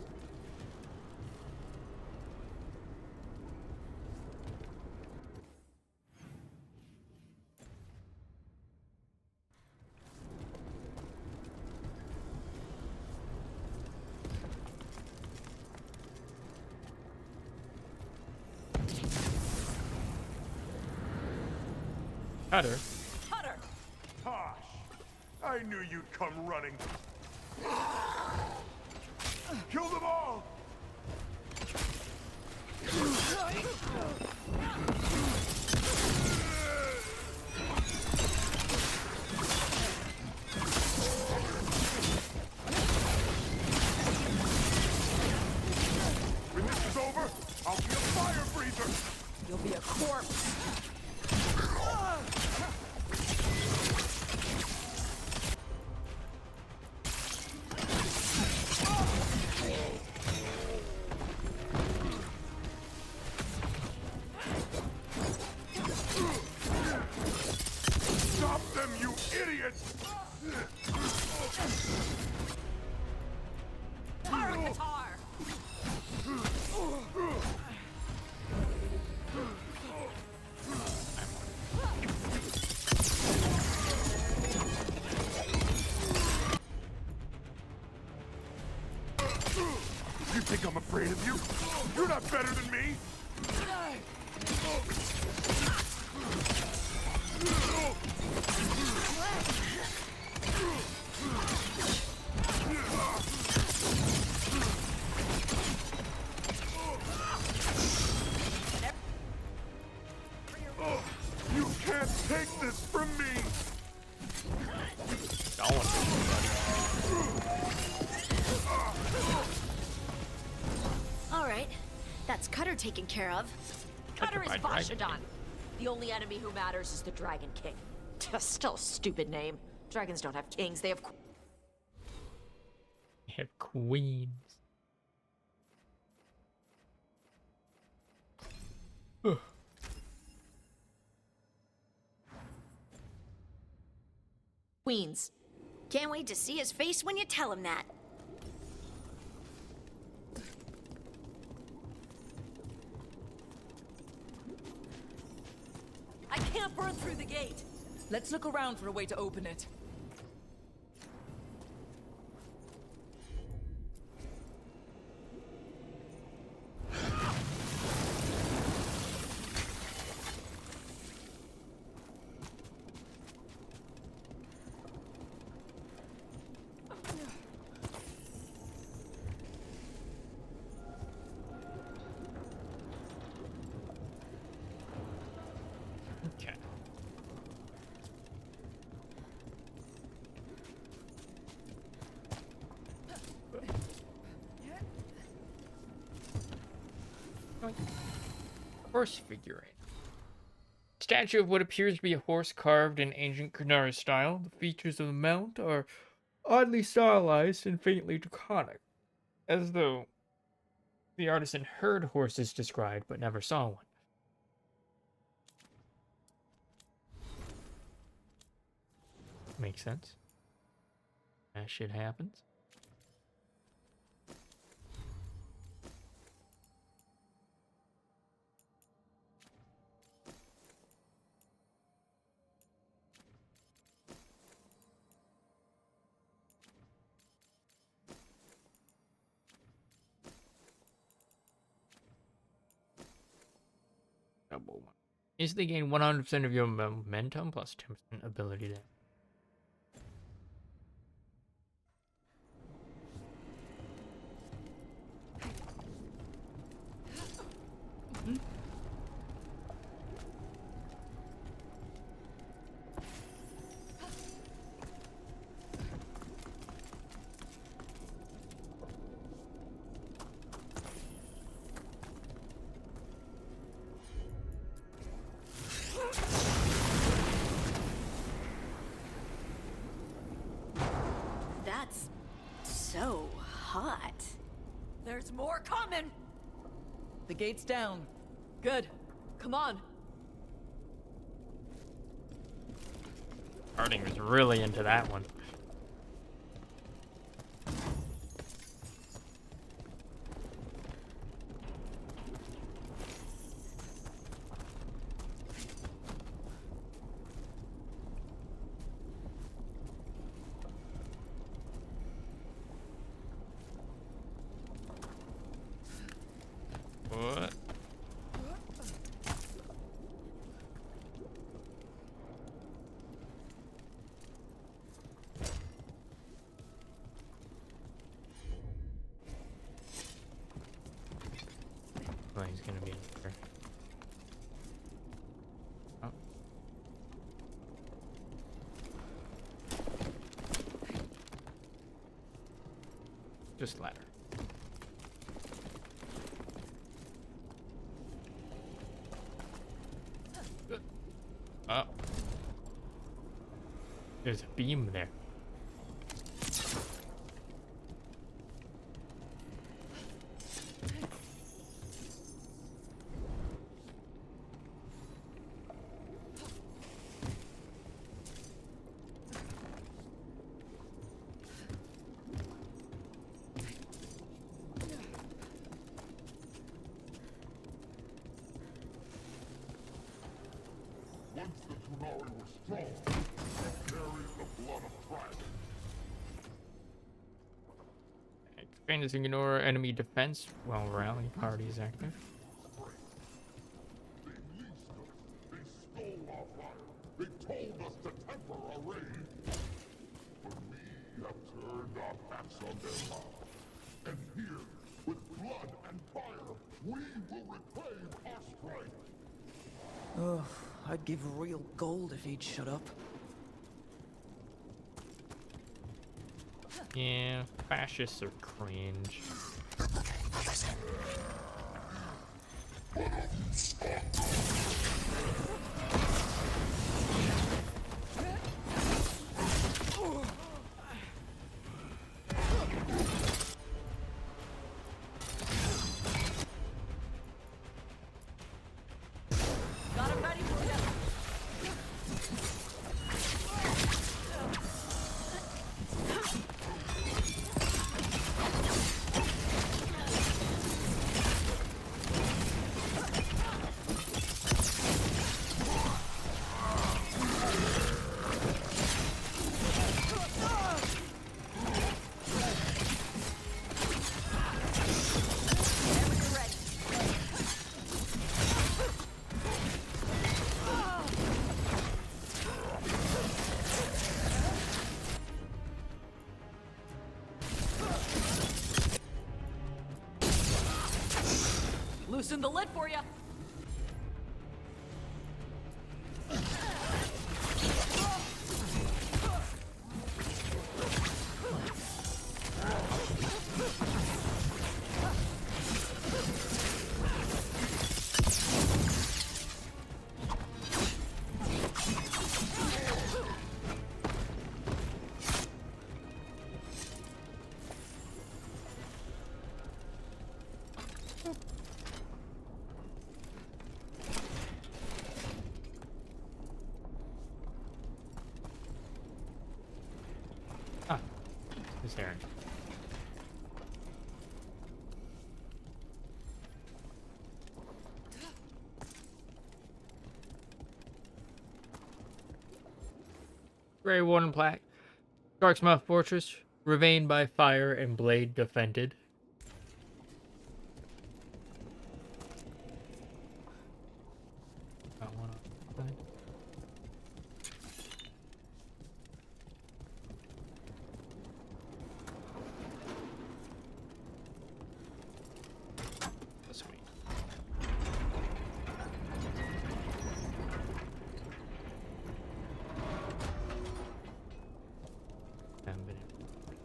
Cutter. Cutter! Tosh! I knew you'd come running. Kill them all! When this is over, I'll be a fire breather! You'll be a corpse. Stop them, you idiots! Fire guitar! You think I'm afraid of you? You're not better than me! You can't take this from me! All right, that's Cutter taken care of. Cutter is Petrified Dragon Vashadon. The only enemy who matters is the Dragon King. Still a stupid name. Dragons don't have kings, they have... They have queens. Ugh. Queens. Can't wait to see his face when you tell him that. I can't burn through the gate. Let's look around for a way to open it. Okay. Horse figurine. Statue of what appears to be a horse carved in ancient Qunari style. The features of the mount are oddly stylized and faintly draconic, as though the artisan heard horses described but never saw one. Makes sense. That shit happens. Double one. Instantly gain 100% of your momentum plus 10% ability damage. That's so hot. There's more coming! The gate's down. Good. Come on. Harding was really into that one. What? Well, he's gonna be in there. Oh. Just ladder. Oh. There's a beam there. Once the Qunari were strong, they carried the blood of tribes. Expand to ignore enemy defense while rally party is active. They stole our fire. They told us to temper our rage. But we have turned our backs on their power. And here, with blood and fire, we will reclaim our strength. Ugh, I'd give real gold if he'd shut up. Yeah, fascists are cringe. One of you stop. Loosen the lid for you. This errand. Grey Warden plaque. Darksmouth Fortress, remained by fire and blade defended. Got one on the side. Sweet.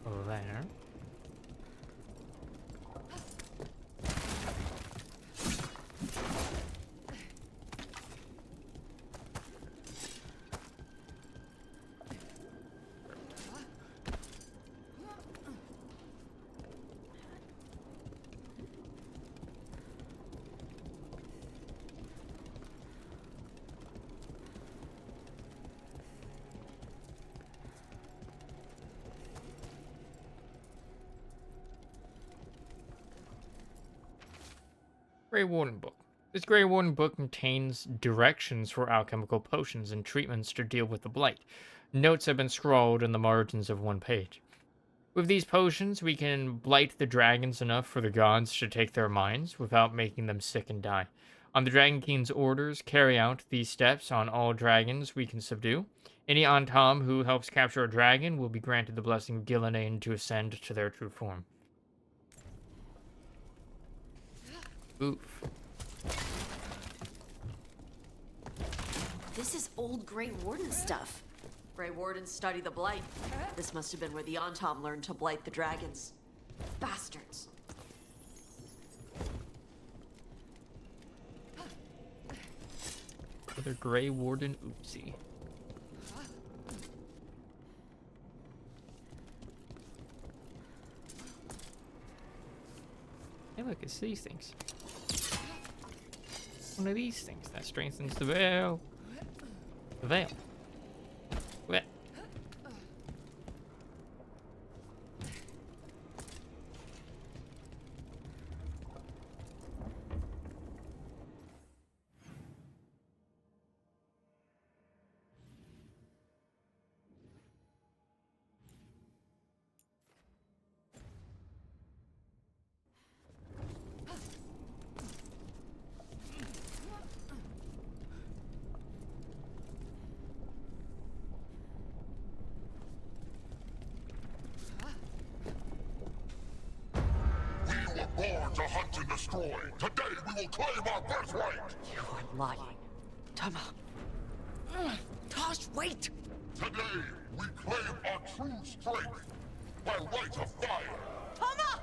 Over there. Grey Warden book. This Grey Warden book contains directions for alchemical potions and treatments to deal with the blight. Notes have been scrawled in the margins of one page. With these potions, we can blight the dragons enough for the gods to take their minds without making them sick and die. On the Dragon King's orders, carry out these steps on all dragons we can subdue. Any Antam who helps capture a dragon will be granted the blessing of Gillinan to ascend to their true form. Oof. This is old Grey Warden stuff. Grey Wardens study the blight. This must have been where the Antam learned to blight the dragons. Bastards. Another Grey Warden oopsie. Hey, look, it's these things. One of these things that strengthens the veil. The veil. Wet. Born to hunt and destroy. Today we will claim our birthright. You are lying. Tama. Tosh, wait! Today we claim our true strength by right of fire. Tama!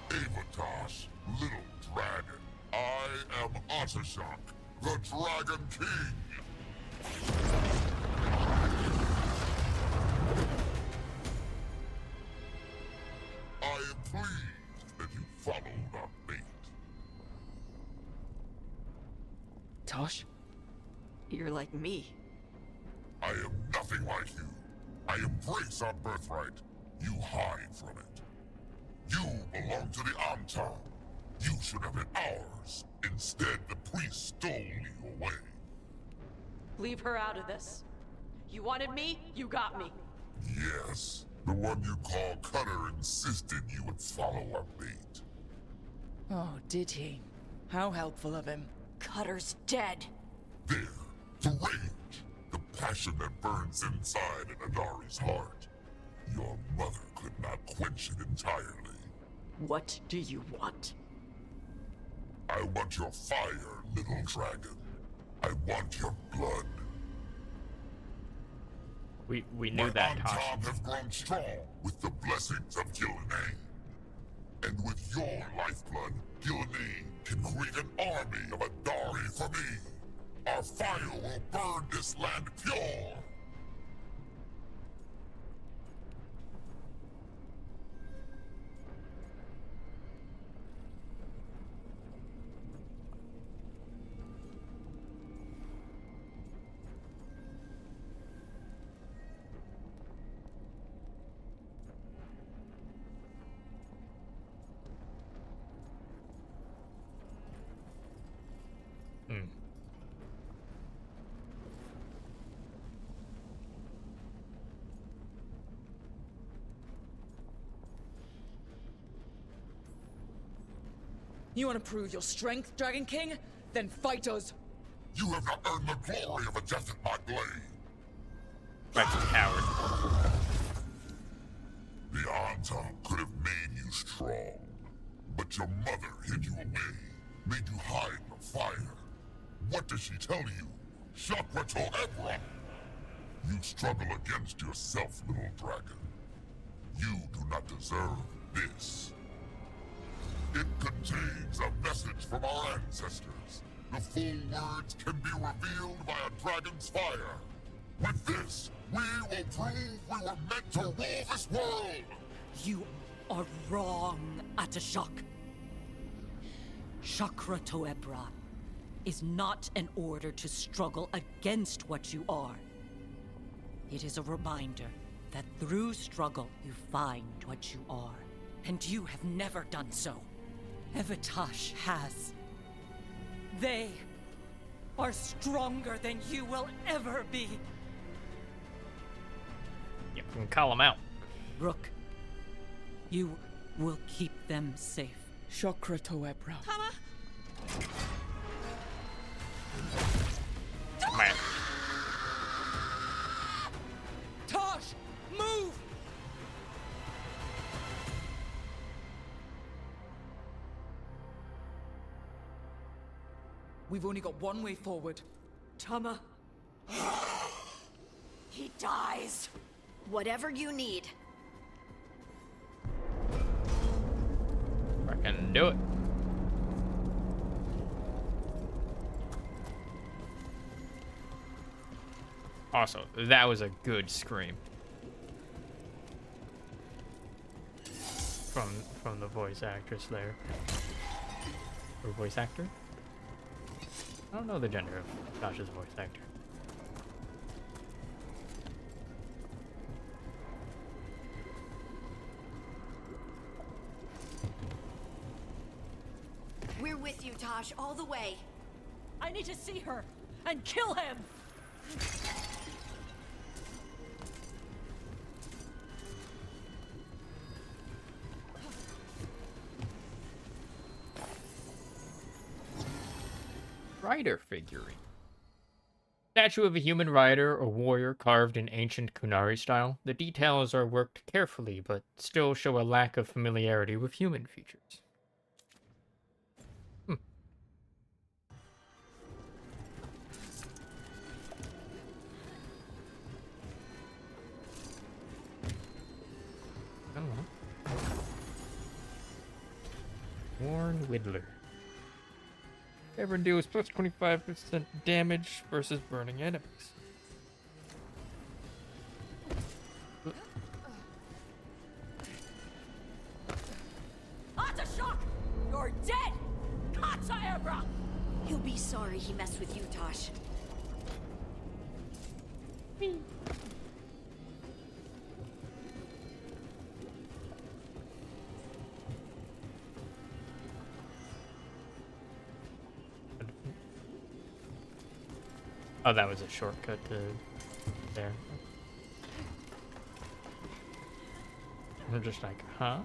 Avatosh, little dragon. I am Otashok, the Dragon King. I am pleased that you followed our fate. Tosh, you're like me. I am nothing like you. I embrace our birthright. You hide from it. You belong to the Antam. You should have been ours. Instead, the priest stole you away. Leave her out of this. You wanted me, you got me. Yes, the one you call Cutter insisted you would follow our fate. Oh, did he? How helpful of him. Cutter's dead. There, the rage, the passion that burns inside an Adari's heart. Your mother could not quench it entirely. What do you want? I want your fire, little dragon. I want your blood. We knew that, Tosh. My Anton have grown strong with the blessings of Gillenay. And with your lifeblood, Gillenay can create an army of Adari for me. Our fire will burn this land pure. You want to prove your strength, Dragon King? Then fight us! You have not earned the glory of a death at my blade. Right, coward. The Anton could have made you strong, but your mother hid you away, made you hide in the fire. What does she tell you? Chakra to Ebra! You struggle against yourself, little dragon. You do not deserve this. It contains a message from our ancestors. The full words can be revealed by a dragon's fire. With this, we will prove we were meant to rule this world! You are wrong, Atashak. Chakra Toebra is not an order to struggle against what you are. It is a reminder that through struggle you find what you are. And you have never done so. Evitash has. They are stronger than you will ever be. You can call them out. Rook, you will keep them safe. Chakra Toebra. Man. Tosh, move! We've only got one way forward. Tama. He dies. Whatever you need. I can do it. Also, that was a good scream. From the voice actress there. Or voice actor? I don't know the gender of Tasha's voice actor. We're with you, Tosh, all the way. I need to see her and kill him! Rider figurine. Statue of a human rider or warrior carved in ancient Kunari style. The details are worked carefully, but still show a lack of familiarity with human features. I don't know. Worn Whittler. Ever deals plus 25% damage versus burning enemies. Atashak! You're dead! Kataebra! He'll be sorry he messed with you, Tosh. Oh, that was a shortcut to there. We're just like, huh?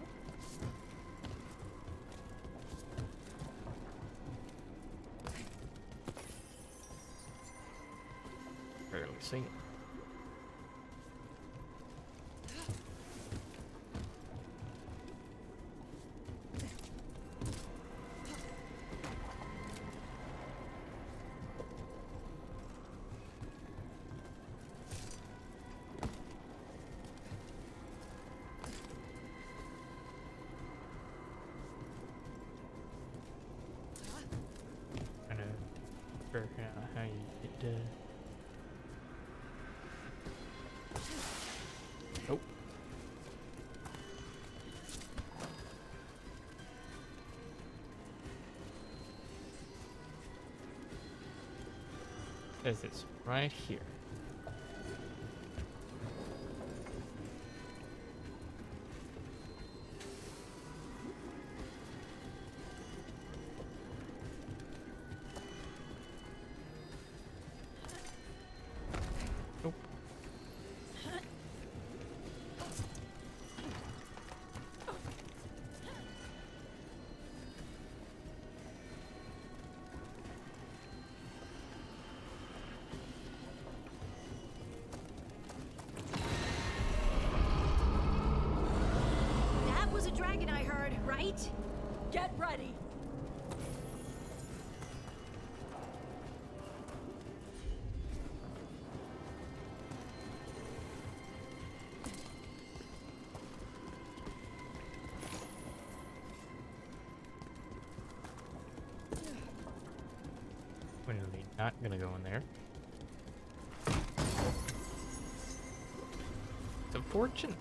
Barely see it. sure how you get Nope. Says it's right here. Nope. That was a dragon I heard, right? Get ready! Definitely not gonna go in there. It's a fortune.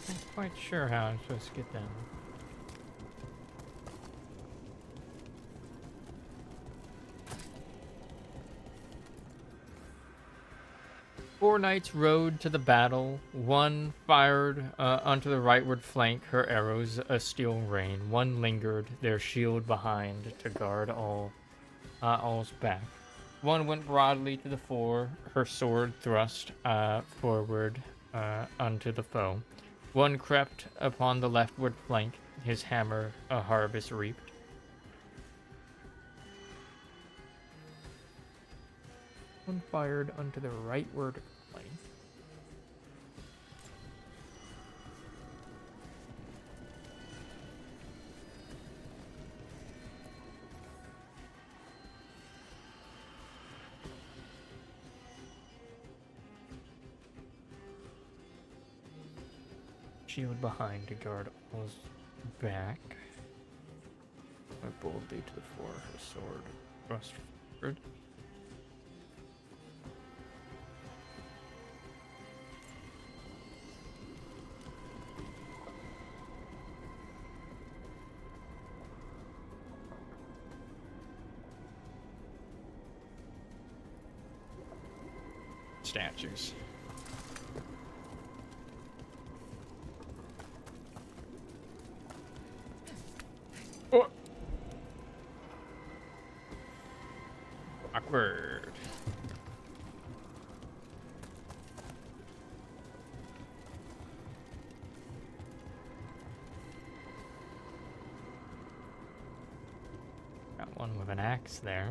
Not quite sure how I'm supposed to get down. Four knights rode to the battle. One fired onto the rightward flank, her arrows a steel rain. One lingered, their shield behind, to guard all's back. One went broadly to the fore, her sword thrust forward unto the foe. One crept upon the leftward flank, his hammer a harvest reaped. One fired unto the rightward flank. Shield behind to guard all's back. Went boldly to the fore, her sword thrust forward. Statues. Oh. Awkward. Got one with an axe there.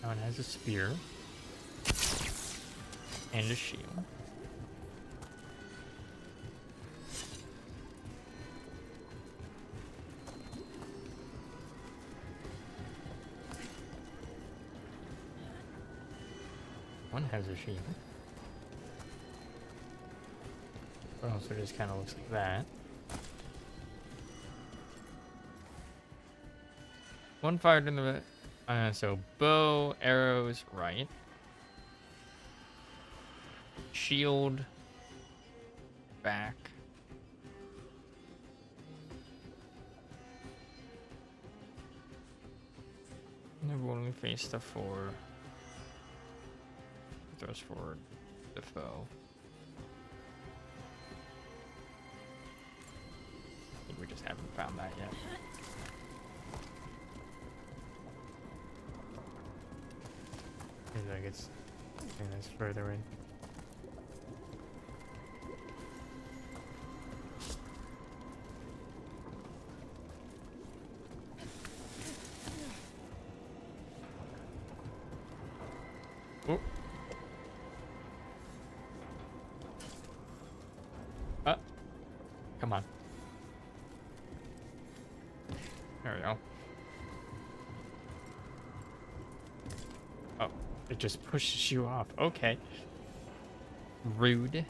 One has a spear and a shield. One has a shield. But also just kind of looks like that. One fired in the so bow, arrows, right. Shield, back. Never only face the four. Throws forward the foe. I think we just haven't found that yet. Like it's further in. There we go. Oh, it just pushes you off. Okay. Rude.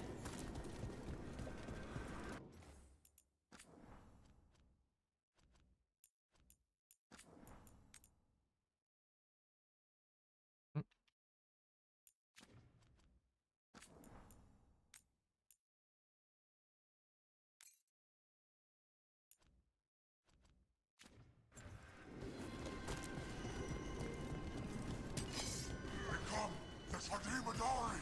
Become the Sadimadari!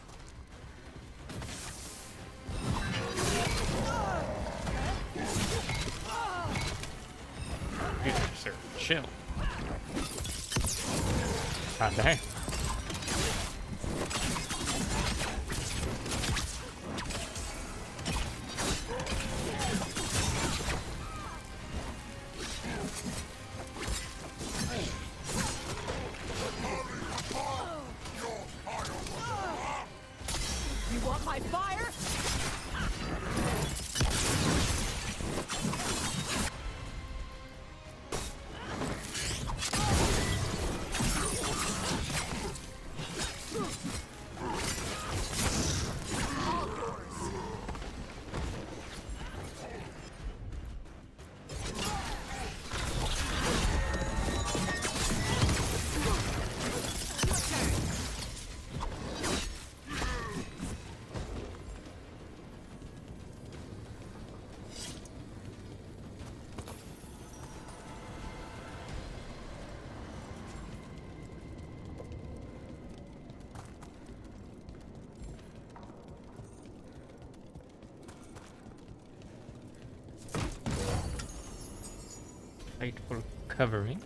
Dude, sir, chill. God dang. You want my fire? Fateful coverings.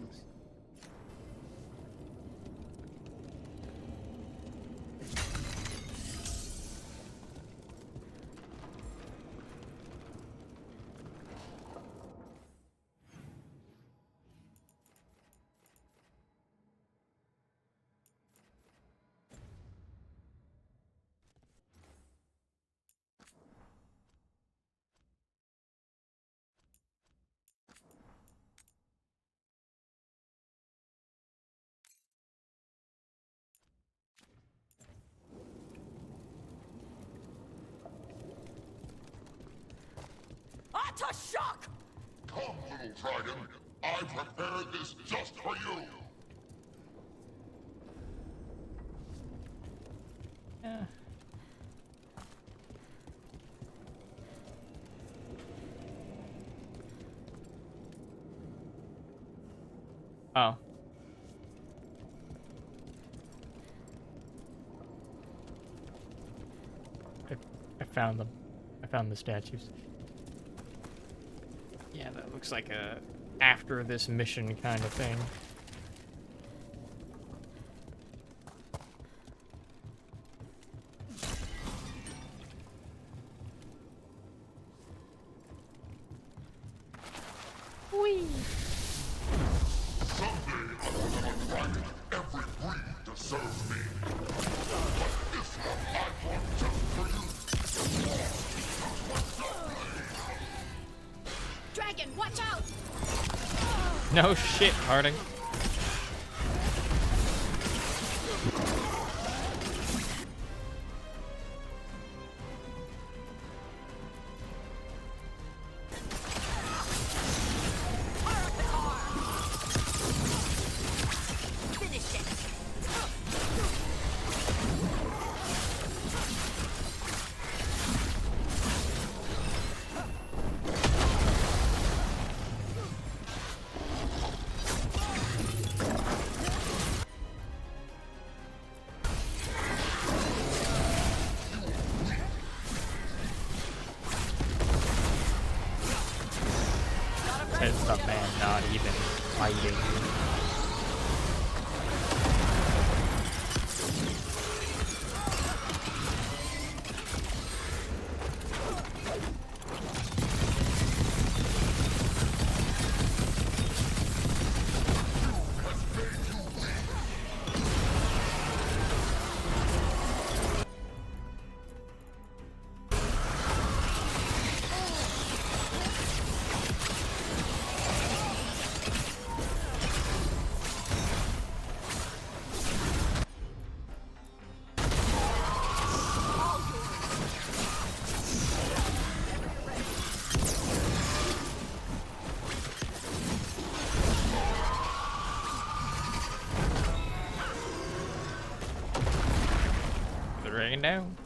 Shock! Come, little dragon. I prepared this just for you. Yeah. Oh. I found them. I found the statues. Yeah, that looks like a after this mission kind of thing. Whee! Someday I will have a dragon. Every breed deserves me. But this one I brought just for you. Dragon, watch out! No shit, Harding. Says the man not even fighting. Dragon down.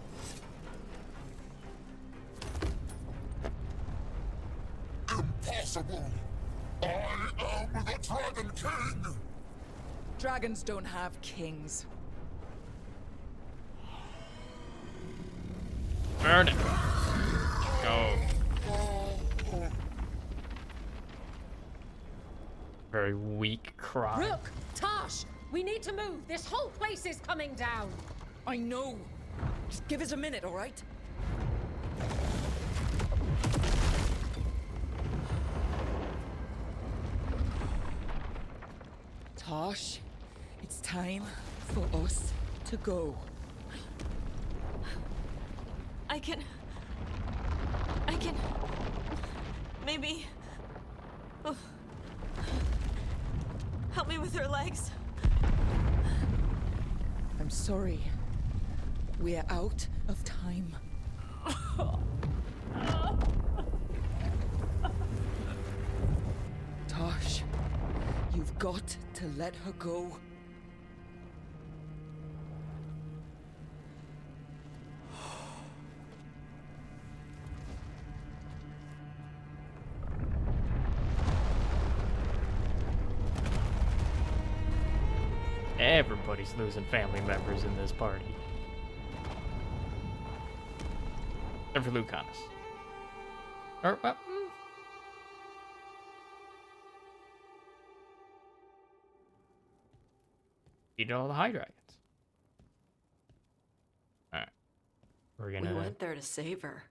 Impossible! I am the Dragon King! Dragons don't have kings. Burn it. Go. Very weak cry. Rook! Tosh! We need to move! This whole place is coming down! I know! Just give us a minute, alright? Tosh, it's time for us to go. I can... Maybe... Oh. Help me with her legs. I'm sorry. We're out of time. Tosh, you've got to let her go. Everybody's losing family members in this party. Except for Lucanus. Or, well, beat all the high dragons. Alright. We're gonna... We went there to save her.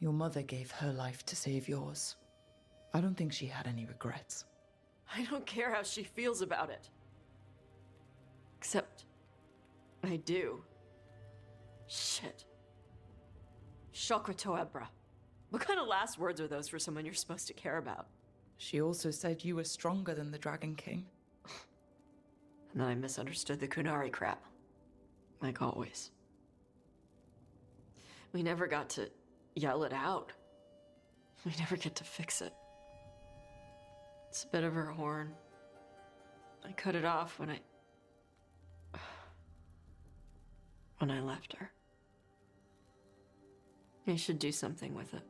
Your mother gave her life to save yours. I don't think she had any regrets. I don't care how she feels about it. Except... I do. Shit. Shokrato Ebra. What kind of last words are those for someone you're supposed to care about? She also said you were stronger than the Dragon King. And then I misunderstood the Kunari crap. Like always. We never got to yell it out. We never get to fix it. It's a bit of her horn. I cut it off when I left her. I should do something with it.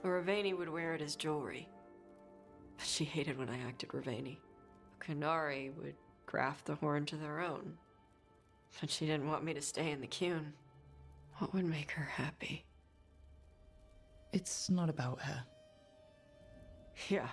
Ravani would wear it as jewelry, but she hated when I acted Ravani. Kunari would graft the horn to their own, but she didn't want me to stay in the Qun. What would make her happy? It's not about her. Yeah.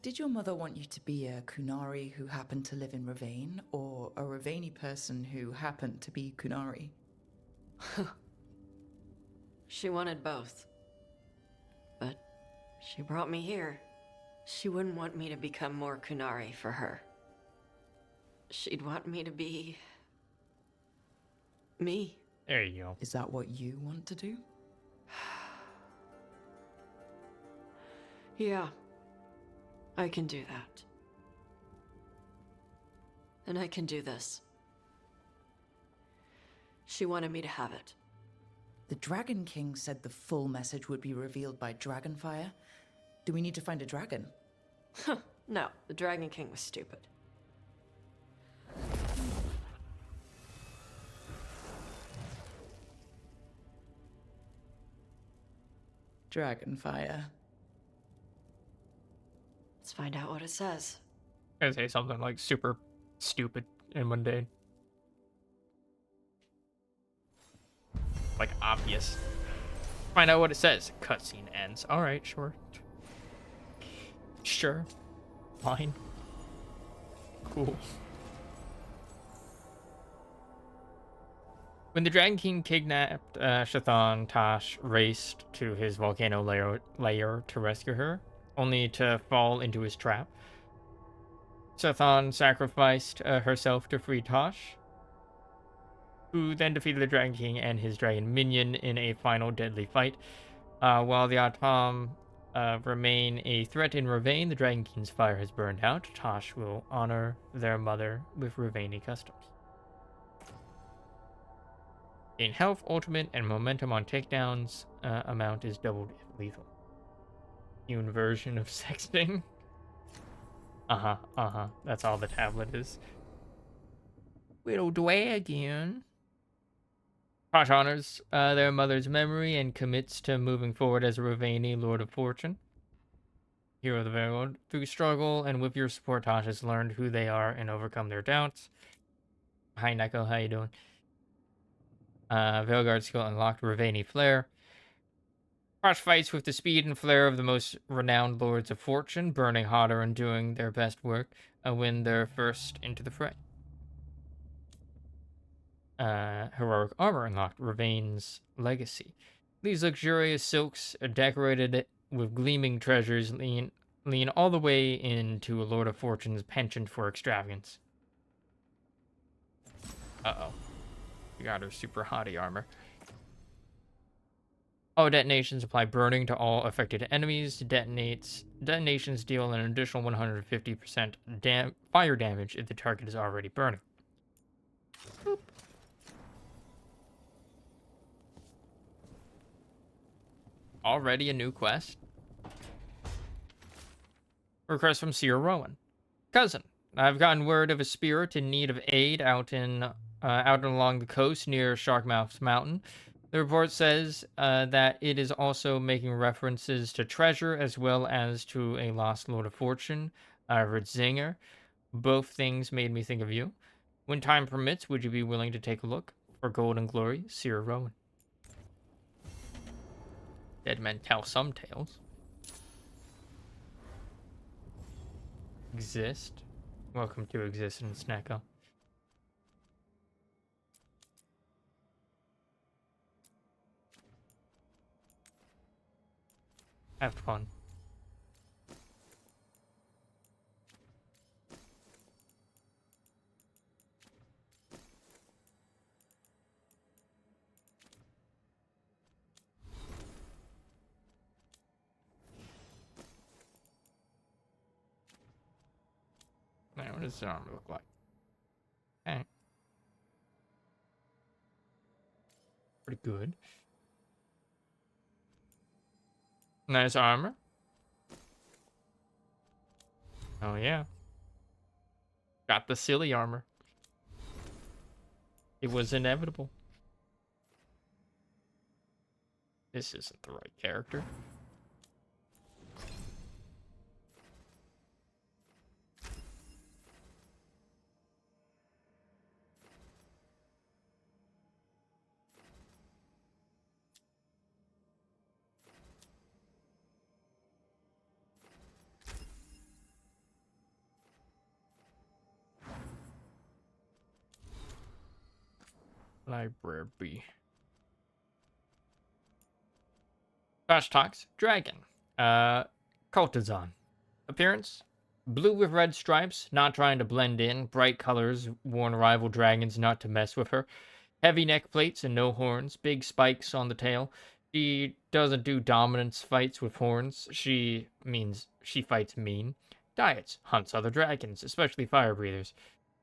Did your mother want you to be a Kunari who happened to live in Ravane, or a Ravani person who happened to be Kunari? She wanted both. But she brought me here. She wouldn't want me to become more Kunari for her. She'd want me to be... me. There you go. Is that what you want to do? Yeah. I can do that. And I can do this. She wanted me to have it. The Dragon King said the full message would be revealed by Dragonfire. Do we need to find a dragon? No, the Dragon King was stupid. Dragonfire. Let's find out what it says. I say something like super stupid and mundane. Like obvious. Find out what it says. Cutscene ends. Alright, sure. Sure. Fine. Cool. When the Dragon King kidnapped Shathan, Tosh raced to his volcano lair to rescue her, only to fall into his trap. Shathan sacrificed herself to free Tosh, who then defeated the Dragon King and his dragon minion in a final deadly fight. While the Atom remain a threat in Ravane, the Dragon King's fire has burned out. Tosh will honor their mother with Ravani customs. Gain health, ultimate, and momentum on takedowns. Amount is doubled if lethal. Human version of sexting. That's all the tablet is. Little dragon. Tosh honors their mother's memory and commits to moving forward as a Ravani, Lord of Fortune. Hero of the Veilguard. Through struggle and with your support, Tosh has learned who they are and overcome their doubts. Hi, Neko. How you doing? Veilguard skill unlocked, Ravani Flare. Tosh fights with the speed and flair of the most renowned Lords of Fortune, burning hotter and doing their best work when they're first into the fray. Heroic armor unlocked, Ravane's Legacy. These luxurious silks are decorated with gleaming treasures lean all the way into a Lord of Fortune's penchant for extravagance. Uh-oh. We got her super hottie armor. All detonations apply burning to all affected enemies. Detonations deal an additional 150% fire damage if the target is already burning. Boop. Already a new quest. Request from Seer Rowan. Cousin, I've gotten word of a spirit in need of aid out and along the coast near Sharkmouth Mountain. The report says that it is also making references to treasure as well as to a lost Lord of Fortune, Ritzinger. Both things made me think of you. When time permits, would you be willing to take a look? For gold and glory, Seer Rowan. Dead men tell some tales. Exist. Welcome to existence, Neko. Have fun. Now, what does his arm look like? Okay. Pretty good. Nice armor. Oh, yeah. Got the silly armor. It was inevitable. This isn't the right character. Library. Tosh talks. Dragon. Cultizon. Appearance. Blue with red stripes, not trying to blend in. Bright colors warn rival dragons not to mess with her. Heavy neck plates and no horns. Big spikes on the tail. She doesn't do dominance fights with horns. She fights mean. Diets. Hunts other dragons, especially fire breathers.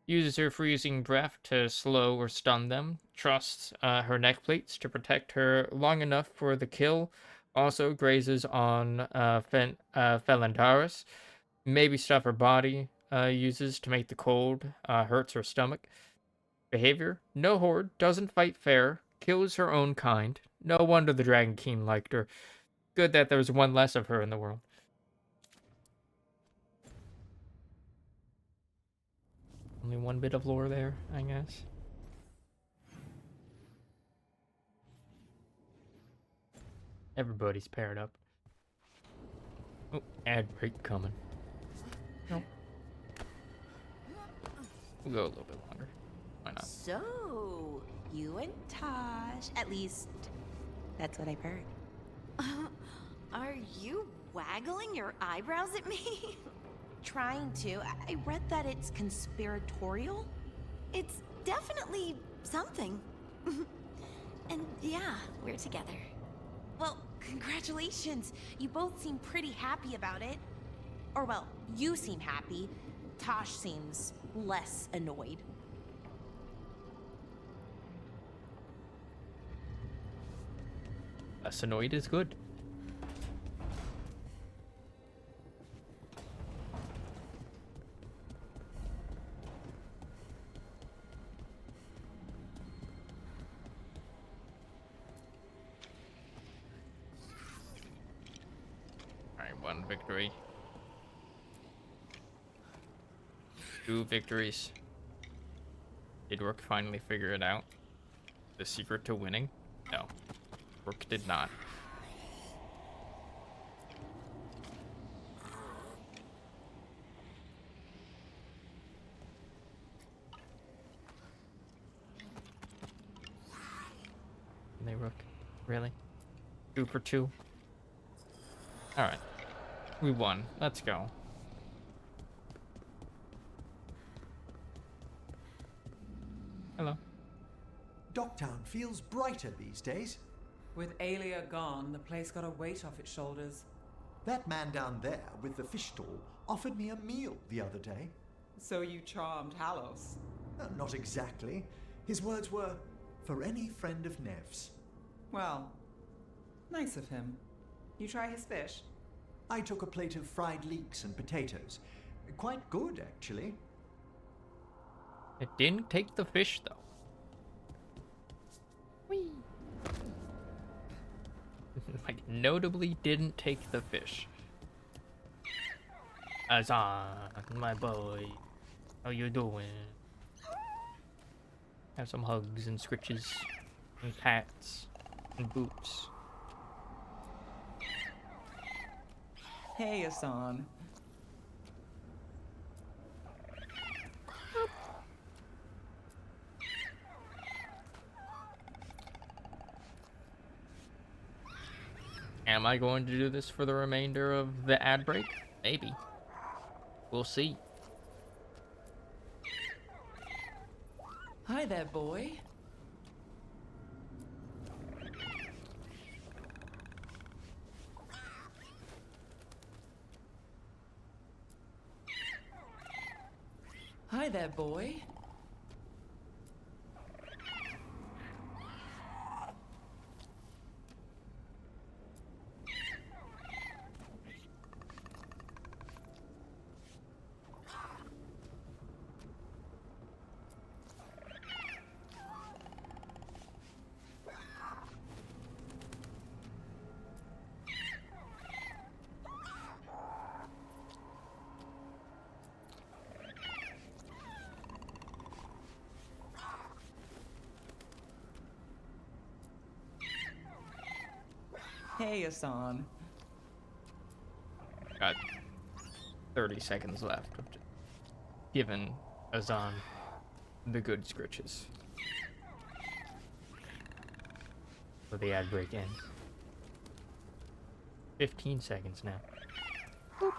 Uses her freezing breath to slow or stun them. Trusts her neck plates to protect her long enough for the kill. Also grazes on Felandaris. Maybe stuff her body uses to make the cold. Hurts her stomach. Behavior. No horde. Doesn't fight fair. Kills her own kind. No wonder the Dragon King liked her. Good that there was one less of her in the world. Only one bit of lore there, I guess. Everybody's paired up. Oh, ad break coming. Nope. We'll go a little bit longer. Why not? So, You and Tosh. At least, that's what I've heard. Are you waggling your eyebrows at me? Trying to. I read that it's conspiratorial. It's definitely something. And yeah, we're together. Well, congratulations. You both seem pretty happy about it. Or, well, you seem happy. Tosh seems less annoyed. Less annoyed is good. Alright, 1 victory. 2 victories. Did Rook finally figure it out? The secret to winning? No. Rook did not. They Rook? Really? 2 for 2? Alright. We won. Let's go. Hello. Docktown feels brighter these days. With Alia gone, the place got a weight off its shoulders. That man down there with the fish stall offered me a meal the other day. So you charmed Halos? Not exactly. His words were, "For any friend of Nev's." Well, nice of him. You try his fish? I took a plate of fried leeks and potatoes. Quite good, actually. It didn't take the fish, though. Whee! Like, notably didn't take the fish. Azan, my boy. How you doing? Have some hugs and scritches and pats and boots. Hey, Asan. Am I going to do this for the remainder of the ad break? Maybe. We'll see. Hi there, boy. Hi there, boy. Hey, Asan. Got 30 seconds left. Of giving Azan the good scritches. So the ad break ends. 15 seconds now. Boop.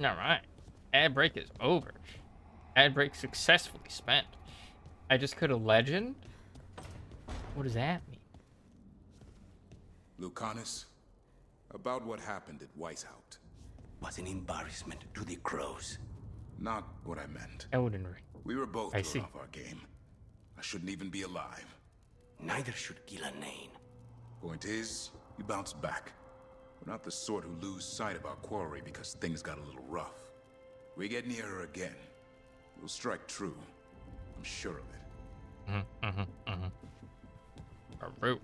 Alright. Ad break is over. Ad break successfully spent. I just could a legend? What does that mean? Lucanus, about what happened at Weishaupt. Was an embarrassment to the crows. Not what I meant. Elden Ring. We were both I thrown see. off our game. I shouldn't even be alive. Neither should Gillanane. Point is, you bounced back. We're not the sort who lose sight of our quarry because things got a little rough. We get near her again. We'll strike true. I'm sure of it. A root.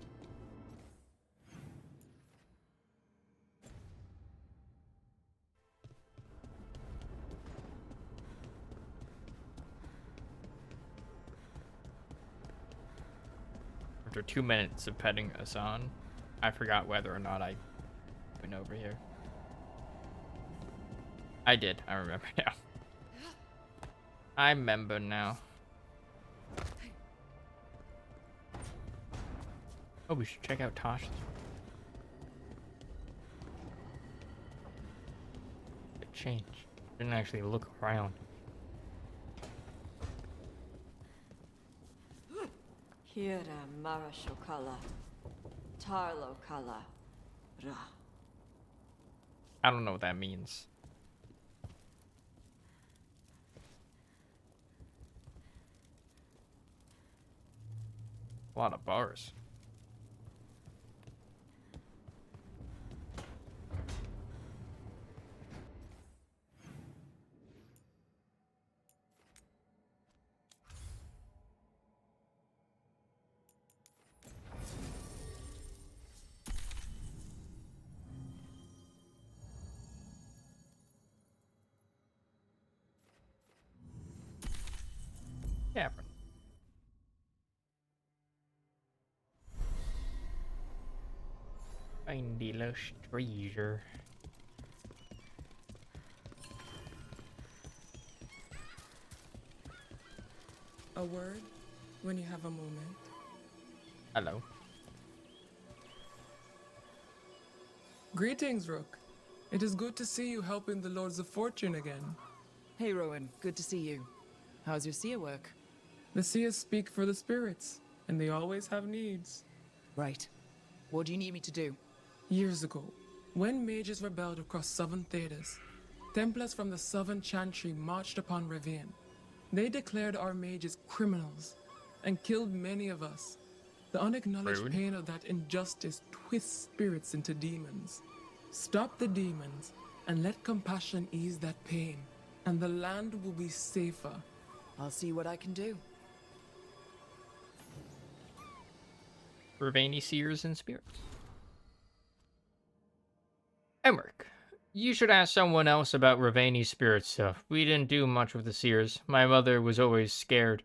after 2 minutes of petting Asan. I forgot whether or not I went over here. I did. I remember now. I remember now. Oh, we should check out Tosh's. It changed. Didn't actually look around. Hira Marashokala, Tarlo Kala, Ra. I don't know what that means. A lot of bars. Cavern. Find the lost treasure. A word when you have a moment. Hello. Greetings, Rook. It is good to see you helping the Lords of Fortune again. Hey, Rowan. Good to see you. How's your seer work? The seers speak for the spirits, and they always have needs. Right. What do you need me to do? Years ago, when mages rebelled across southern Thedas, Templars from the southern Chantry marched upon Ravine. They declared our mages criminals and killed many of us. The unacknowledged Rude. pain of that injustice twists spirits into demons. Stop the demons and let compassion ease that pain, and the land will be safer. I'll see what I can do. Ravani seers and spirits. Emmerich, you should ask someone else about Ravani spirit stuff. We didn't do much with the seers. My mother was always scared.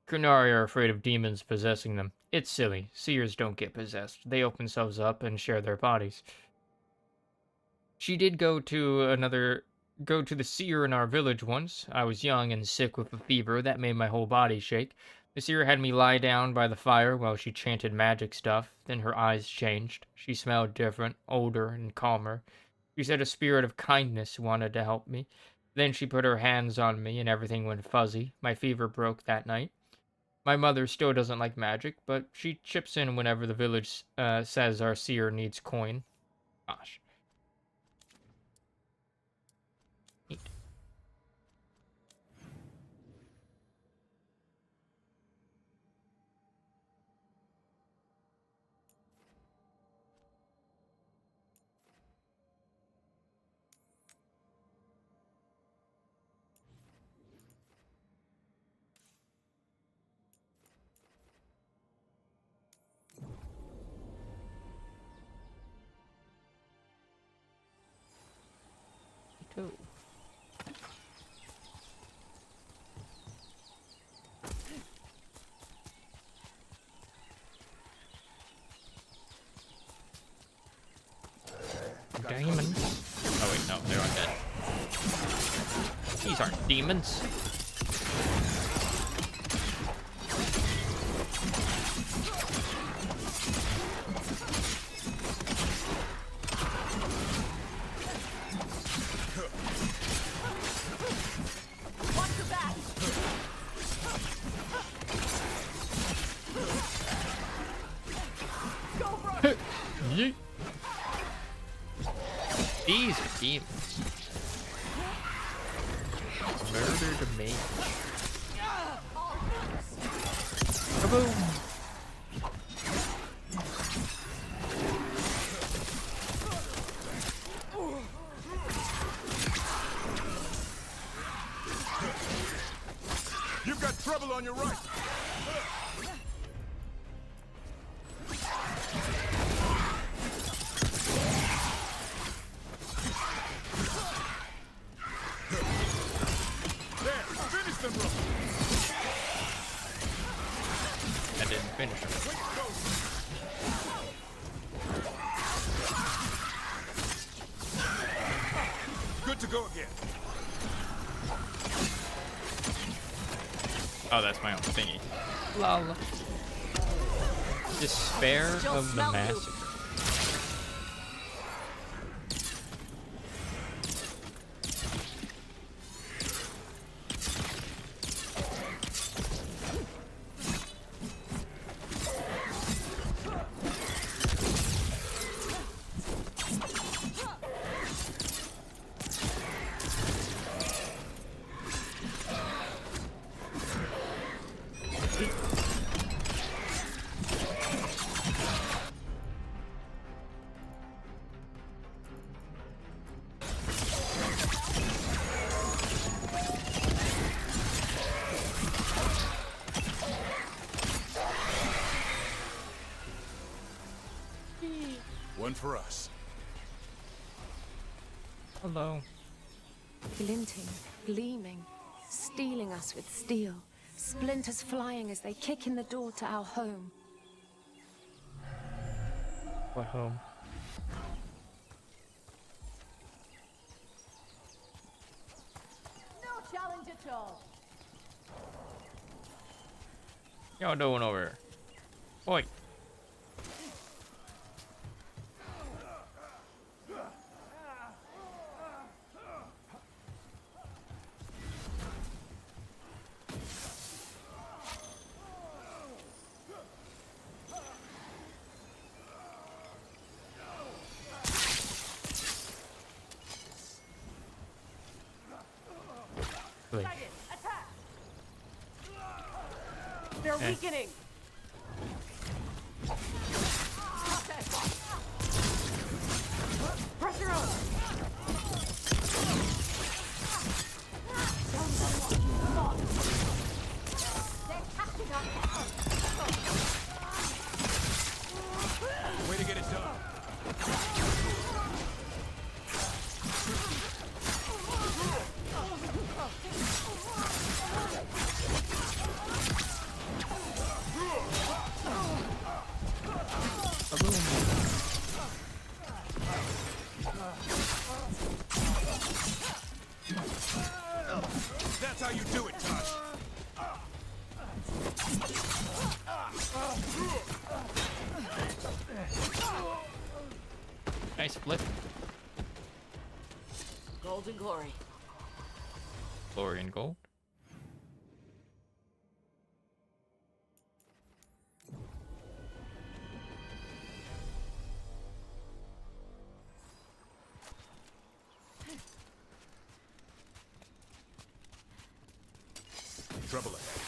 Kunari are afraid of demons possessing them. It's silly. Seers don't get possessed. They open themselves up and share their bodies. She did go to the seer in our village once. I was young and sick with a fever that made my whole body shake. The seer had me lie down by the fire while she chanted magic stuff. Then her eyes changed. She smelled different, older, and calmer. She said a spirit of kindness wanted to help me. Then she put her hands on me and everything went fuzzy. My fever broke that night. My mother still doesn't like magic, but she chips in whenever the village says our seer needs coin. Gosh. Neat. Cool. Demons? Oh wait, no, they're undead. These aren't demons. Yeet. These are demons. Murder the mage. Kaboom! You've got trouble on your right. I didn't finish him. Good to go again. Oh, that's my own thingy. Lol. Despair of the massacre. One for us. Hello. Glinting, gleaming, stealing us with steel. Splinters flying as they kick in the door to our home. What home? No challenge at all. Y'all doing over here? Oi. Dragon, attack! They're weakening. Pressure on. They're catching up. Way to get it done. That's how you do it, Tosh. Nice flip. Golden glory. Glory and gold. Trouble ahead.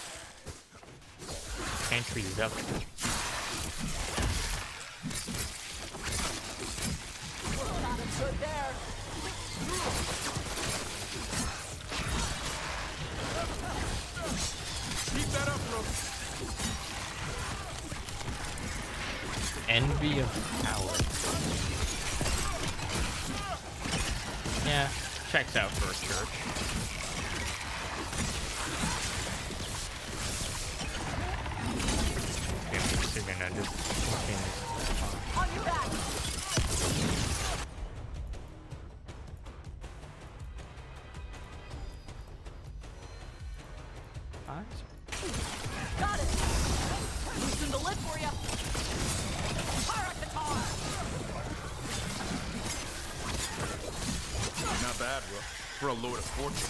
Entry is up. Good there. Keep that up, Rook. Envy of power. Yeah, checks out for a church. I'm just gonna just fucking... On your back. Got it. Loosen the lid for you. Not bad, Rook. For a Lord of Fortune.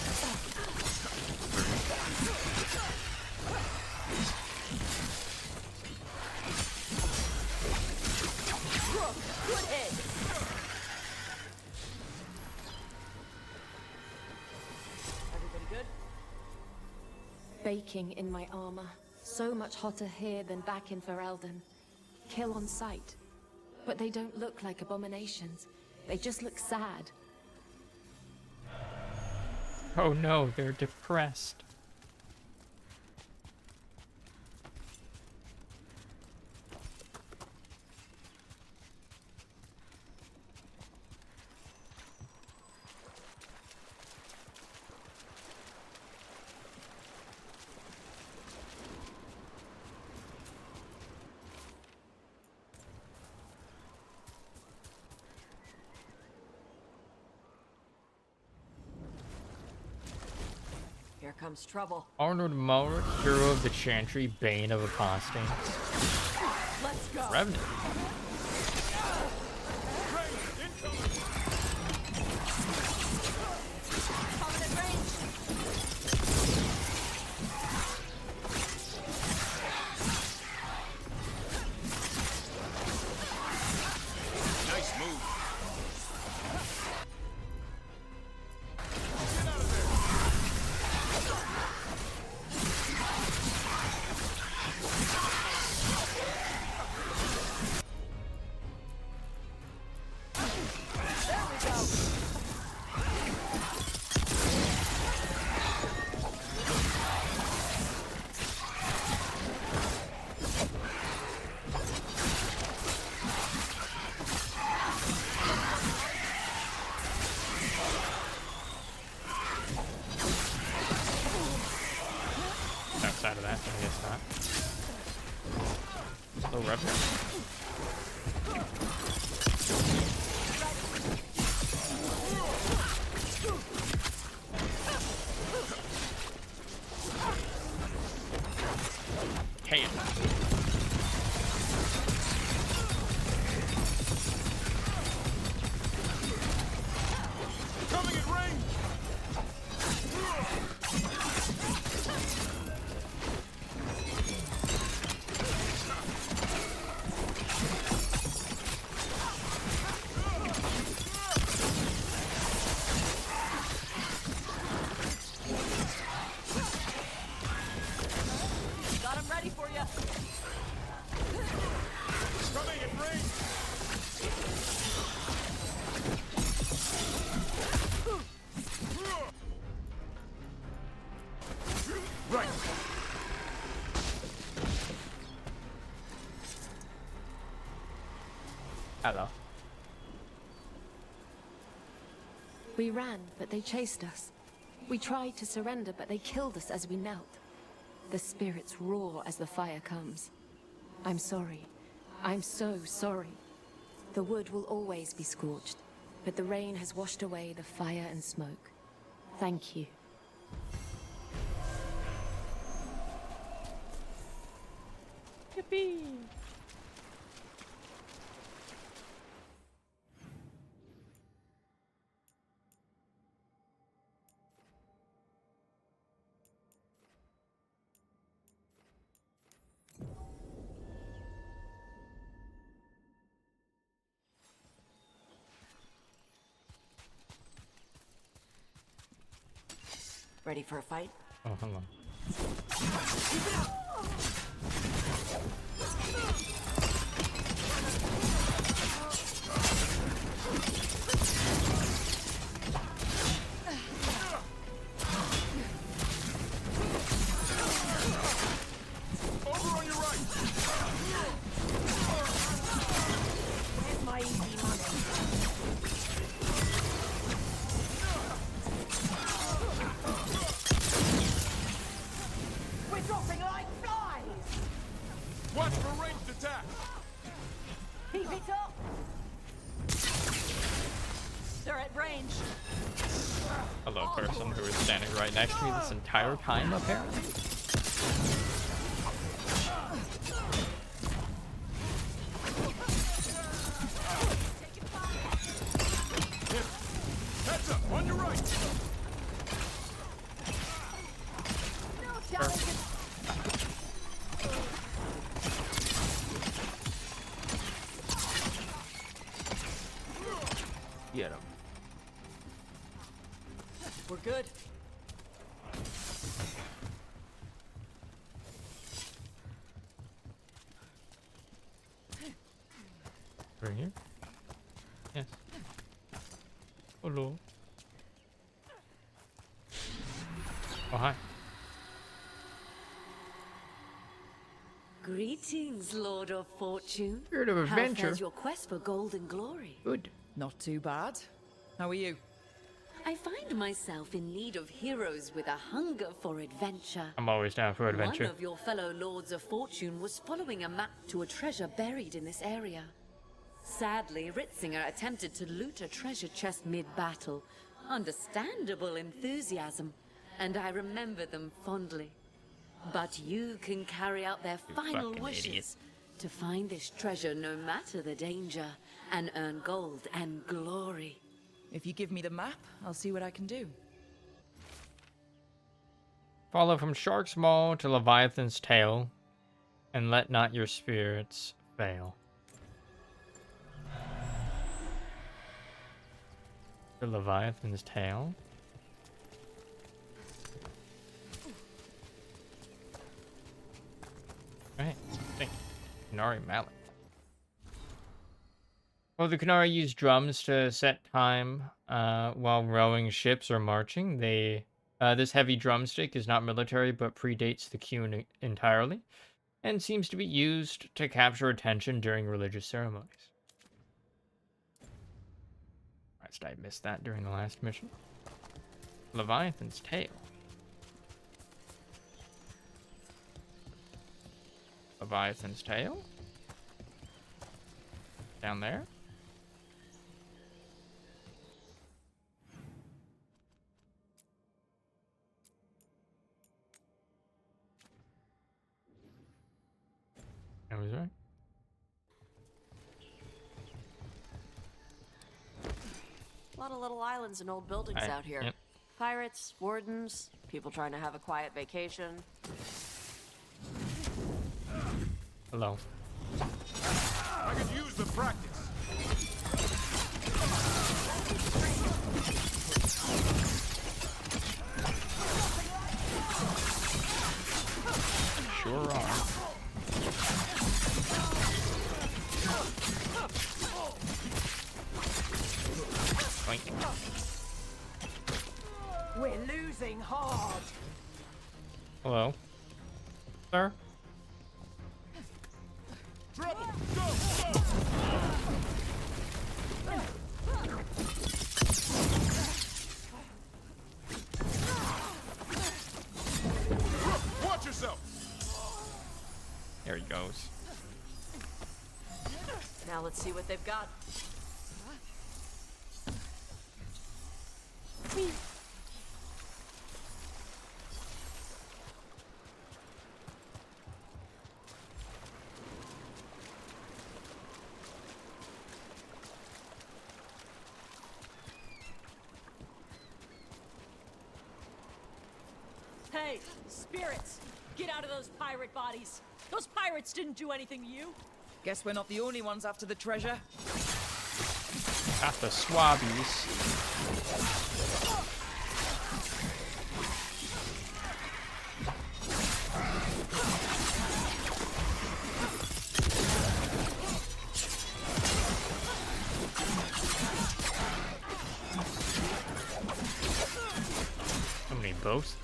Good hit. Everybody good? Baking in my armor. So much hotter here than back in Ferelden. Kill on sight. But they don't look like abominations. They just look sad. Oh no, they're depressed. Here comes trouble. Arnold Mulrick, hero of the Chantry, bane of apostates. Let's go. Revenant. Nice move. Outside of that, I guess not. Still Revenant. Hey. Coming in range! Got him ready for you. Coming in range! Right! Hello. We ran, but they chased us. We tried to surrender, but they killed us as we knelt. The spirits roar as the fire comes. I'm sorry. I'm so sorry. The wood will always be scorched, but the rain has washed away the fire and smoke. Thank you. Yippee! Ready for a fight? Oh, hang on. Over on your right! Here's my easy money. We're dropping like flies! Watch for ranged attack! Keep it up! They're at range. Hello, person who is standing right next to me this entire time, apparently. Heads up, on your right! Get him. We're good. Right here? Yes. Hello. Oh, hi. Greetings, Lord of Fortune. Spirit of adventure. How fares your quest for gold and glory? Good. Not too bad. How are you? I find myself in need of heroes with a hunger for adventure. I'm always down for adventure. One of your fellow Lords of Fortune was following a map to a treasure buried in this area. Sadly, Ritzinger attempted to loot a treasure chest mid-battle. Understandable enthusiasm. and I remember them fondly. But you can carry out their final fucking wishes idiot. to find this treasure no matter the danger, and earn gold and glory. If you give me the map, I'll see what I can do. Follow from Shark's Maw to Leviathan's Tail, and let not your spirits fail. The Leviathan's Tail? Right, thank you. Kunari Mallet. Well, the Kunari use drums to set time while rowing ships or marching. This heavy drumstick is not military, but predates the Qun entirely, and seems to be used to capture attention during religious ceremonies. Christ, I missed that during the last mission. Leviathan's Tail. Leviathan's Tail? Down there? I was right. A lot of little islands and old buildings out here. Yep. Pirates, wardens, people trying to have a quiet vacation. Hello. I could use the practice. Sure are. Boink. We're losing hard. Hello. Sir? Trouble! Go! Watch yourself! There he goes. Now let's see what they've got. Hey, spirits! Get out of those pirate bodies! Those pirates didn't do anything to you! Guess we're not the only ones after the treasure. Got the swabbies. How many boats?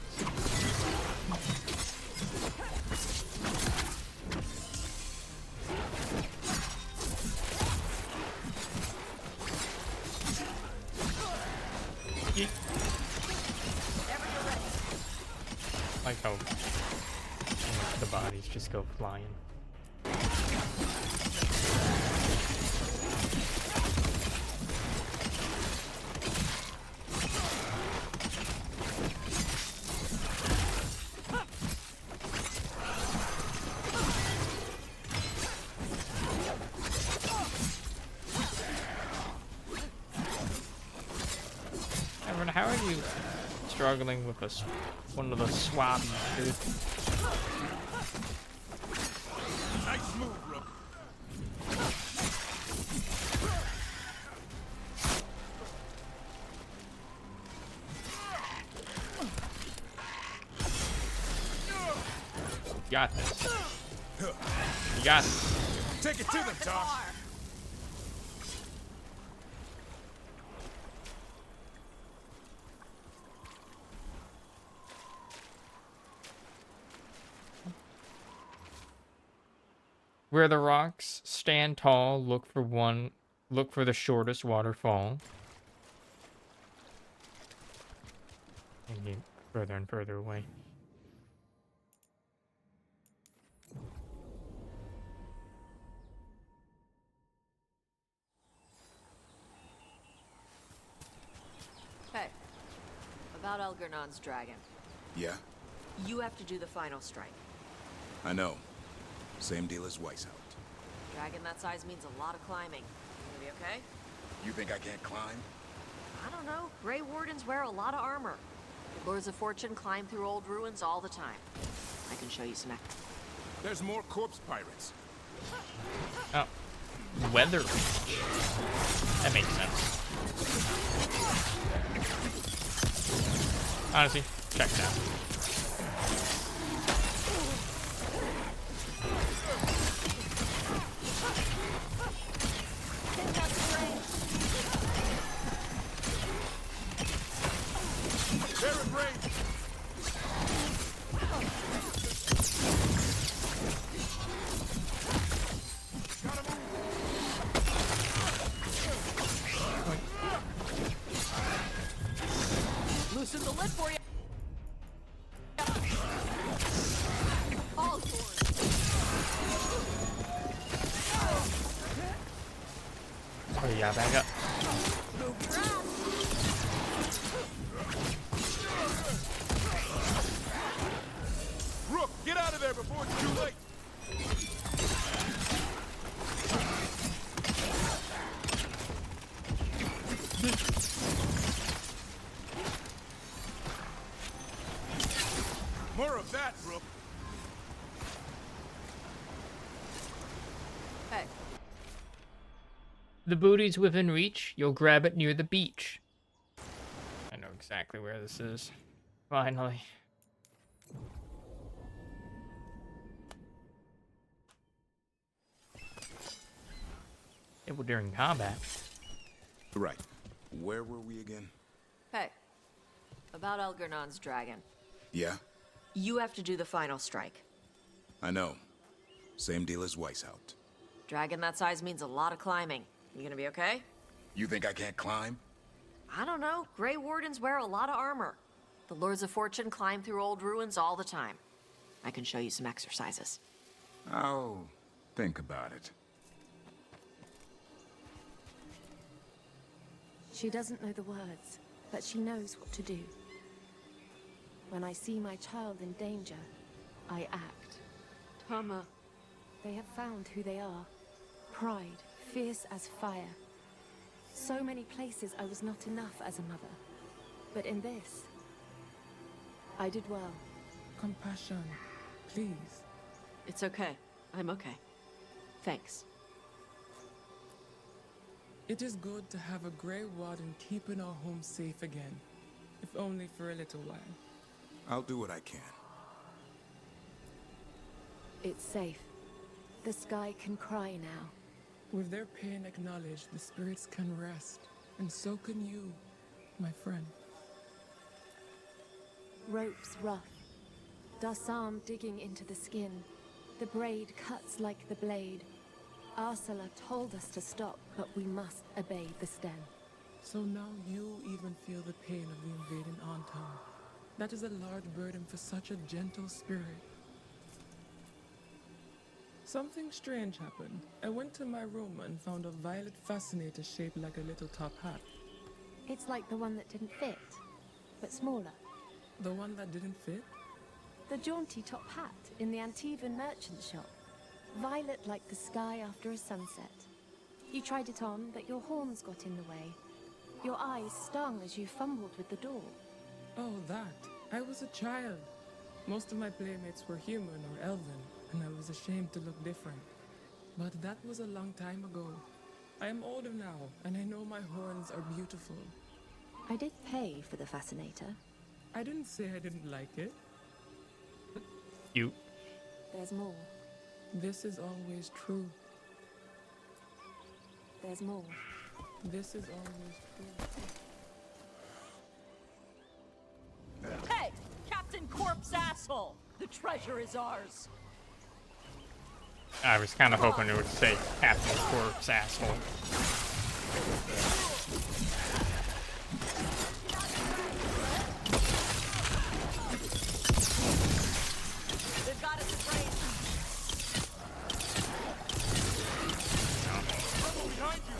Like how the bodies just go flying. Evan, how are you struggling with one of the swabbies, dude? Nice move, Rook. You got this. You got this. Take it to them, Tosh. Where the rocks stand tall, look for the shortest waterfall. And get further and further away. Hey, about Elgernon's dragon. Yeah? You have to do the final strike. I know. Same deal as Weishaupt. Dragon that size means a lot of climbing. You gonna be okay? You think I can't climb? I don't know. Grey Wardens wear a lot of armor. The Lords of Fortune climb through old ruins all the time. I can show you some. There's more corpse pirates. Oh. Weather. That makes sense. Honestly, check it out. Loosen the lid for you. All yours. Oh yeah, back up. Rook, get out of there before it's too late. More of that, Rook. Hey. The booty's within reach. You'll grab it near the beach. I know exactly where this is. Finally. It was during combat. Right. Where were we again? Hey. About Elgernon's dragon. Yeah? You have to do the final strike. I know. Same deal as Weishaupt. Dragon that size means a lot of climbing. You gonna be okay? You think I can't climb? I don't know. Grey Wardens wear a lot of armor. The Lords of Fortune climb through old ruins all the time. I can show you some exercises. I'll think about it. She doesn't know the words, but she knows what to do. When I see my child in danger, I act. Tama. They have found who they are. Pride, fierce as fire. So many places I was not enough as a mother. But in this, I did well. Compassion, please. It's okay. I'm okay. Thanks. It is good to have a Grey Warden keeping our home safe again, if only for a little while. I'll do what I can. It's safe. The sky can cry now. With their pain acknowledged, the spirits can rest, and so can you, my friend. Ropes rough. Darsam digging into the skin. The braid cuts like the blade. Arsala told us to stop, but we must obey the stem. So now you even feel the pain of the invading Anton. That is a large burden for such a gentle spirit. Something strange happened. I went to my room and found a violet fascinator shaped like a little top hat. It's like the one that didn't fit, but smaller. The one that didn't fit? The jaunty top hat in the Antivan merchant shop. Violet like the sky after a sunset. You tried it on, but your horns got in the way. Your eyes stung as you fumbled with the door. Oh, that. I was a child. Most of my playmates were human or elven, and I was ashamed to look different. But that was a long time ago. I am older now, and I know my horns are beautiful. I did pay for the fascinator. I didn't say I didn't like it. You. There's more. This is always true. There's more. This is always true. Hey! Captain Corpse asshole! The treasure is ours! I was kind of hoping it would say Captain Corpse asshole. They've got us afraid. Trouble behind you!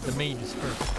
the mages first.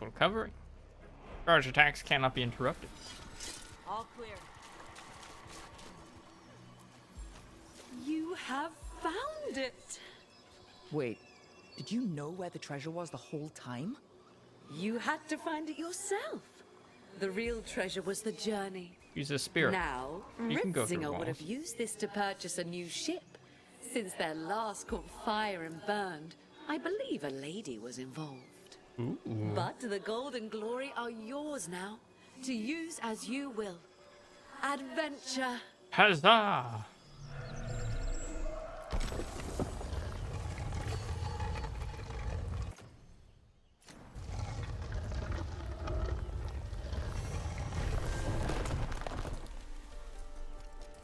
Recovery. Charge attacks cannot be interrupted. All clear. You have found it. Wait, did you know where the treasure was the whole time? You had to find it yourself. The real treasure was the journey. Use a spirit. Now, You can go through Ritzinger would have walls. used this to purchase a new ship. Since their last caught fire and burned, I believe a lady was involved. Ooh. But the gold and glory are yours now, to use as you will. Adventure. Huzzah!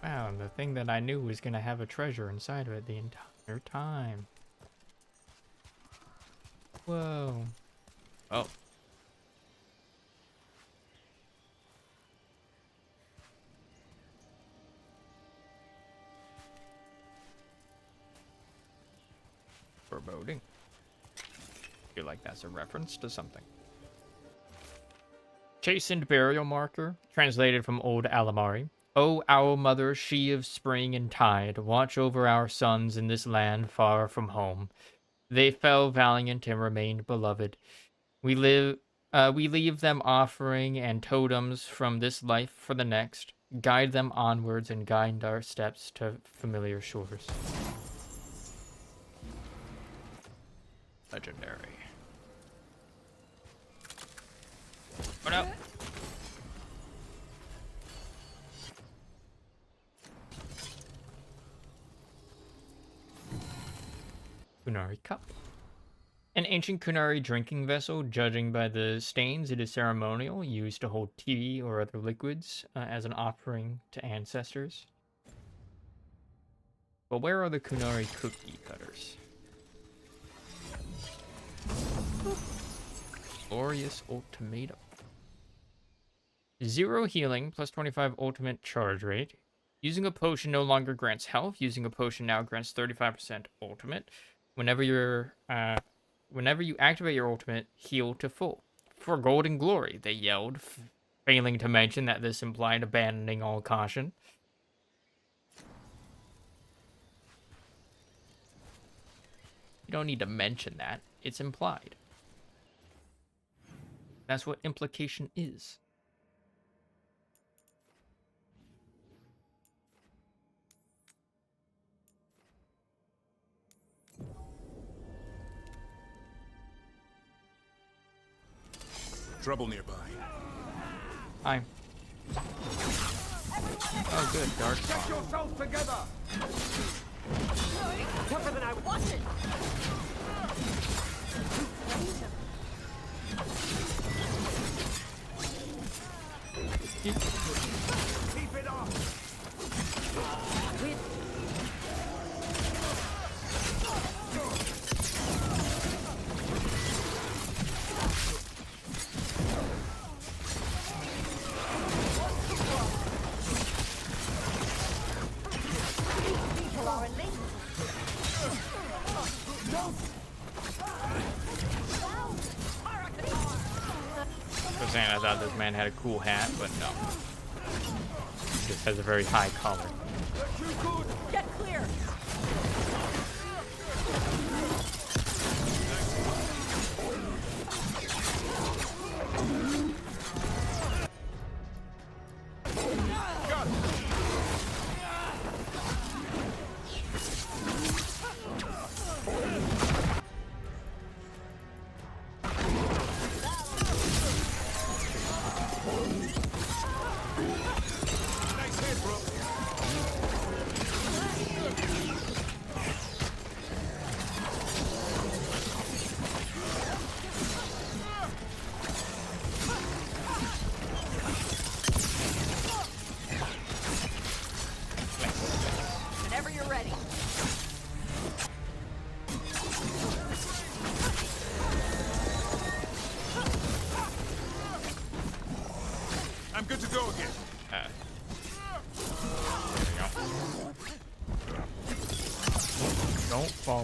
Wow, the thing that I knew was gonna have a treasure inside of it the entire time. Whoa. Oh. Foreboding. Feel like that's a reference to something. Chastened burial marker, translated from Old Alamari. O our mother, she of spring and tide, watch over our sons in this land far from home. They fell valiant and remained beloved. We leave them offering and totems from this life for the next. Guide them onwards and guide our steps to familiar shores. Legendary. What up? Kunari Cup. An ancient Kunari drinking vessel, judging by the stains, it is ceremonial, used to hold tea or other liquids as an offering to ancestors. But where are the Kunari cookie cutters? Glorious ultimatum. 0 healing, plus 25 ultimate charge rate. Using a potion no longer grants health. Using a potion now grants 35% ultimate. Whenever you activate your ultimate, heal to full. For golden glory, they yelled, failing to mention that this implied abandoning all caution. You don't need to mention that. It's implied. That's what implication is. Trouble nearby. Hi. Oh, good. Dark. Get yourselves together! Tougher than I was. It. Keep it up! For saying I thought this man had a cool hat, but no. He just has a very high collar. Get clear.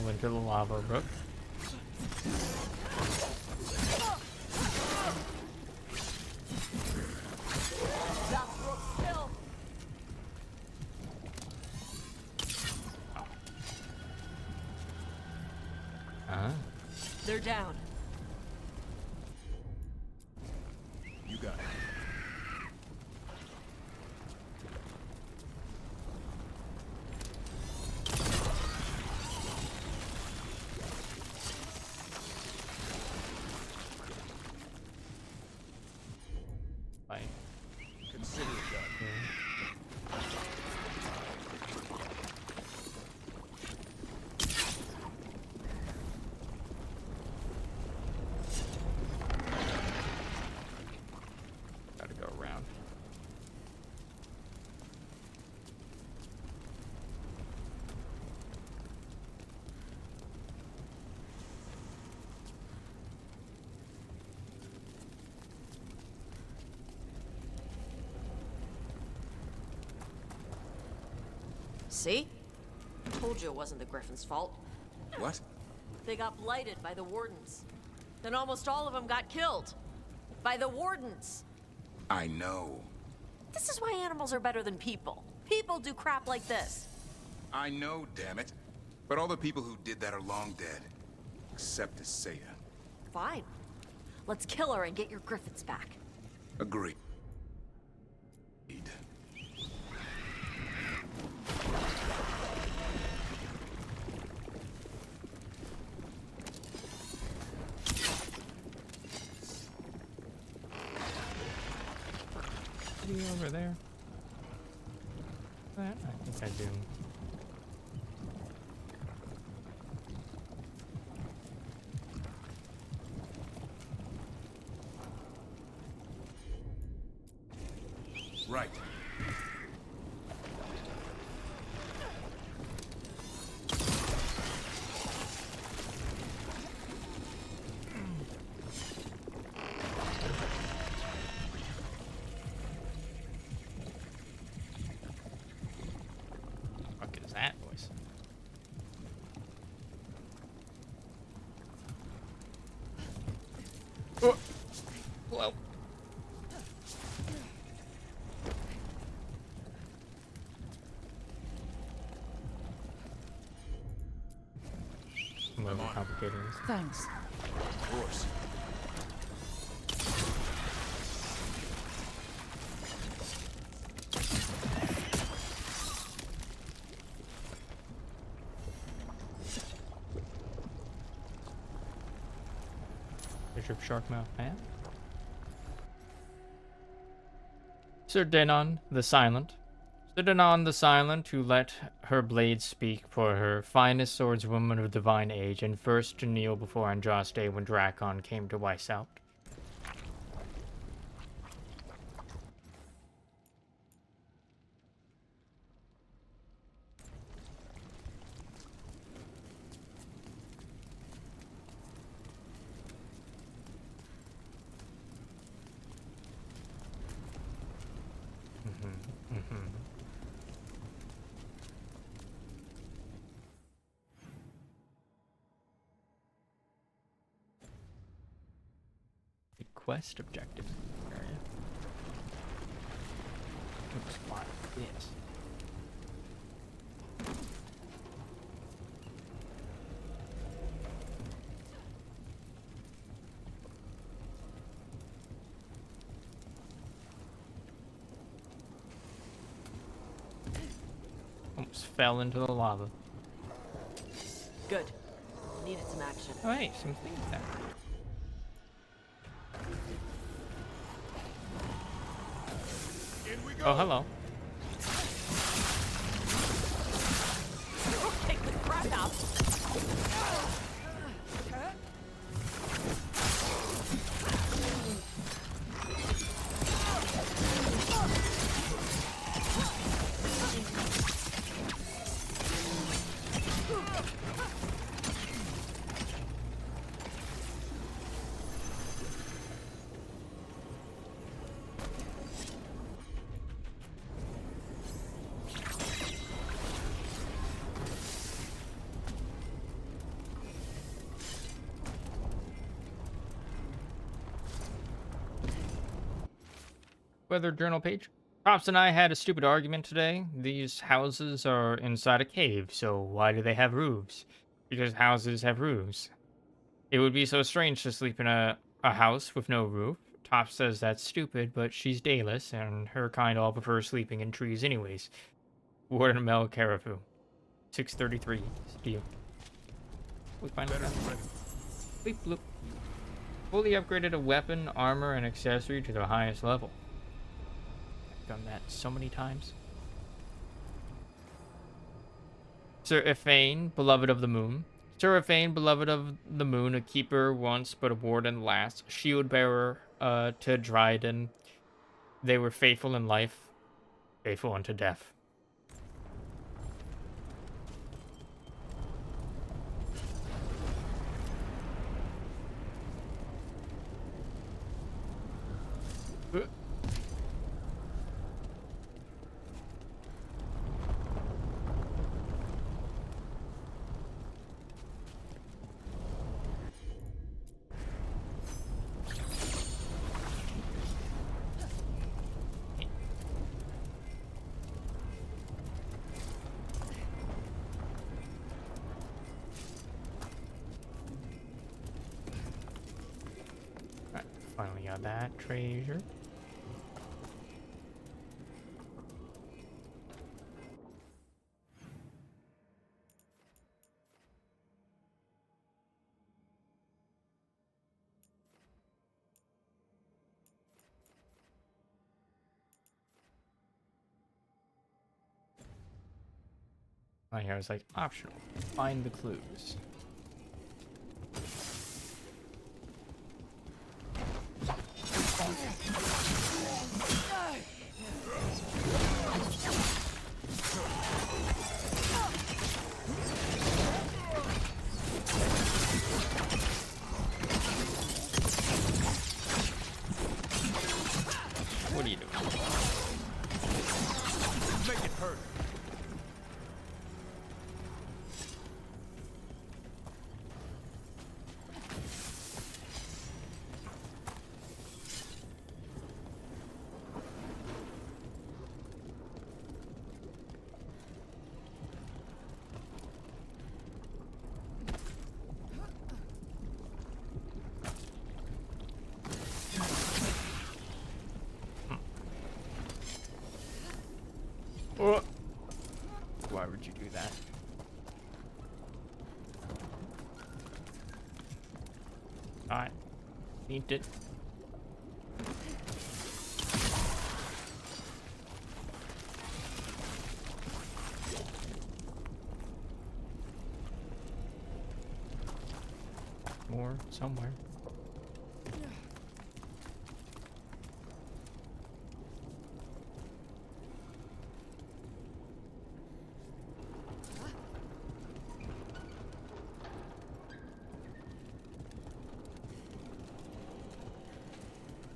fell into the lava brook. They're down. You got it. Bye. Consider it done. Gotta go around. See? Told you it wasn't the Griffin's fault. What? They got blighted by the Wardens. Then almost all of them got killed. By the Wardens. I know. This is why animals are better than people. People do crap like this. I know, damn it. But all the people who did that are long dead. Except Isaiah. Fine. Let's kill her and get your Griffins back. Agreed. Over there. That I think I do. Right. What is that voice? Oh. Whoa. I'm a little complicated. Thanks. Of course. Bishop Sharkmouth Man. Sir Denon the Silent. Sir Denon the Silent, who let her blade speak for her, finest swordswoman of divine age, and first to kneel before Andraste when Drakon came to Weiss out. Quest objective area. Oops, what? Yes. Almost fell into the lava. Good. Needed some action. Oh, hey, some things there. Oh, hello. Take the crap out. weather journal page. Pops and I had a stupid argument today. These houses are inside a cave, so why do they have roofs? Because houses have roofs. It would be so strange to sleep in a house with no roof. Top says that's stupid, but she's dayless, and her kind all prefer sleeping in trees anyways. Watermelon Caribou. 633. Steel. We finally got it. Bleep bloop. Fully upgraded a weapon, armor, and accessory to the highest level. I've done that so many times. Sir Ifane, beloved of the moon. Sir Ifane, beloved of the moon, a keeper once, but a warden last. Shield bearer to Dryden. They were faithful in life, faithful unto death. Finally got that treasure. My hair is like optional. Find the clues. What are you doing? Make it hurt. Why would you do that? Alright. Need it. More somewhere.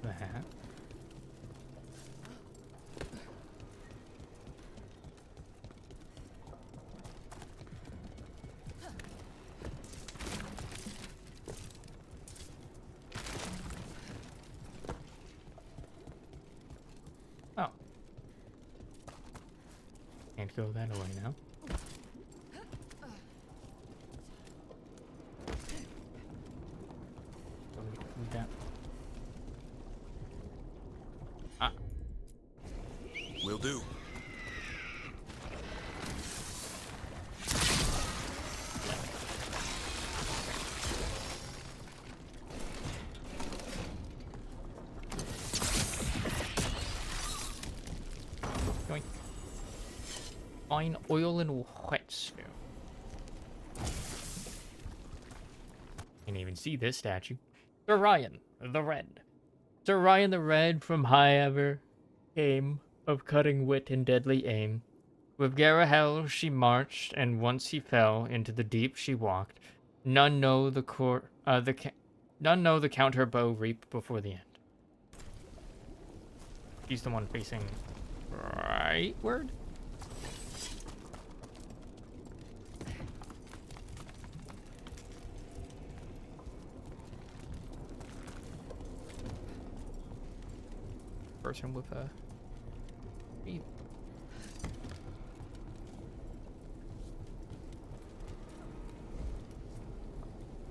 That. Oh. Can't go that way now. Don't do that. Will do. Yoink. Fine oil and whetstone. Can't even see this statue. Sir Ryan the Red. Sir Ryan the Red from high ever came of cutting wit and deadly aim. With Garahel she marched, and once he fell into the deep she walked. None know the count her bow reap before the end. She's the one facing rightward. person with a feet.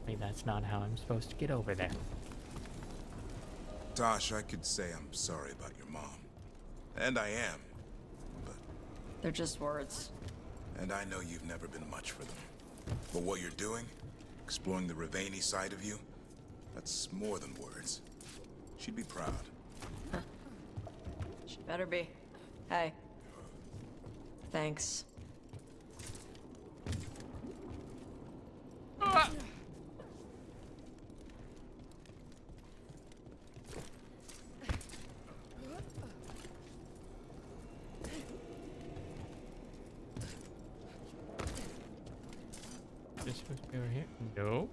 Maybe that's not how I'm supposed to get over there. Tosh, I could say I'm sorry about your mom. And I am. They're just words. And I know you've never been much for them. But what you're doing, exploring the Rivaini side of you, that's more than words. She'd be proud. She better be. Hey. Thanks. This supposed to be over here? No.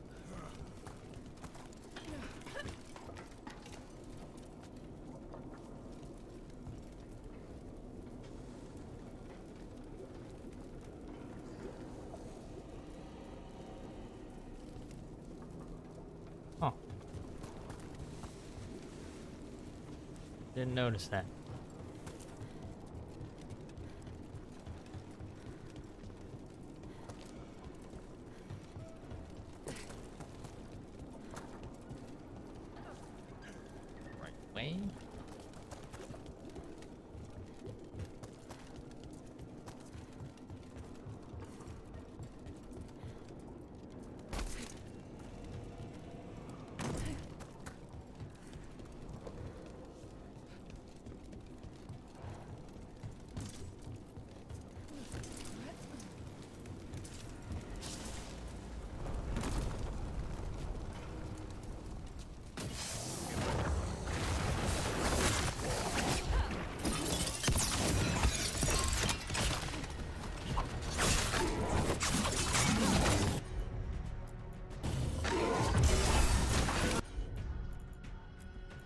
Oh. Didn't notice that. Way.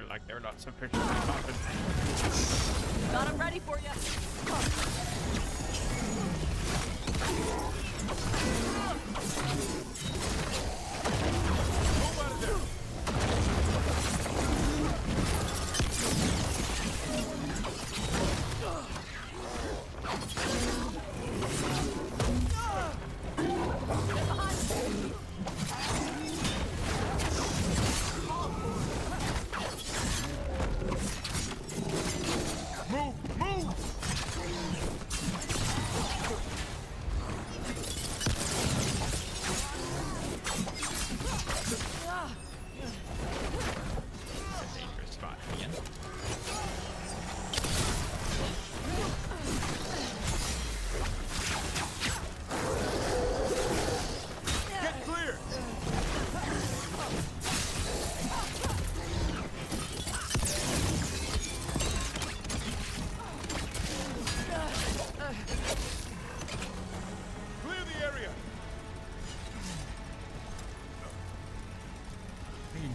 Like they're not sufficiently confident. Got him ready for you.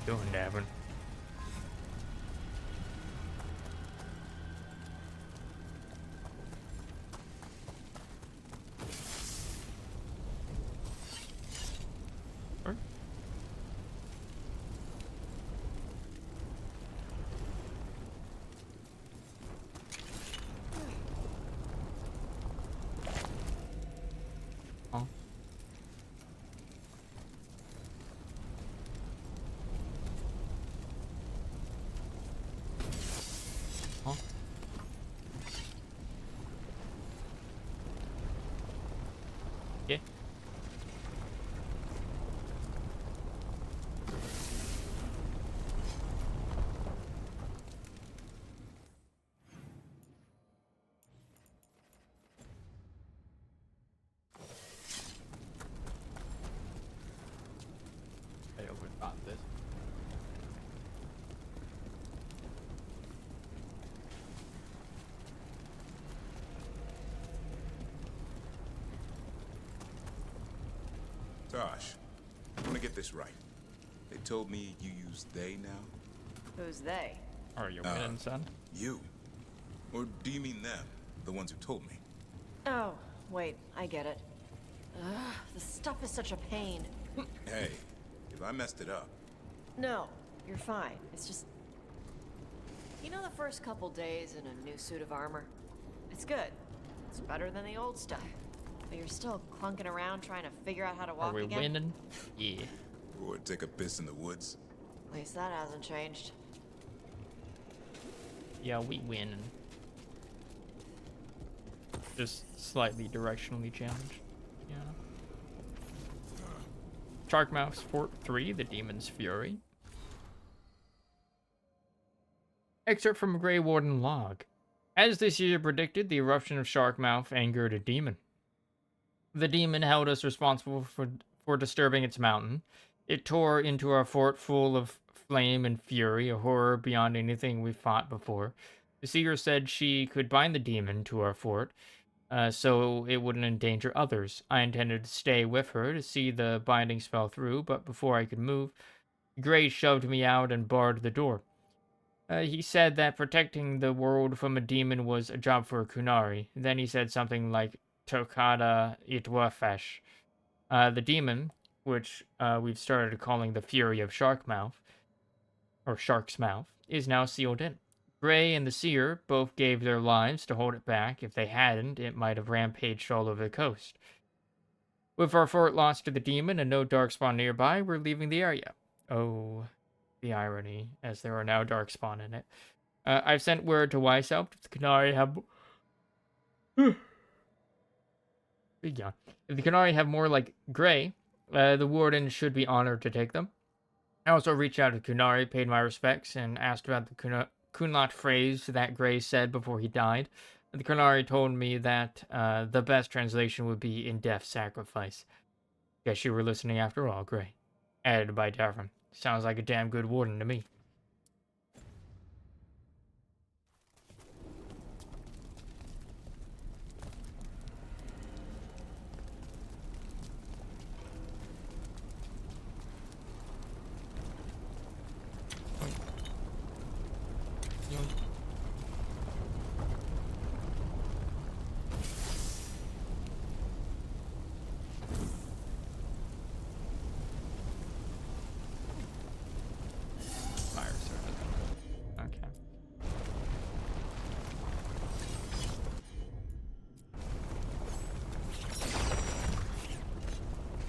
Doing, Davin? Huh? Huh? Huh? Yeah. I overthought this. Tosh, I want to get this right. They told me you use they now? Who's they? Are you winning, son? You. Or do you mean them? The ones who told me? Oh, wait, I get it. Ugh, the stuff is such a pain. Hey, if I messed it up. No, you're fine. It's just... You know the first couple days in a new suit of armor? It's good. It's better than the old stuff. But you're still clunking around trying to figure out how to walk Are we again. winning? Yeah. Or take a piss in the woods. At least that hasn't changed. Yeah, we winning. Just slightly directionally challenged. Yeah. Sharkmouth's Fort 3, The Demon's Fury. Excerpt from a Grey Warden log. As this year predicted, the eruption of Sharkmouth angered a demon. The demon held us responsible for disturbing its mountain. It tore into our fort full of flame and fury, a horror beyond anything we've fought before. The seer said she could bind the demon to our fort, so it wouldn't endanger others. I intended to stay with her to see the binding spell through, but before I could move, Gray shoved me out and barred the door. He said that protecting the world from a demon was a job for a Kunari. Then he said something like, Tokada Itwafesh. The demon, which we've started calling the Fury of Sharkmouth, or Shark's Mouth, is now sealed in. Gray and the Seer both gave their lives to hold it back. If they hadn't, it might have rampaged all over the coast. With our fort lost to the demon and no darkspawn nearby, we're leaving the area. Oh, the irony, as there are now darkspawn in it. I've sent word to Weishaupt if the Kunari have... Yeah. If the Kunari have more like Gray, the Warden should be honored to take them. I also reached out to Kunari, paid my respects, and asked about the Kunlat phrase that Gray said before he died. The Kunari told me that the best translation would be in death sacrifice. Guess you were listening after all, Gray. Added by Davron. Sounds like a damn good warden to me.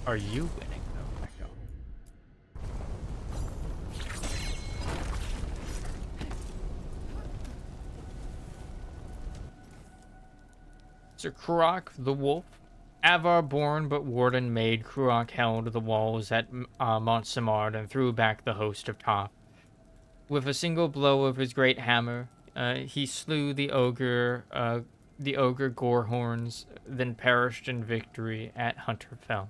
Are you winning, though, Echo? Sir Kurok the Wolf. Avar born but warden made, Kurok held the walls at Mont Samard and threw back the host of Toph. With a single blow of his great hammer, he slew the ogre Gorehorns, then perished in victory at Hunterfell.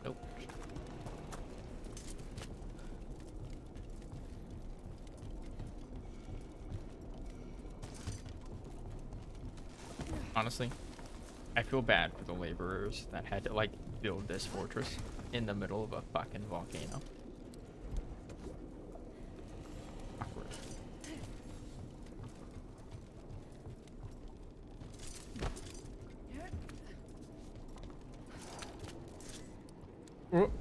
Nope. Honestly, I feel bad for the laborers that had to, like, build this fortress in the middle of a fucking volcano. Awkward. Oh.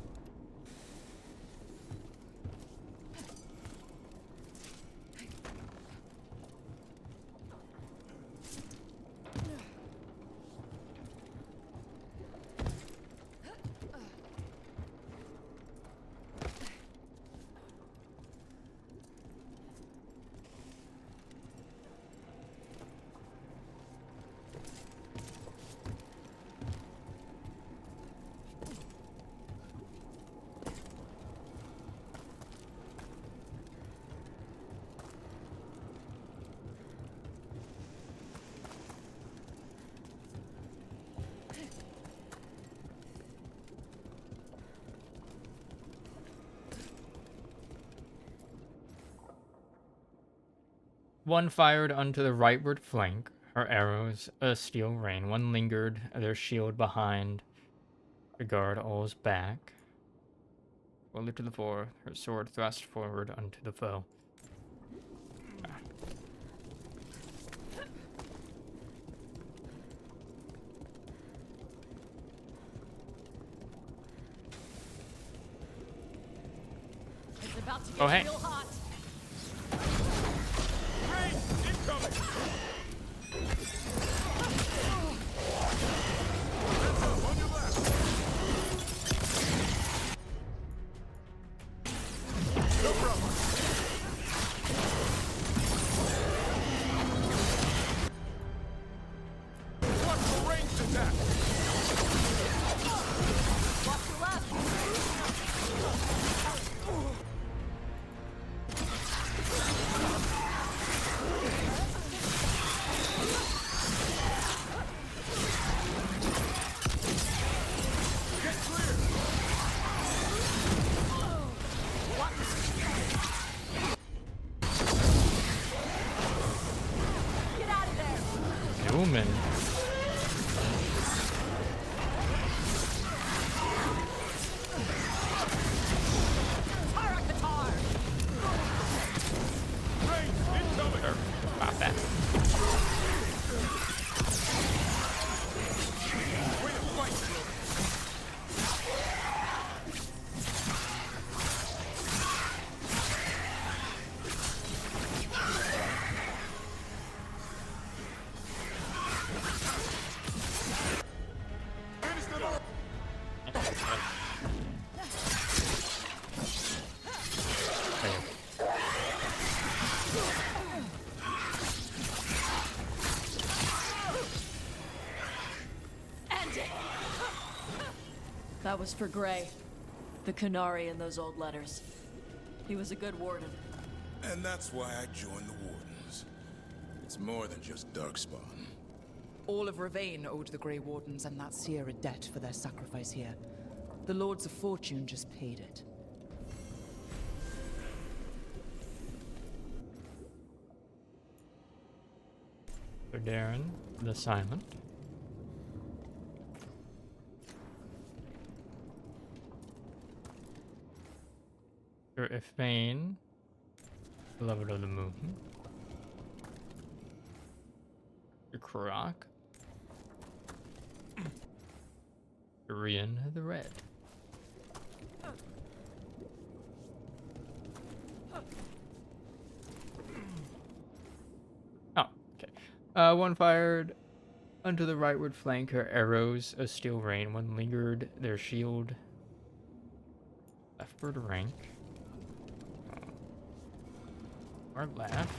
One fired onto the rightward flank, her arrows a steel rain. One lingered, their shield behind, to guard all's back. Fully to the fore, her sword thrust forward unto the foe. It's about to get Oh, hey. real hot. Newman. About that. End it! That was for Gray. The Canary in those old letters. He was a good warden. And that's why I joined the Wardens. It's more than just Darkspawn. All of Ravane owed the Grey Wardens and that seer a debt for their sacrifice here. The Lords of Fortune just paid it. So Darren, the Silent. Sir Ifane, beloved of the moon. Sir Croc. Korean the Red. Oh, okay. One fired unto the rightward flank, her arrows a steel rain. One lingered, their shield leftward rank. Or left.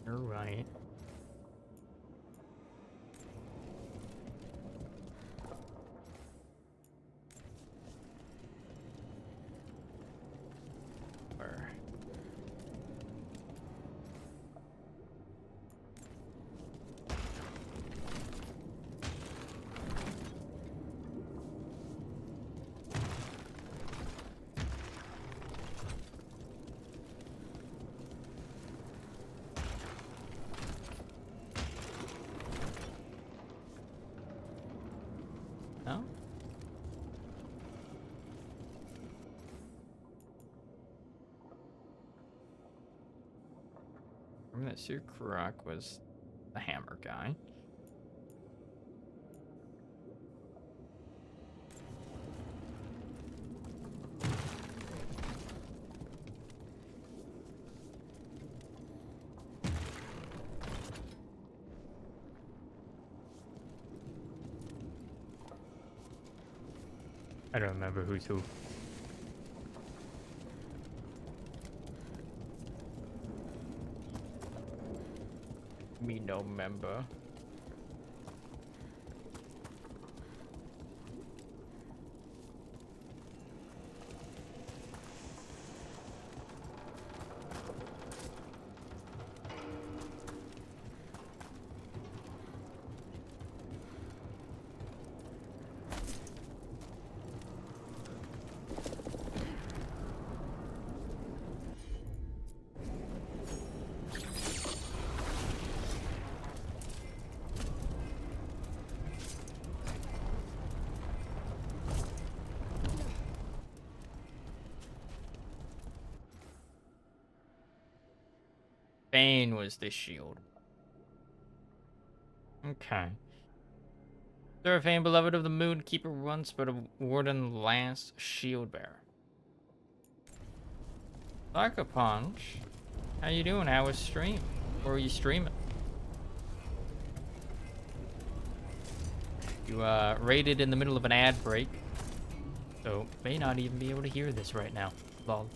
You're right. Where? No? I remember that Sir Croc was the hammer guy. I don't remember who's who. Me no member. Bane was the shield. Okay. Sir Fane, beloved of the moon, keeper once, but a warden last, shield bearer. Sucker Punch. How you doing? How was stream? Or were you streaming? You raided in the middle of an ad break, so may not even be able to hear this right now. Lol.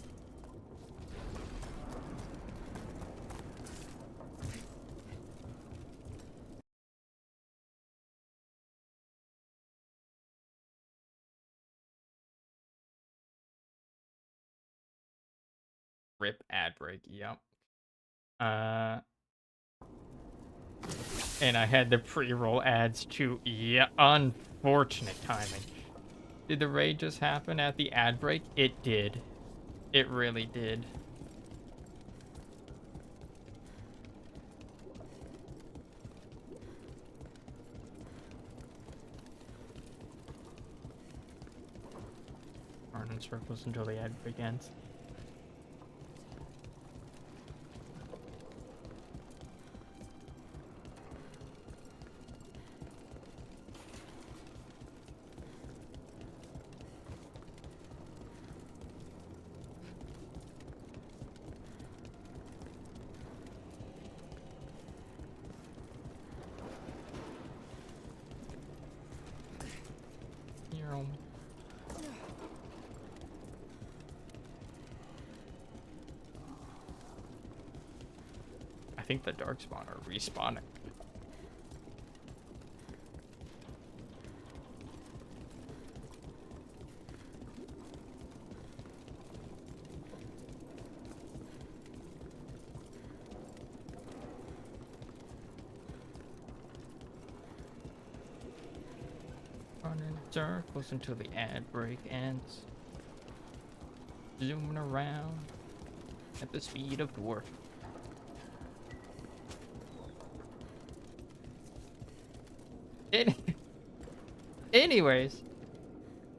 Rip ad break, yep. And I had the pre-roll ads too. Yeah, unfortunate timing. Did the raid just happen at the ad break? It did. It really did. Run in circles until the ad break ends. I think the Darkspawn are respawning. Run in circles until the ad break ends. Zooming around at the speed of dwarf. Anyways,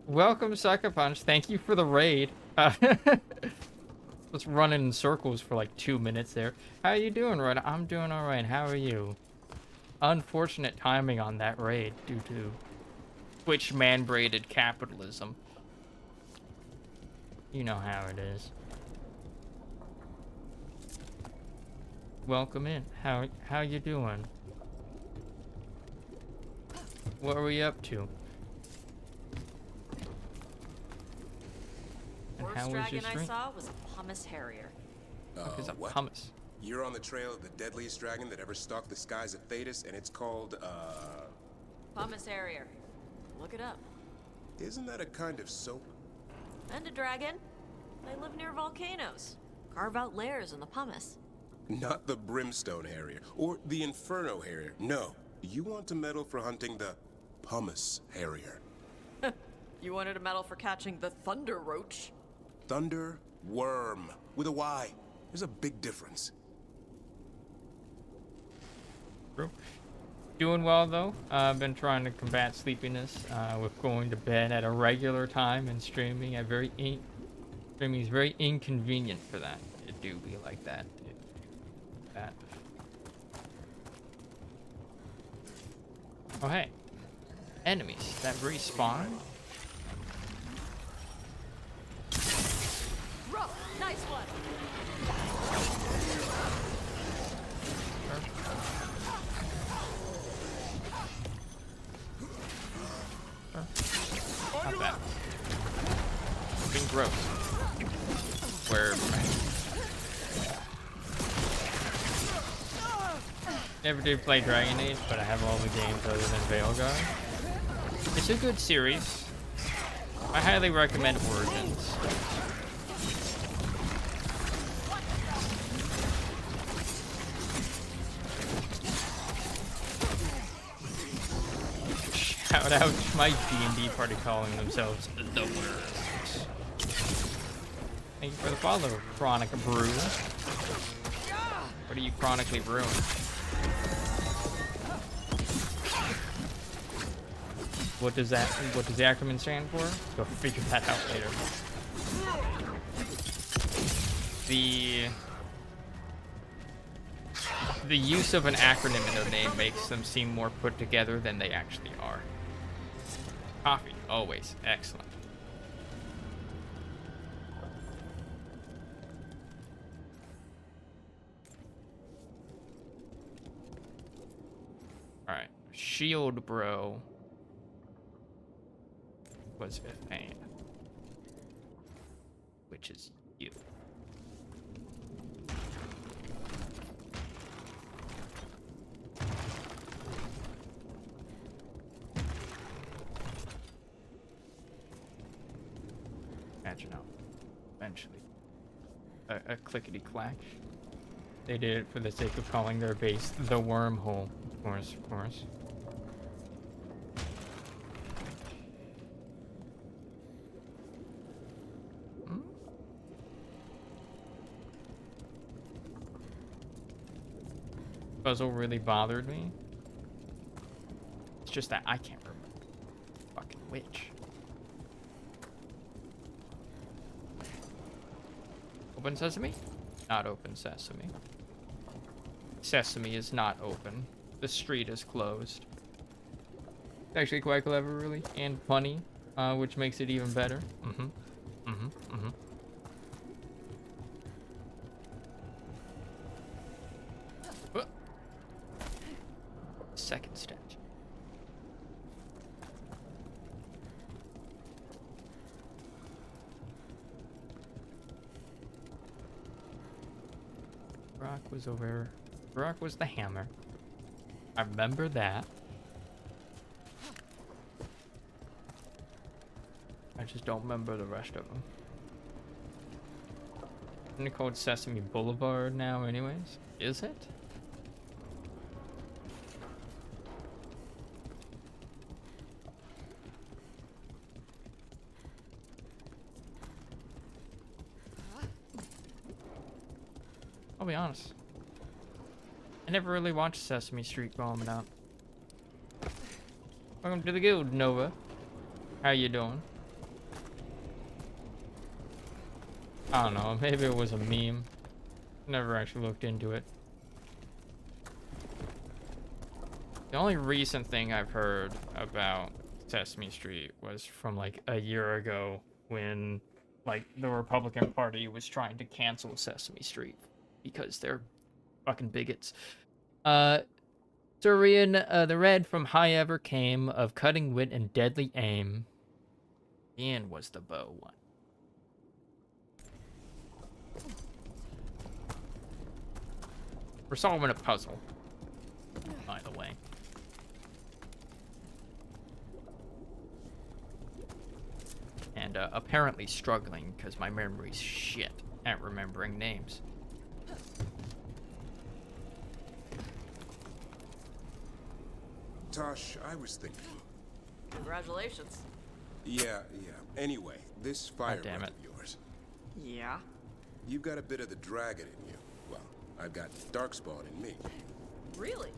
welcome Sucker Punch. Thank you for the raid. Let's run in circles for like 2 minutes there. How you doing, Rod? I'm doing all right. How are you? Unfortunate timing on that raid due to Twitch man-braided capitalism. You know how it is. Welcome in. How you doing? What are we up to? And Worst how was your dragon I stream? saw was a pumice harrier. Is a What? pumice? You're on the trail of the deadliest dragon that ever stalked the skies of Thetis, and it's called, Pumice harrier. Look it up. Isn't that a kind of soap? And a dragon. They live near volcanoes. Carve out lairs in the pumice. Not the brimstone harrier, or the inferno harrier. No. You want to medal for hunting the pumice harrier. You wanted a medal for catching the thunder roach. Thunder worm, with a Y. There's a big difference. True. Doing well though. I've been trying to combat sleepiness with going to bed at a regular time and streaming at streaming is very inconvenient for that. It do be like that. Oh hey, enemies that respawn. Rough, nice one. Not bad. Being gross. Where never did play Dragon Age, but I have all the games other than Veilguard. It's a good series. I highly recommend Origins. Shout out to my D&D party calling themselves the Worst. Thank you for the follow, Chronic Brew. What are you chronically brewing? What does the acronym stand for? Go figure that out later. the use of an acronym in their name makes them seem more put together than they actually are. Coffee, always excellent. Alright, Shield Bro was a fan, which is you. Imagine how eventually a clickety-clack. They did it for the sake of calling their base the Wormhole. Of course, of course. Puzzle really bothered me. It's just that I can't remember. Fucking which. Open sesame? Not open sesame. Sesame is not open. The street is closed. It's actually quite clever, really, and funny, which makes it even better. Second statue. Rock was over. Rock was the hammer. I remember that. I just don't remember the rest of them. Isn't it called Sesame Boulevard now anyways? Is it? I'll be honest. I never really watched Sesame Street growing up. Welcome to the guild, Nova. How you doing? I don't know, maybe it was a meme. Never actually looked into it. The only recent thing I've heard about Sesame Street was from like a year ago when like the Republican Party was trying to cancel Sesame Street because they're fucking bigots. Durian, the red from High Ever came of cutting wit and deadly aim. Ian was the bow one. We're solving a puzzle, by the way. And apparently struggling because my memory's shit at remembering names. Tosh, I was thinking. Congratulations. Yeah. Anyway, this fire damn breath it. of yours. Yeah? You've got a bit of the dragon in you. Well, I've got Darkspawn in me. Really?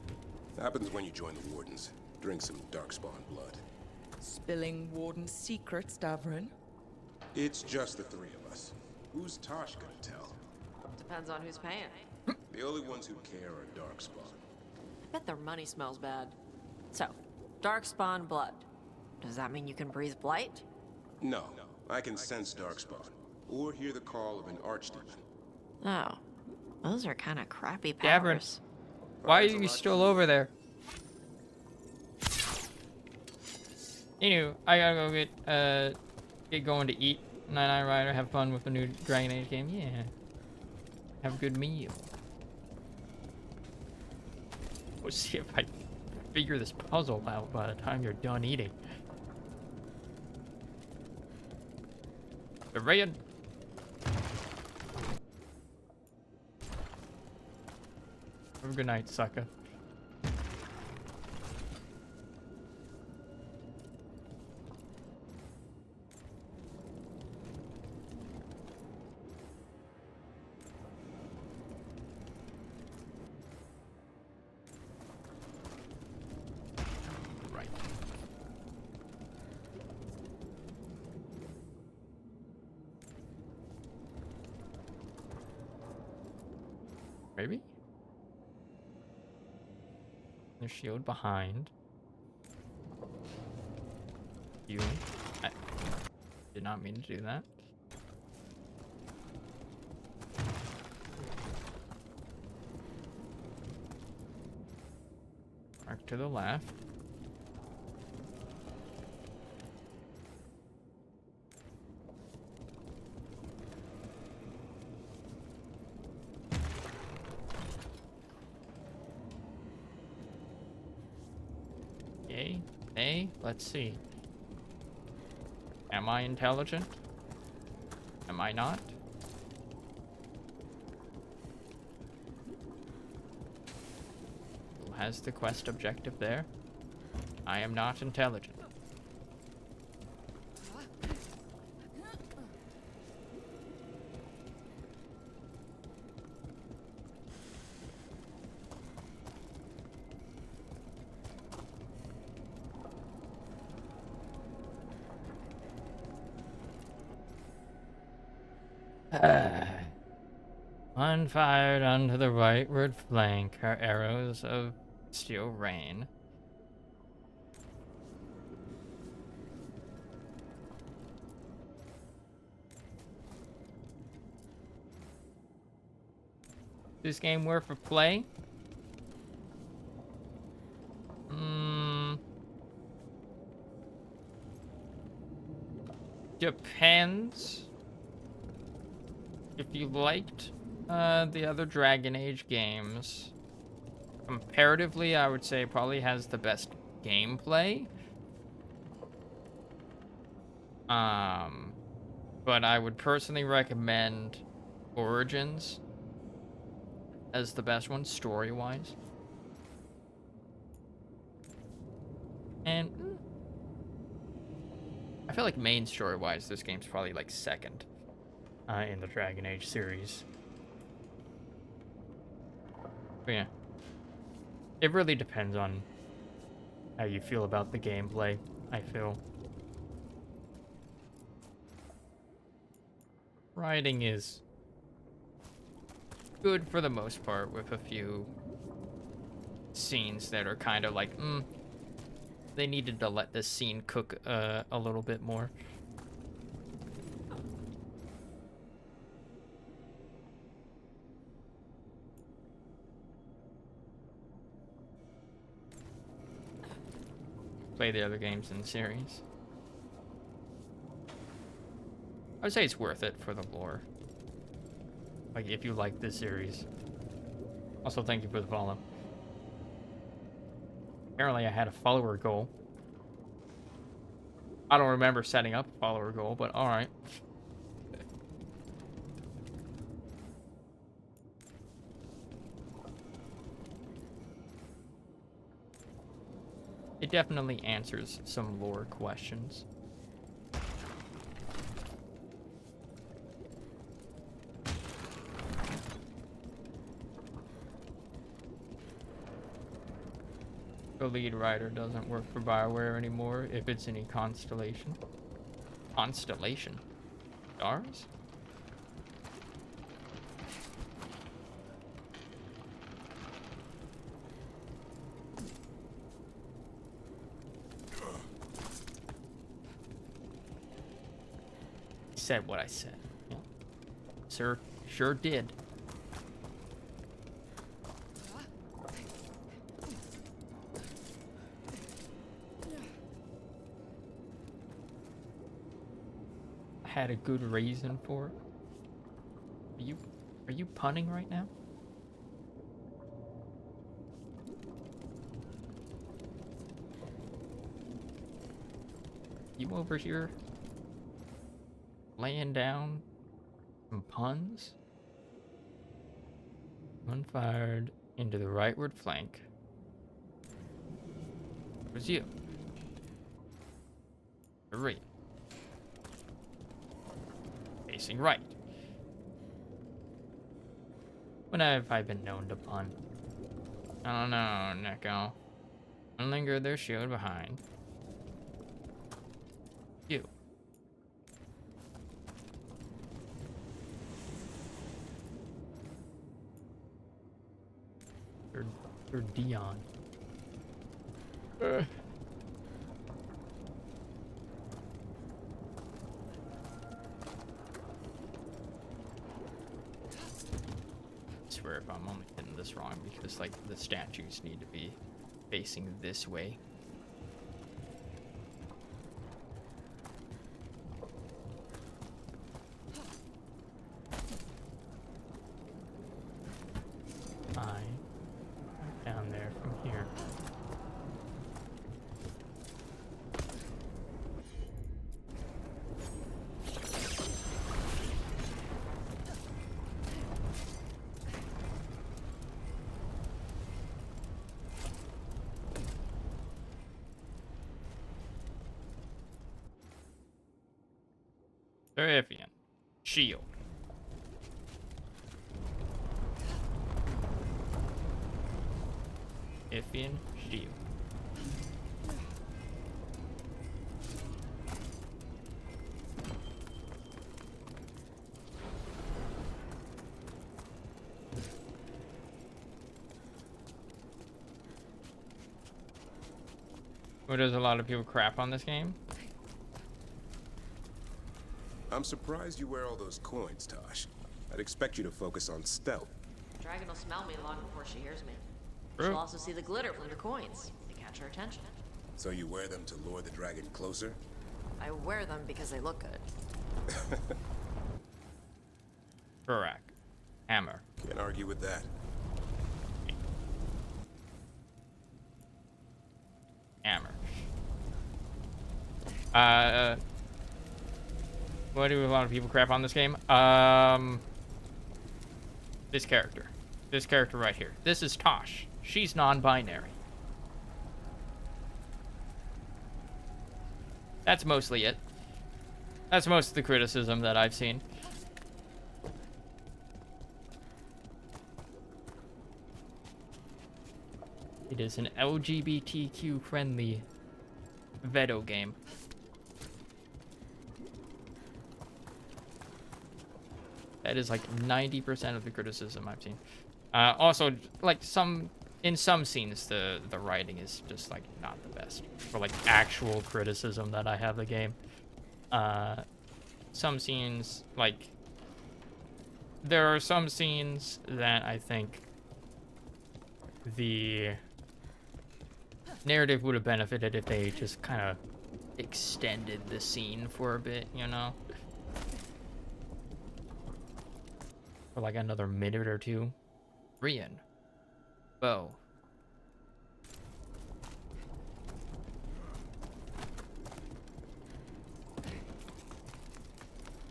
Happens when you join the Wardens. Drink some Darkspawn blood. Spilling Warden's secrets, Davrin. It's just the three of us. Who's Tosh gonna tell? Depends on who's paying. The only ones who care are Darkspawn. I bet their money smells bad. So, Darkspawn blood. Does that mean you can breathe blight? No, I can sense Darkspawn, or hear the call of an archdemon. Oh, those are kind of crappy Davrin, powers. why are you still over there? Anywho, I gotta go get going to eat. Night Rider, have fun with the new Dragon Age game. Yeah. Have a good meal. We'll see if I figure this puzzle out by the time you're done eating. Rayan. Have a good night, sucker. Maybe? Their shield behind. You. I did not mean to do that. Mark to the left. Okay, hey, let's see. Am I intelligent? Am I not? Who has the quest objective there? I am not intelligent. One fired onto the rightward flank are arrows of steel rain. This game worth a play? Depends. If you liked the other Dragon Age games, comparatively, I would say it probably has the best gameplay. But I would personally recommend Origins as the best one, story-wise. And I feel like main story-wise, this game's probably like second in the Dragon Age series. But yeah, it really depends on how you feel about the gameplay, I feel. Writing is good for the most part, with a few scenes that are kind of like, they needed to let this scene cook a little bit more. Play the other games in the series. I would say it's worth it for the lore. Like, if you like this series. Also, thank you for the follow. Apparently, I had a follower goal. I don't remember setting up a follower goal, but alright. It definitely answers some lore questions. The lead writer doesn't work for BioWare anymore if it's any constellation. Constellation? Stars? Said what I said. Yeah. Sir, sure did. Had a good reason for it. Are you punning right now? You over here laying down some puns? One fired into the rightward flank. It was you. 3. Facing right. When have I been known to pun? I don't know, Neko. And linger their shield behind. You. You're Dion. Swear if I'm only getting this wrong because like the statues need to be facing this way. Down there from here. Therifian. Shield. Therifian shield. What does a lot of people crap on this game? I'm surprised you wear all those coins, Tosh. I'd expect you to focus on stealth. The dragon will smell me long before she hears me. True. She'll also see the glitter from the coins to catch her attention. So you wear them to lure the dragon closer? I wear them because they look good. Correct. Hammer. Can't argue with that. Hammer. What do a lot of people crap on this game? This character. This character right here. This is Tosh. She's non-binary. That's mostly it. That's most of the criticism that I've seen. It is an LGBTQ friendly Vedo game. That is like 90% of the criticism I've seen. Also, like in some scenes, the writing is just like not the best for like actual criticism that I have the game. Some scenes, like there are some scenes that I think the narrative would have benefited if they just kind of extended the scene for a bit, you know? For like another minute or two. Rian. Bow.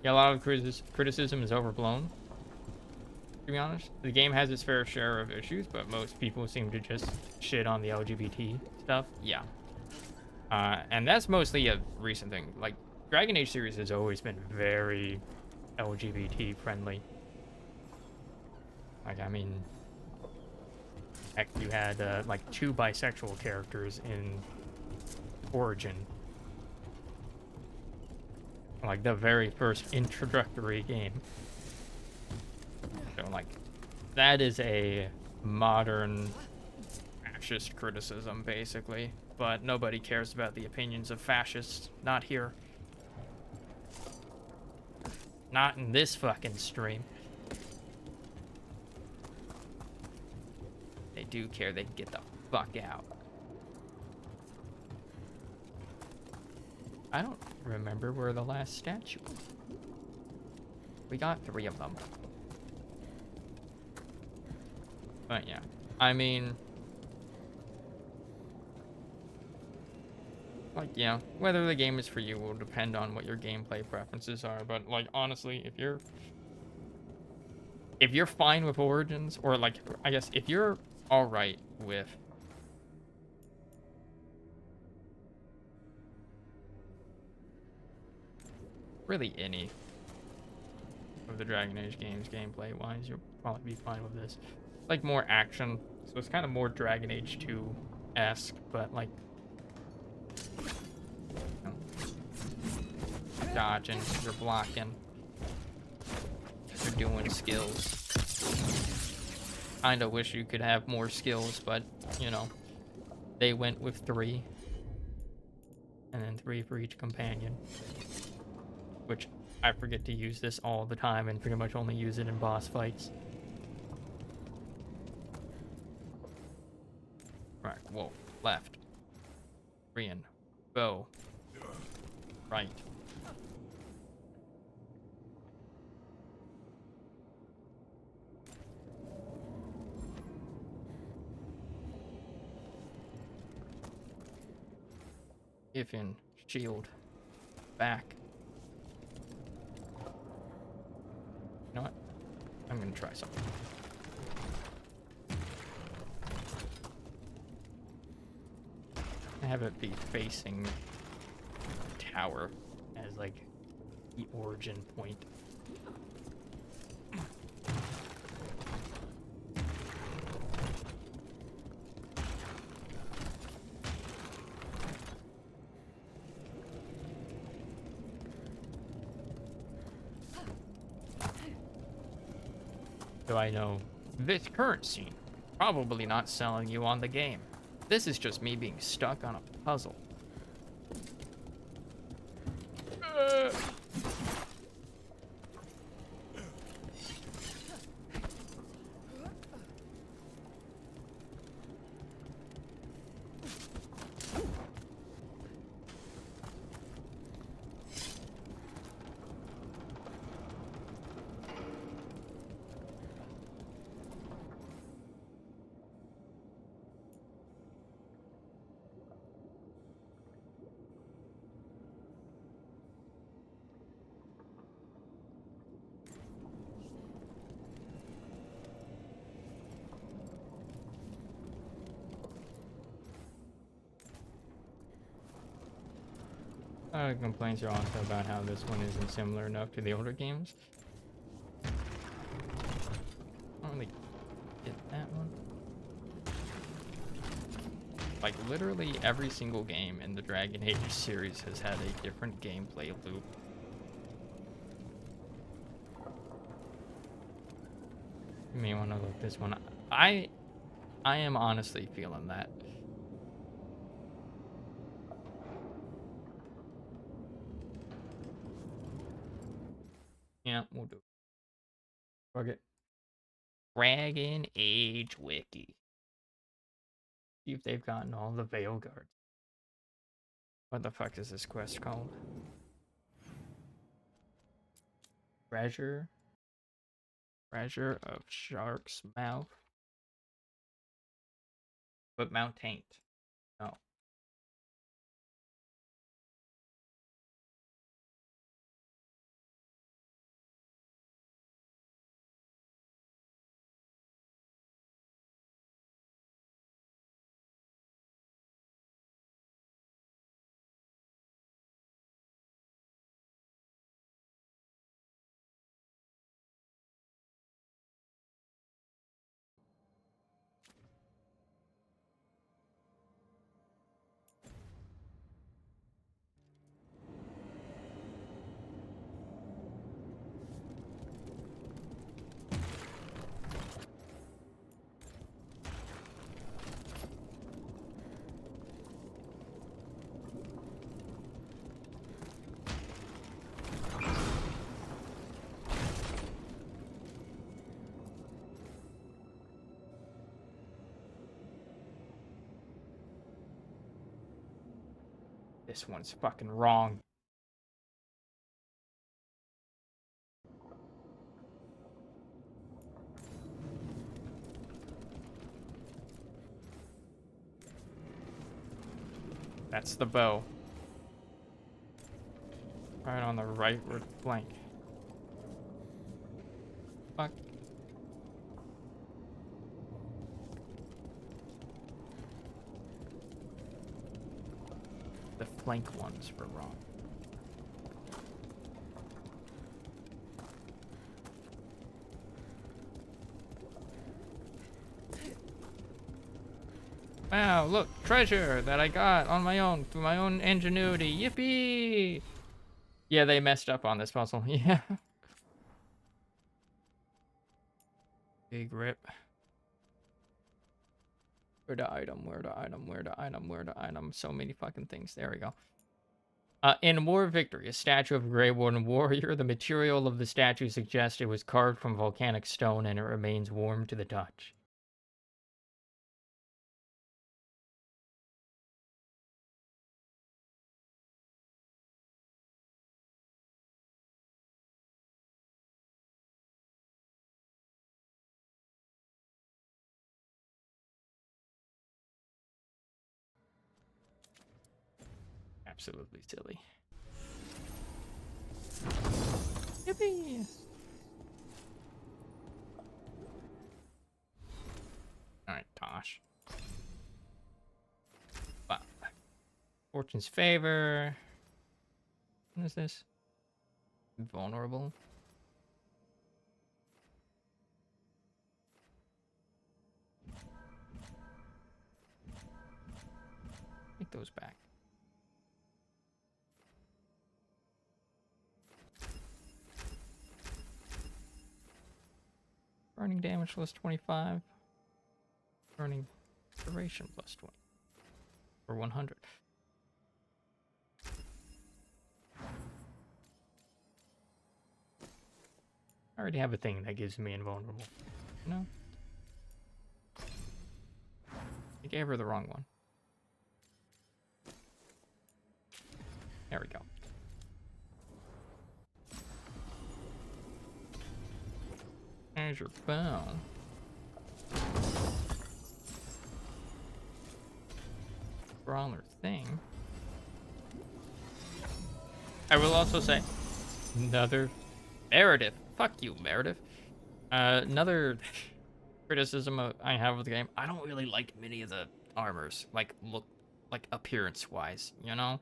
Yeah, a lot of criticism is overblown. To be honest, the game has its fair share of issues, but most people seem to just shit on the LGBT stuff. Yeah. And that's mostly a recent thing. Like, Dragon Age series has always been very LGBT friendly. Like, I mean, heck, you had like 2 bisexual characters in Origin. Like the very first introductory game. So like, that is a modern fascist criticism, basically. But nobody cares about the opinions of fascists. Not here. Not in this fucking stream. They do care, they can get the fuck out. I don't remember where the last statue was. We got 3 of them. But yeah, I mean, like, yeah, whether the game is for you will depend on what your gameplay preferences are. But like, honestly, if you're fine with Origins, or like, I guess if you're all right with really any of the Dragon Age games gameplay wise, you'll probably be fine with this. Like more action, so it's kind of more Dragon Age 2-esque, but like, you know, dodging, you're blocking, you're doing skills. Kinda wish you could have more skills, but you know, they went with 3. And then 3 for each companion. Which I forget to use this all the time and pretty much only use it in boss fights. Right, wolf, left. Rian, bow. Right. Ifin, shield, back. You know what? I'm gonna try something. I have it be facing the tower as like the origin point. Do I know this current scene? Probably not selling you on the game. This is just me being stuck on a puzzle. Complaints are also about how this one isn't similar enough to the older games. I don't really get that one. Like, literally every single game in the Dragon Age series has had a different gameplay loop. You may want to look this one up. I am honestly feeling that. Yeah, we'll do it. Fuck it. Dragon Age Wiki. See if they've gotten all the Veilguard. What the fuck is this quest called? Treasure of Shark's Mouth. But Mount Taint. No. This one's fucking wrong. That's the bow. Right on the rightward flank. Fuck. The flank ones were wrong. Wow, look, treasure that I got on my own, through my own ingenuity. Yippee! Yeah, they messed up on this puzzle. Yeah. Big rip. Where the item? Where the item? Where the item? Where the item? So many fucking things. There we go. In War Victory, a statue of a Grey Warden warrior. The material of the statue suggests it was carved from volcanic stone and it remains warm to the touch. Absolutely silly. Yippee! Alright, Tosh. Wow. Fortune's favor. What is this? Vulnerable. Take those back. Burning damage plus 25. Burning duration plus 20. Or 100. I already have a thing that gives me invulnerable. You know? I gave her the wrong one. There we go. There's your bow. Brawler thing. I will also say another Meredith. Fuck you, Meredith. Another criticism I have of the game. I don't really like many of the armors. Like appearance-wise, you know?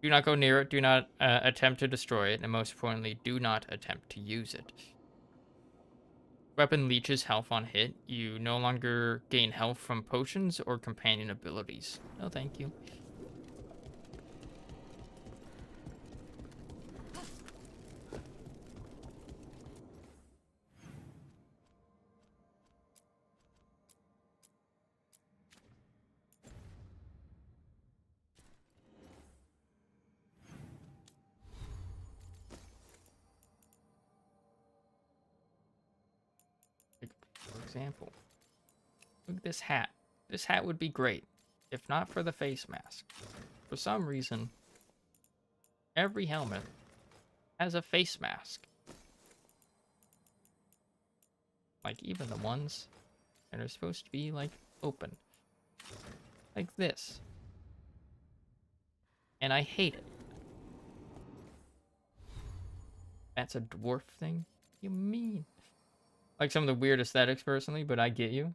Do not go near it. Do not attempt to destroy it. And most importantly, do not attempt to use it. Weapon leeches health on hit. You no longer gain health from potions or companion abilities. No, thank you. For example, look at this hat. This hat would be great, if not for the face mask. For some reason, every helmet has a face mask. Like, even the ones that are supposed to be, like, open. Like this. And I hate it. That's a dwarf thing? You mean? Like some of the weird aesthetics personally, but I get you.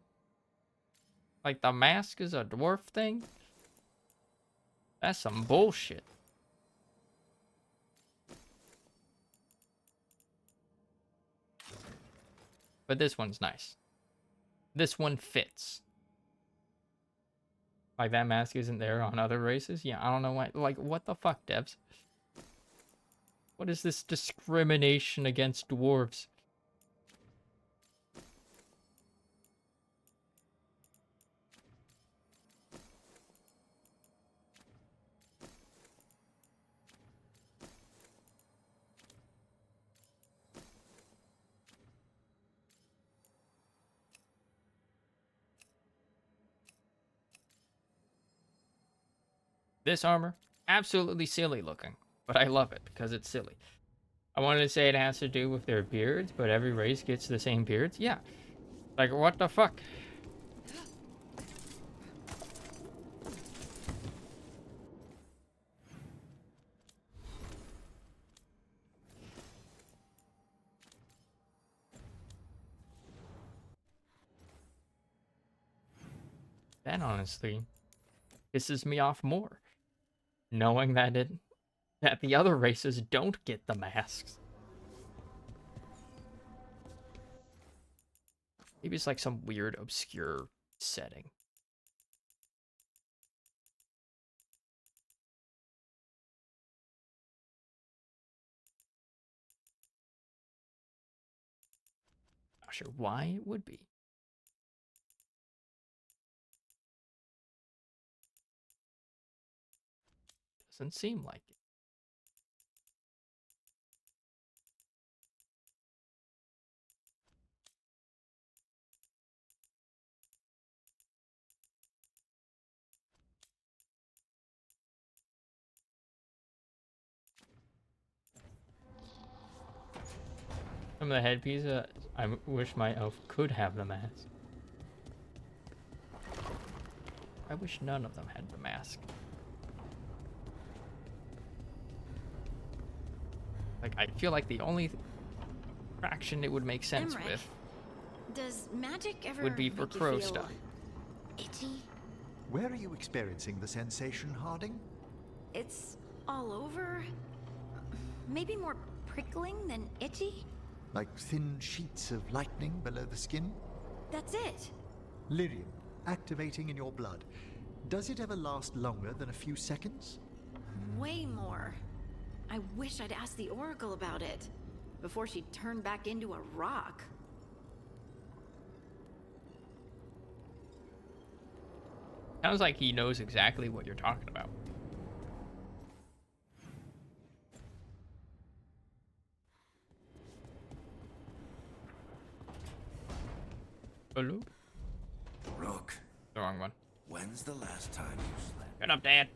Like the mask is a dwarf thing? That's some bullshit. But this one's nice. This one fits. Like that mask isn't there on other races? Yeah, I don't know why. Like, what the fuck, devs? What is this discrimination against dwarves? This armor, absolutely silly looking, but I love it because it's silly. I wanted to say it has to do with their beards, but every race gets the same beards? Yeah. Like, what the fuck? That honestly pisses me off more. Knowing that the other races don't get the masks. Maybe it's like some weird, obscure setting. Not sure why it would be. Doesn't seem like it. Some of the headpieces, I wish my elf could have them as. I wish none of them had the mask. Like, I feel like the only fraction it would make sense Emmerich, with does magic ever would be for make you crow feel stuff. itchy? Where are you experiencing the sensation, Harding? It's all over. Maybe more prickling than itchy? Like thin sheets of lightning below the skin? That's it. Lyrium, activating in your blood. Does it ever last longer than a few seconds? Way more. I wish I'd asked the Oracle about it before she turned back into a rock. Sounds like he knows exactly what you're talking about. Hello? Rook. The wrong one. When's the last time you slept? Shut up, Dad.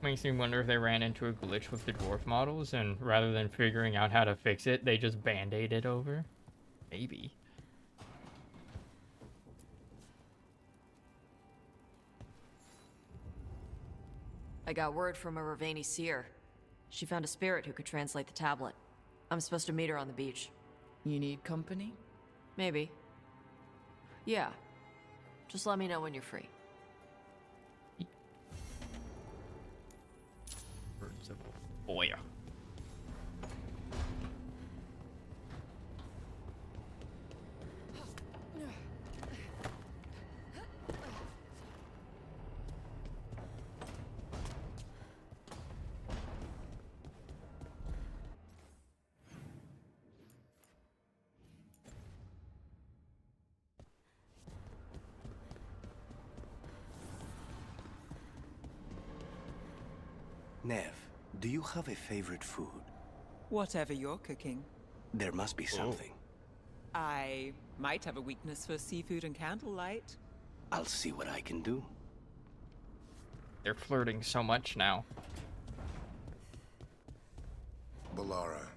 Makes me wonder if they ran into a glitch with the dwarf models, and rather than figuring out how to fix it, they just band-aid it over. Maybe. I got word from a Ravani seer. She found a spirit who could translate the tablet. I'm supposed to meet her on the beach. You need company? Maybe. Yeah. Just let me know when you're free. Birds of a boy. Nev, do you have a favorite food? Whatever you're cooking. There must be something. I might have a weakness for seafood and candlelight. I'll see what I can do. They're flirting so much now. Balara,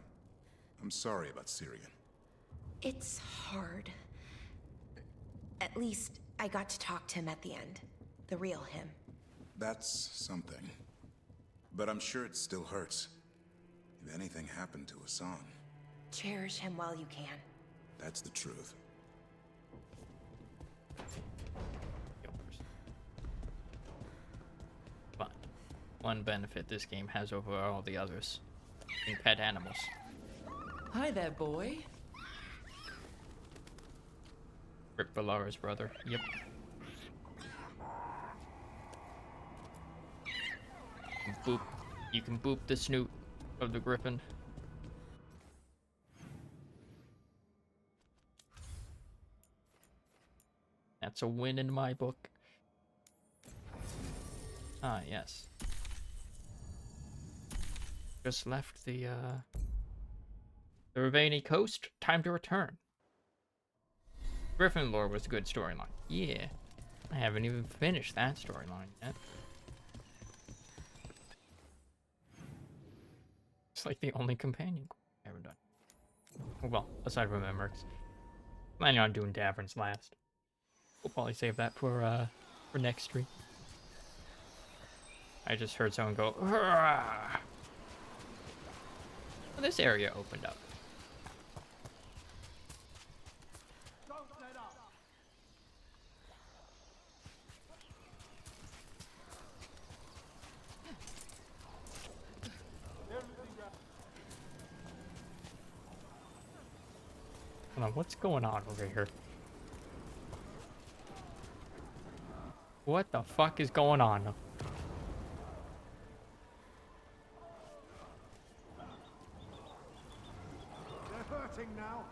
I'm sorry about Syrian. It's hard. At least I got to talk to him at the end. The real him. That's something. But I'm sure it still hurts. If anything happened to Hassan. Cherish him while you can. That's the truth. But one benefit this game has over all the others: being pet animals. Hi there, boy. Rip Valara's brother. Yep. Boop. You can boop the snoot of the griffin. That's a win in my book. Ah, yes. Just left the Ravani coast. Time to return. Griffin lore was a good storyline. Yeah. I haven't even finished that storyline yet. It's like the only companion I've ever done. Well, aside from Emmerich's. Planning on doing Davern's last. We'll probably save that for next stream. I just heard someone go, "Hurrah!" Well, this area opened up. Hold on, what's going on over here? What the fuck is going on? They're hurting now.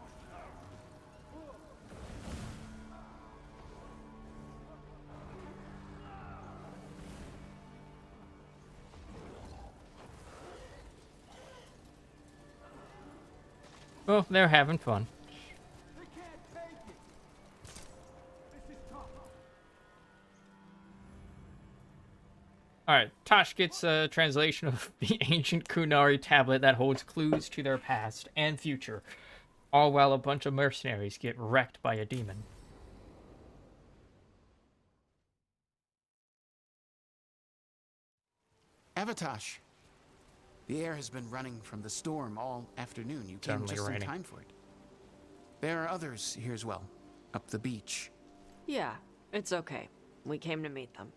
Well, they're having fun. Alright, Tosh gets a translation of the ancient Kunari tablet that holds clues to their past and future, all while a bunch of mercenaries get wrecked by a demon. Avatosh, the air has been running from the storm all afternoon. You came Suddenly just in raining. time for it. There are others here as well, up the beach. Yeah, it's okay. We came to meet them.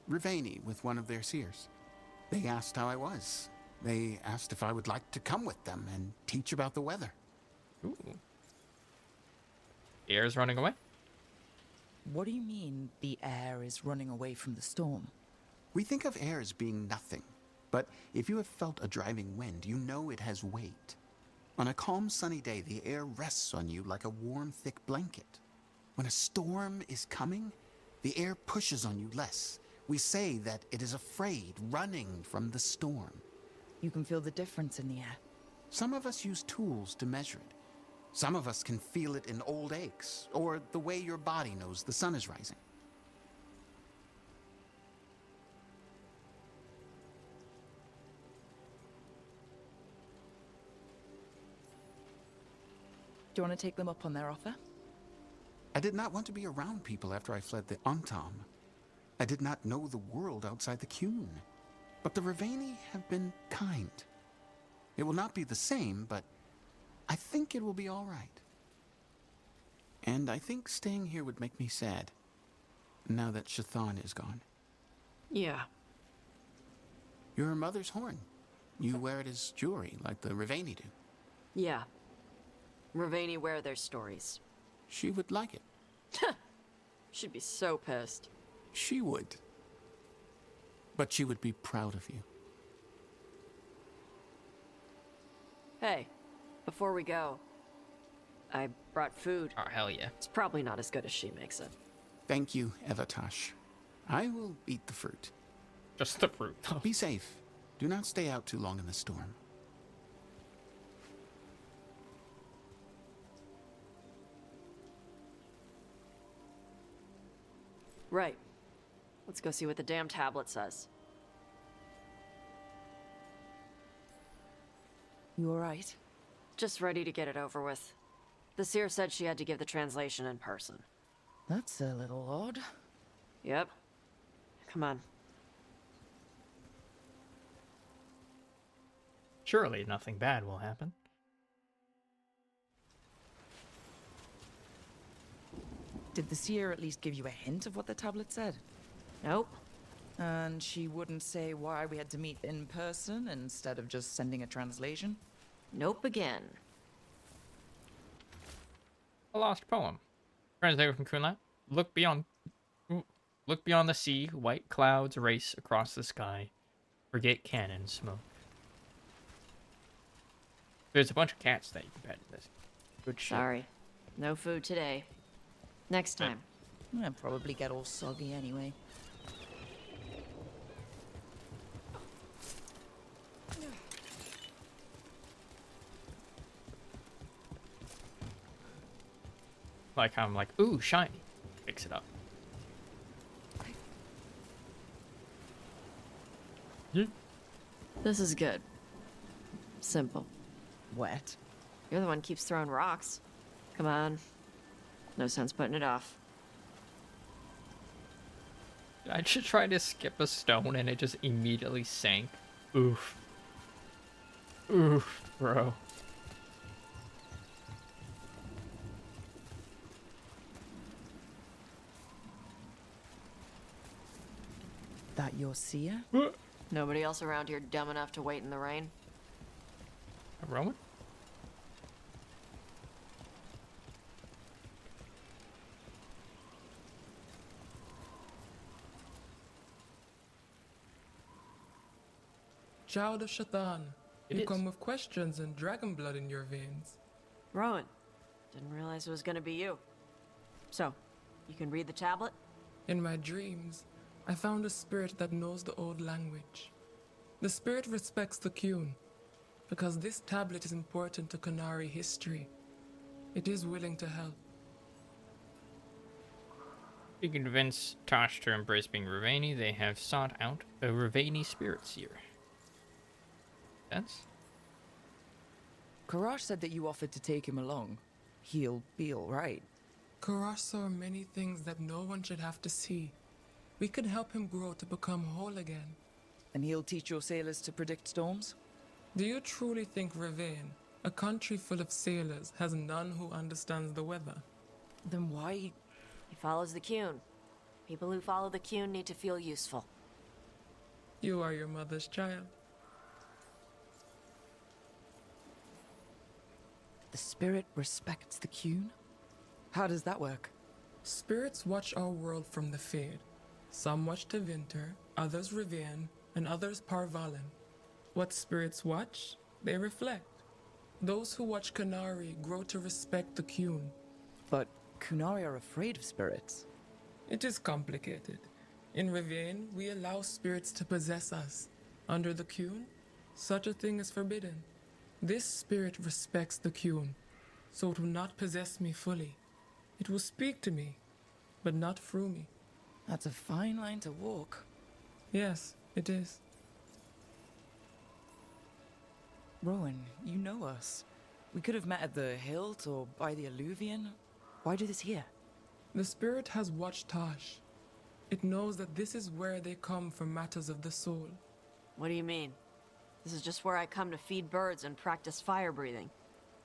Rivaini with one of their seers. They asked how I was. They asked if I would like to come with them and teach about the weather. Ooh. The air is running away? What do you mean the air is running away from the storm? We think of air as being nothing, but if you have felt a driving wind, you know it has weight. On a calm, sunny day, the air rests on you like a warm, thick blanket. When a storm is coming, the air pushes on you less. We say that it is afraid, running from the storm. You can feel the difference in the air. Some of us use tools to measure it. Some of us can feel it in old aches, or the way your body knows the sun is rising. Do you want to take them up on their offer? I did not want to be around people after I fled the Antam. I did not know the world outside the Qun. But the Rivaini have been kind. It will not be the same, but I think it will be all right. And I think staying here would make me sad, now that Shathan is gone. Yeah. Your mother's horn. You wear it as jewelry, like the Rivaini do. Yeah. Rivaini wear their stories. She would like it. She'd be so pissed. She would. But she would be proud of you. Hey, before we go, I brought food. Oh, hell yeah. It's probably not as good as she makes it. Thank you, Avatosh. I will eat the fruit. Just the fruit, though. Be safe. Do not stay out too long in the storm. Right. Let's go see what the damn tablet says. You alright? Just ready to get it over with. The seer said she had to give the translation in person. That's a little odd. Yep. Come on. Surely nothing bad will happen. Did the seer at least give you a hint of what the tablet said? Nope. And she wouldn't say why we had to meet in person instead of just sending a translation? Nope again. A lost poem. Translated from Kunla. Look beyond the sea, white clouds race across the sky. Forget cannon smoke. There's a bunch of cats that you can pet in this. Good shit. Sorry. No food today. Next time. I'll probably get all soggy anyway. Like I'm like, ooh, shiny. Fix it up. This is good. Simple. Wet. You're the one who keeps throwing rocks. Come on. No sense putting it off. I just tried to skip a stone and it just immediately sank. Oof. Oof, bro. That your seer? Nobody else around here dumb enough to wait in the rain? A Roman? Child of Shatan, It you is. come with questions and dragon blood in your veins. Rowan. Didn't realize it was gonna be you. So, you can read the tablet? In my dreams, I found a spirit that knows the old language. The spirit respects the Qun. because this tablet is important to Qunari history. It is willing to help. To convince Tosh to embrace being Ravani, they have sought out a Ravani spirit seer. Sense? Karash said that you offered to take him along. He'll be alright. Karash saw many things that no one should have to see. We could help him grow to become whole again. And he'll teach your sailors to predict storms? Do you truly think Ravane, a country full of sailors, has none who understands the weather? Then why? He follows the Qun. People who follow the Qun need to feel useful. You are your mother's child. The spirit respects the Qun? How does that work? Spirits watch our world from the Fade. Some watch Tevinter, others Rivian, and others Parvalen. What spirits watch, they reflect. Those who watch Qunari grow to respect the Qun. But Qunari are afraid of spirits. It is complicated. In Rivian, we allow spirits to possess us. Under the Qun, such a thing is forbidden. This spirit respects the Qun, so it will not possess me fully. It will speak to me, but not through me. That's a fine line to walk. Yes, it is. Rowan, you know us. We could have met at the hilt or by the alluvion. Why do this here? The spirit has watched Tosh. It knows that this is where they come for matters of the soul. What do you mean? This is just where I come to feed birds and practice fire breathing.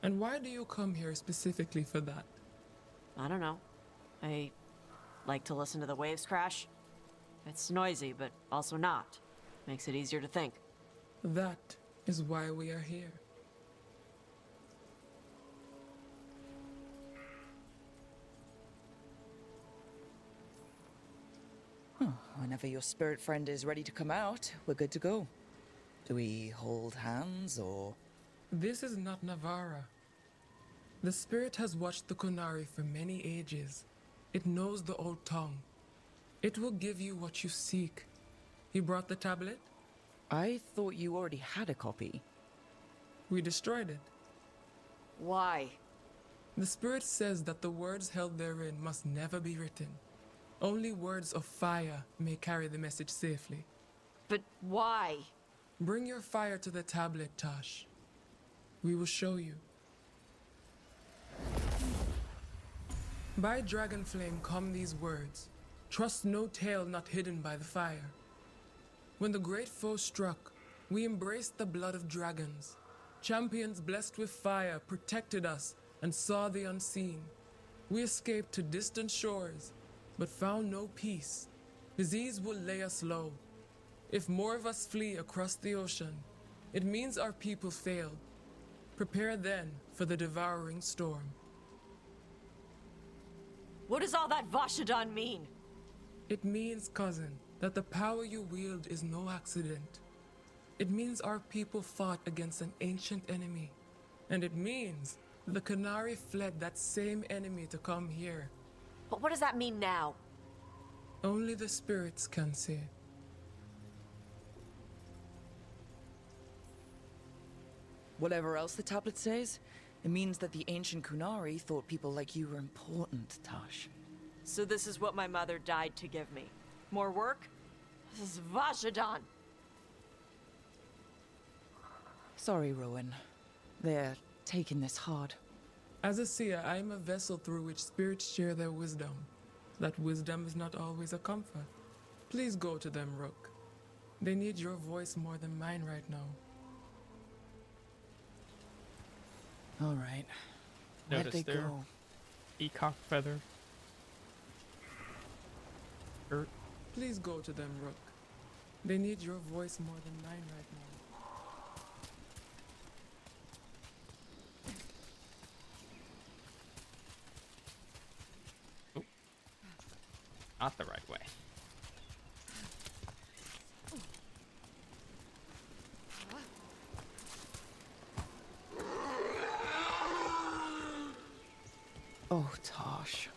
And why do you come here specifically for that? I don't know. I like to listen to the waves crash. It's noisy, but also not. Makes it easier to think. That is why we are here. Whenever your spirit friend is ready to come out, we're good to go. Do we hold hands, or...? This is not Navara. The spirit has watched the Qunari for many ages. It knows the old tongue. It will give you what you seek. He brought the tablet? I thought you already had a copy. We destroyed it. Why? The spirit says that the words held therein must never be written. Only words of fire may carry the message safely. But why? Bring your fire to the tablet, Tosh. We will show you. By dragon flame come these words. Trust no tale not hidden by the fire. When the great foe struck, we embraced the blood of dragons. Champions blessed with fire protected us and saw the unseen. We escaped to distant shores, but found no peace. Disease will lay us low. If more of us flee across the ocean, it means our people failed. Prepare then for the devouring storm. What does all that Vashadan mean? It means, cousin, that the power you wield is no accident. It means our people fought against an ancient enemy. And it means the Qunari fled that same enemy to come here. But what does that mean now? Only the spirits can say. Whatever else the tablet says, it means that the ancient Qunari thought people like you were important, Tosh. So this is what my mother died to give me. More work? This is Vashadan. Sorry, Rowan. They're taking this hard. As a seer, I am a vessel through which spirits share their wisdom. That wisdom is not always a comfort. Please go to them, Rook. They need your voice more than mine right now. All right. Where'd Notice they their go? peacock feather. Shirt. Please go to them, Rook. They need your voice more than mine right now. Not the right way. Oh, Tosh.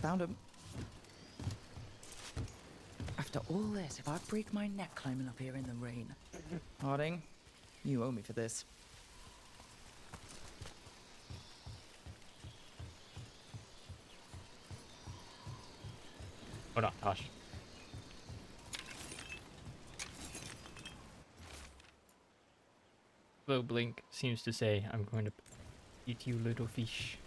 Found him. After all this, if I break my neck climbing up here in the rain. Harding, you owe me for this. Hold on, Tosh. Slow blink seems to say, I'm going to eat you, little fish.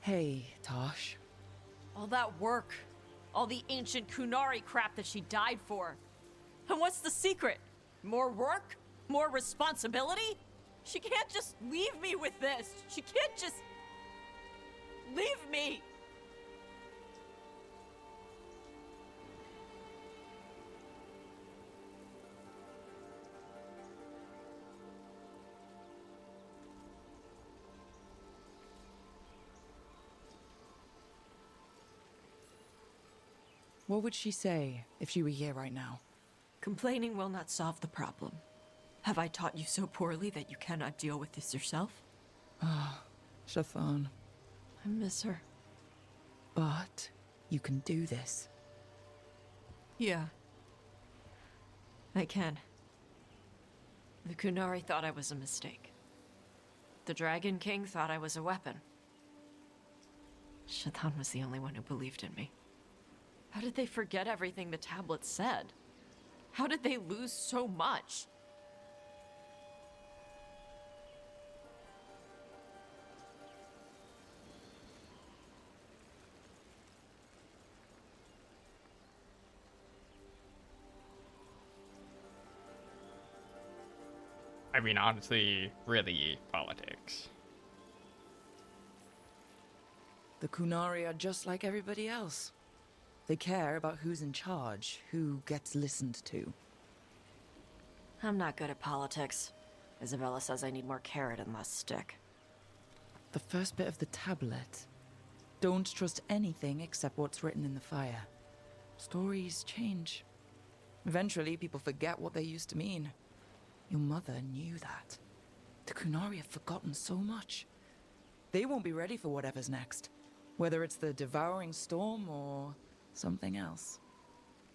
Hey, Tosh. All that work, all the ancient Kunari crap that she died for. And what's the secret? More work? More responsibility? She can't just leave me with this. She can't just leave me. What would she say if she were here right now? Complaining will not solve the problem. Have I taught you so poorly that you cannot deal with this yourself? Ah, Shathan. I miss her. But you can do this. Yeah. I can. The Kunari thought I was a mistake. The Dragon King thought I was a weapon. Shathan was the only one who believed in me. How did they forget everything the tablet said? How did they lose so much? I mean, honestly, really politics. The Kunari are just like everybody else. They care about who's in charge, who gets listened to. I'm not good at politics. Isabella says I need more carrot and less stick. The first bit of the tablet. Don't trust anything except what's written in the fire. Stories change. Eventually, people forget what they used to mean. Your mother knew that. The Kunari have forgotten so much. They won't be ready for whatever's next. Whether it's the devouring storm or something else.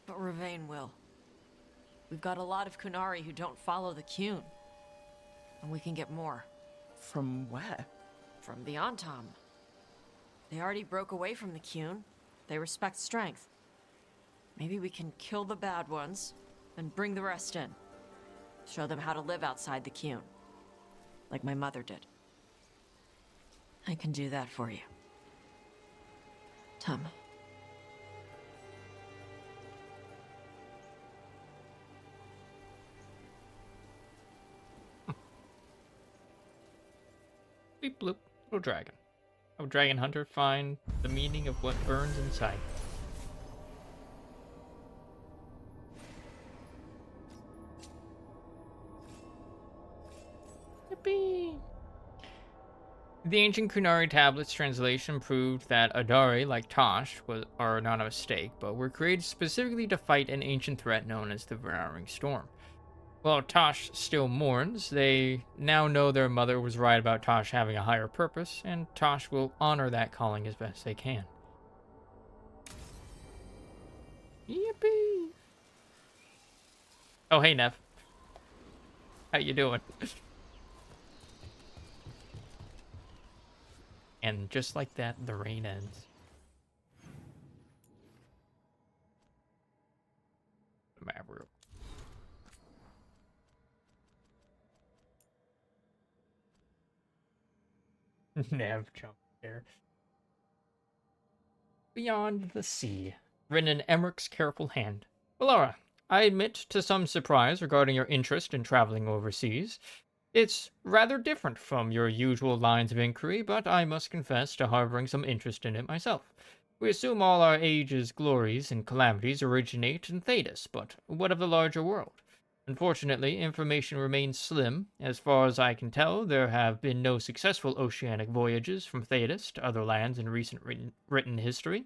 But Ravain will. We've got a lot of Kunari who don't follow the Qun. And we can get more. From where? From the Antam. They already broke away from the Qun. They respect strength. Maybe we can kill the bad ones, and bring the rest in. Show them how to live outside the Qun. Like my mother did. I can do that for you. Tom. Beep bloop, little dragon. How dragon hunter find the meaning of what burns inside. Yippee! The ancient Kunari tablets translation proved that Adari, like Tosh, are not a mistake, but were created specifically to fight an ancient threat known as the Devouring Storm. While Tosh still mourns, they now know their mother was right about Tosh having a higher purpose, and Tosh will honor that calling as best they can. Yippee! Oh, hey, Nev. How you doing? And just like that, the rain ends. Map real. Nev jump there. Beyond the Sea. Written in Emmerich's careful hand. Laura, I admit to some surprise regarding your interest in traveling overseas. It's rather different from your usual lines of inquiry, but I must confess to harboring some interest in it myself. We assume all our age's glories and calamities originate in Thedas, but what of the larger world? Unfortunately, information remains slim. As far as I can tell, there have been no successful oceanic voyages from Thetis to other lands in recent written history.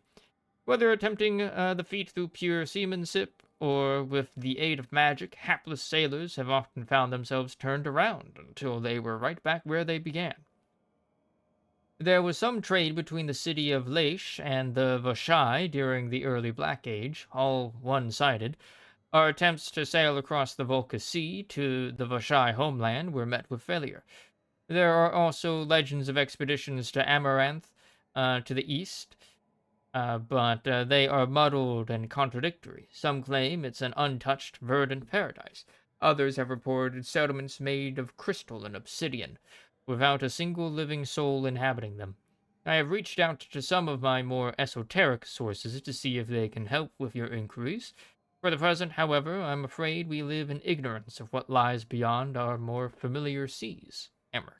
Whether attempting the feat through pure seamanship or with the aid of magic, hapless sailors have often found themselves turned around until they were right back where they began. There was some trade between the city of Laish and the Vashai during the early Black Age, all one-sided. Our attempts to sail across the Volca Sea to the Vashai homeland were met with failure. There are also legends of expeditions to Amaranth to the east, but they are muddled and contradictory. Some claim it's an untouched, verdant paradise. Others have reported settlements made of crystal and obsidian, without a single living soul inhabiting them. I have reached out to some of my more esoteric sources to see if they can help with your inquiries. For the present, however, I'm afraid we live in ignorance of what lies beyond our more familiar seas. Emmerich.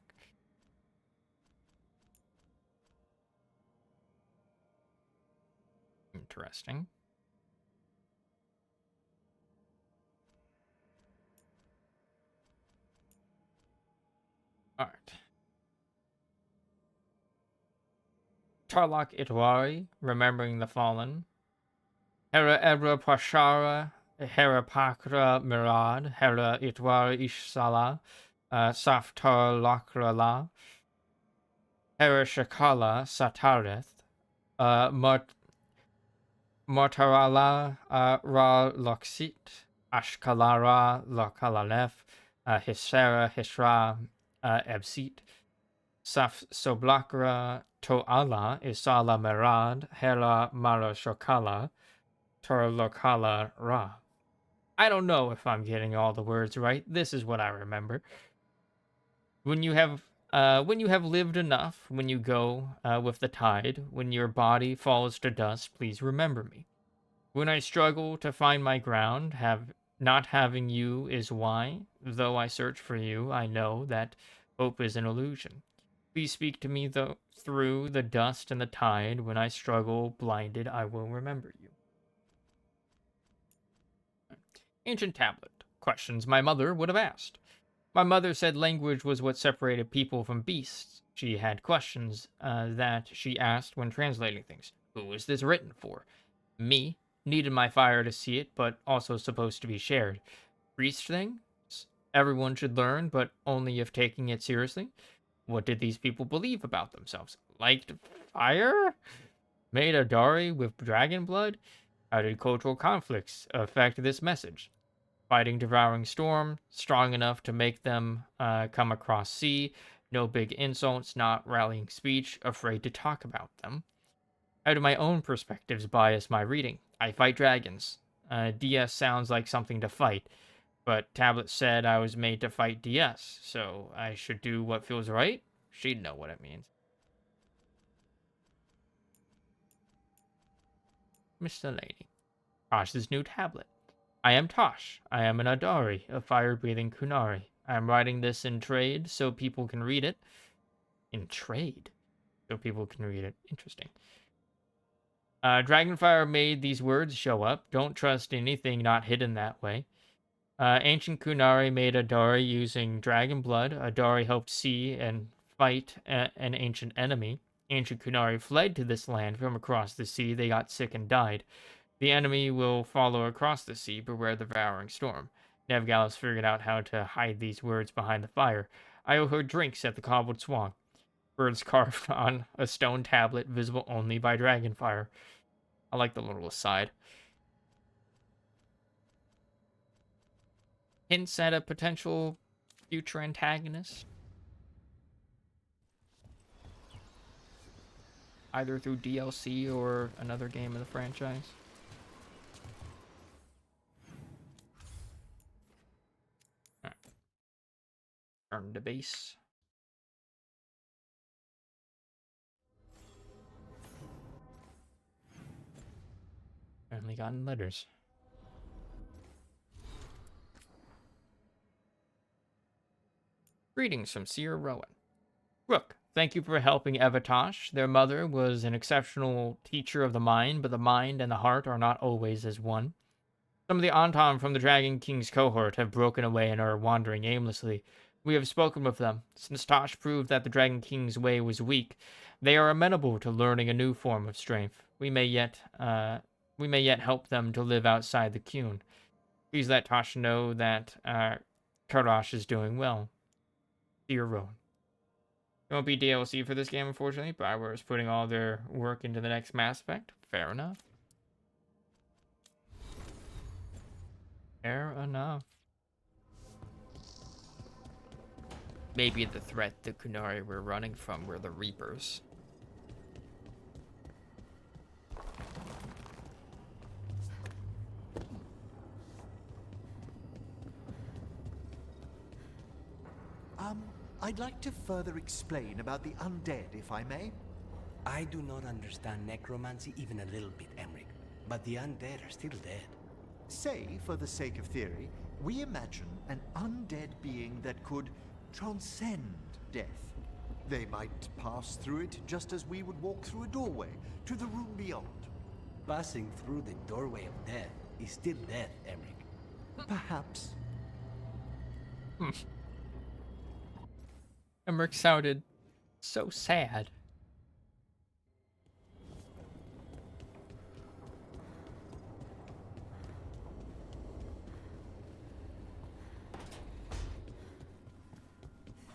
Interesting. Alright. Tarlok Itwari, Remembering the Fallen. Hera Ebra Pashara, Hera Pakra Mirad, Hera Itwari Ishsala, Saftar Lakrala, Hera Shakala Satareth, Martarala Ra Loksit, Ashkalara Lokalalef, Hisera Hisra Ebsit, Saf Soblakra Toala Isala Merad, Hera Mara Shokala, Torlokala Ra. I don't know if I'm getting all the words right. This is what I remember. When you have lived enough, when you go with the tide, when your body falls to dust, please remember me. When I struggle to find my ground, not having you is why. Though I search for you, I know that hope is an illusion. Please speak to me through the dust and the tide. When I struggle, blinded, I will remember you. Ancient tablet. Questions my mother would have asked. My mother said language was what separated people from beasts. She had questions that she asked when translating things. Who is this written for? Me. Needed my fire to see it, but also supposed to be shared. Priest things? Everyone should learn, but only if taking it seriously. What did these people believe about themselves? Liked fire? Made a Dari with dragon blood? How did cultural conflicts affect this message? Fighting devouring storm, strong enough to make them come across sea, no big insults, not rallying speech, afraid to talk about them. How do my own perspectives bias my reading? I fight dragons. DS sounds like something to fight, but Tablet said I was made to fight DS, so I should do what feels right? She'd know what it means. Mr. Lady. Tosh's new tablet. I am Tosh. I am an Adari, a fire-breathing Kunari. I am writing this in trade so people can read it. In trade? So people can read it. Interesting. Dragonfire made these words show up. Don't trust anything not hidden that way. Ancient Kunari made a Dari using dragon blood. A Dari helped see and fight an ancient enemy. Ancient Kunari fled to this land from across the sea. They got sick and died. The enemy will follow across the sea, beware the devouring storm. Nevgalis figured out how to hide these words behind the fire. I owe her drinks at the cobbled swamp. Words carved on a stone tablet, visible only by dragonfire. I like the little aside. Hints at a potential future antagonist. Either through DLC or another game of the franchise. Right. Turn to base. Only gotten letters. Greetings from Seer Rowan. Rook, thank you for helping Evatosh. Their mother was an exceptional teacher of the mind, but the mind and the heart are not always as one. Some of the Anton from the Dragon King's cohort have broken away and are wandering aimlessly. We have spoken with them. Since Tosh proved that the Dragon King's way was weak, they are amenable to learning a new form of strength. We may yet help them to live outside the Qun. Please let Tosh know that Karash is doing well. Dear Rowan. There won't be DLC for this game, unfortunately. Bioware is putting all their work into the next Mass Effect. Fair enough. Fair enough. Maybe the threat the Kunari were running from were the Reapers. I'd like to further explain about the undead, if I may. I do not understand necromancy even a little bit, Emmerich. But the undead are still dead. Say, for the sake of theory, we imagine an undead being that could transcend death. They might pass through it just as we would walk through a doorway to the room beyond. Passing through the doorway of death is still death, Emmerich. Perhaps. Emmerich sounded so sad.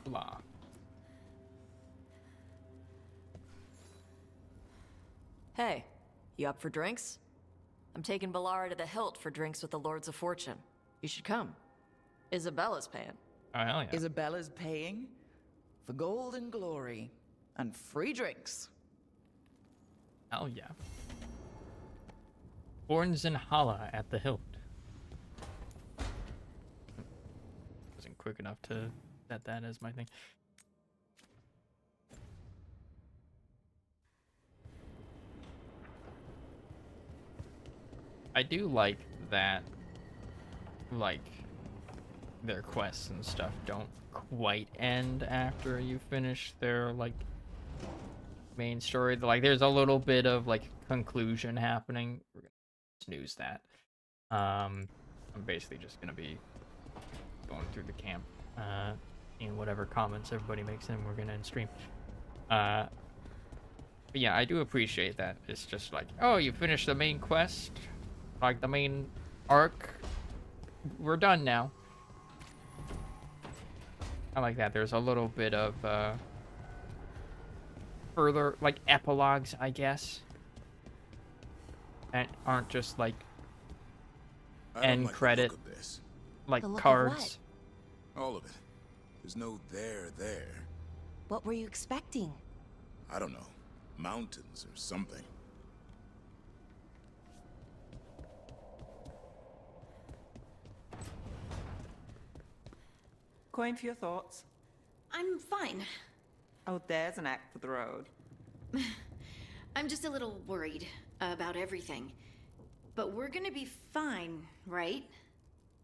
Blah. Hey, you up for drinks? I'm taking Ballara to the Hilt for drinks with the Lords of Fortune. You should come. Isabella's paying. Oh, hell yeah. Isabella's paying for gold and glory and free drinks. Hell yeah. Horns and Hala at the hilt. Wasn't quick enough to set that as my thing. I do like that, like, their quests and stuff don't quite end after you finish their, like, main story. Like, there's a little bit of, like, conclusion happening. We're gonna snooze that. I'm basically just gonna be going through the camp, seeing whatever comments everybody makes, and we're gonna end stream. But yeah, I do appreciate that. It's just like, oh, you finished the main quest, like the main arc. We're done now. I like that. There's a little bit of further, like, epilogues, I guess, that aren't just like end credit, like cards. All of it. There's no there. What were you expecting? I don't know. Mountains or something. Coin for your thoughts. I'm fine. Oh, there's an act for the road. I'm just a little worried about everything. But we're gonna be fine, right?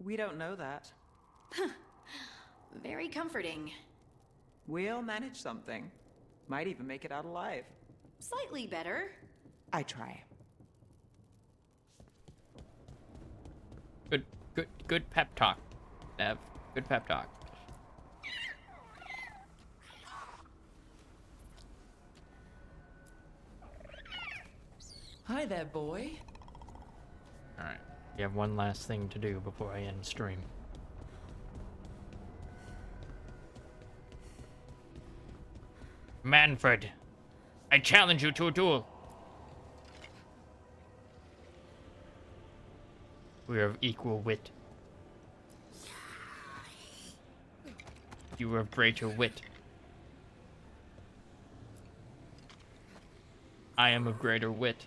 We don't know that. Very comforting. We'll manage something. Might even make it out alive. Slightly better. I try. Good pep talk, Ev. Good pep talk. Hi there, boy. Alright. You have one last thing to do before I end stream. Manfred, I challenge you to a duel. We are of equal wit. You are of greater wit. I am of greater wit.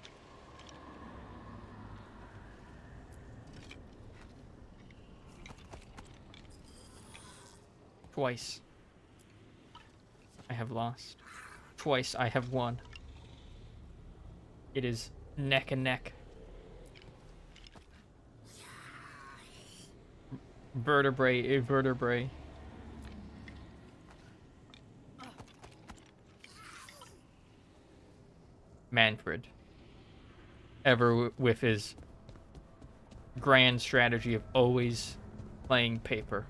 Twice I have lost. Twice I have won. It is neck and neck. Vertebrae. Manfred. Ever with his grand strategy of always playing paper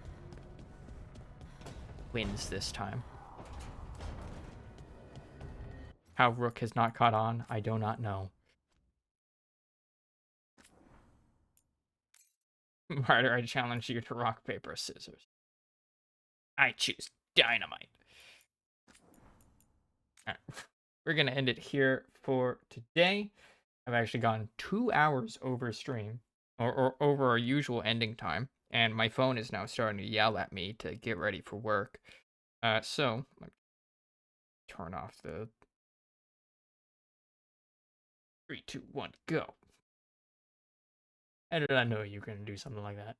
wins this time. How Rook has not caught on, I do not know. Ryder, I challenge you to rock, paper, scissors. I choose dynamite. All right. We're going to end it here for today. I've actually gone 2 hours over stream, or over our usual ending time, and my phone is now starting to yell at me to get ready for work. So, turn off the 3, 2, 1, go. How did I know you were going to do something like that?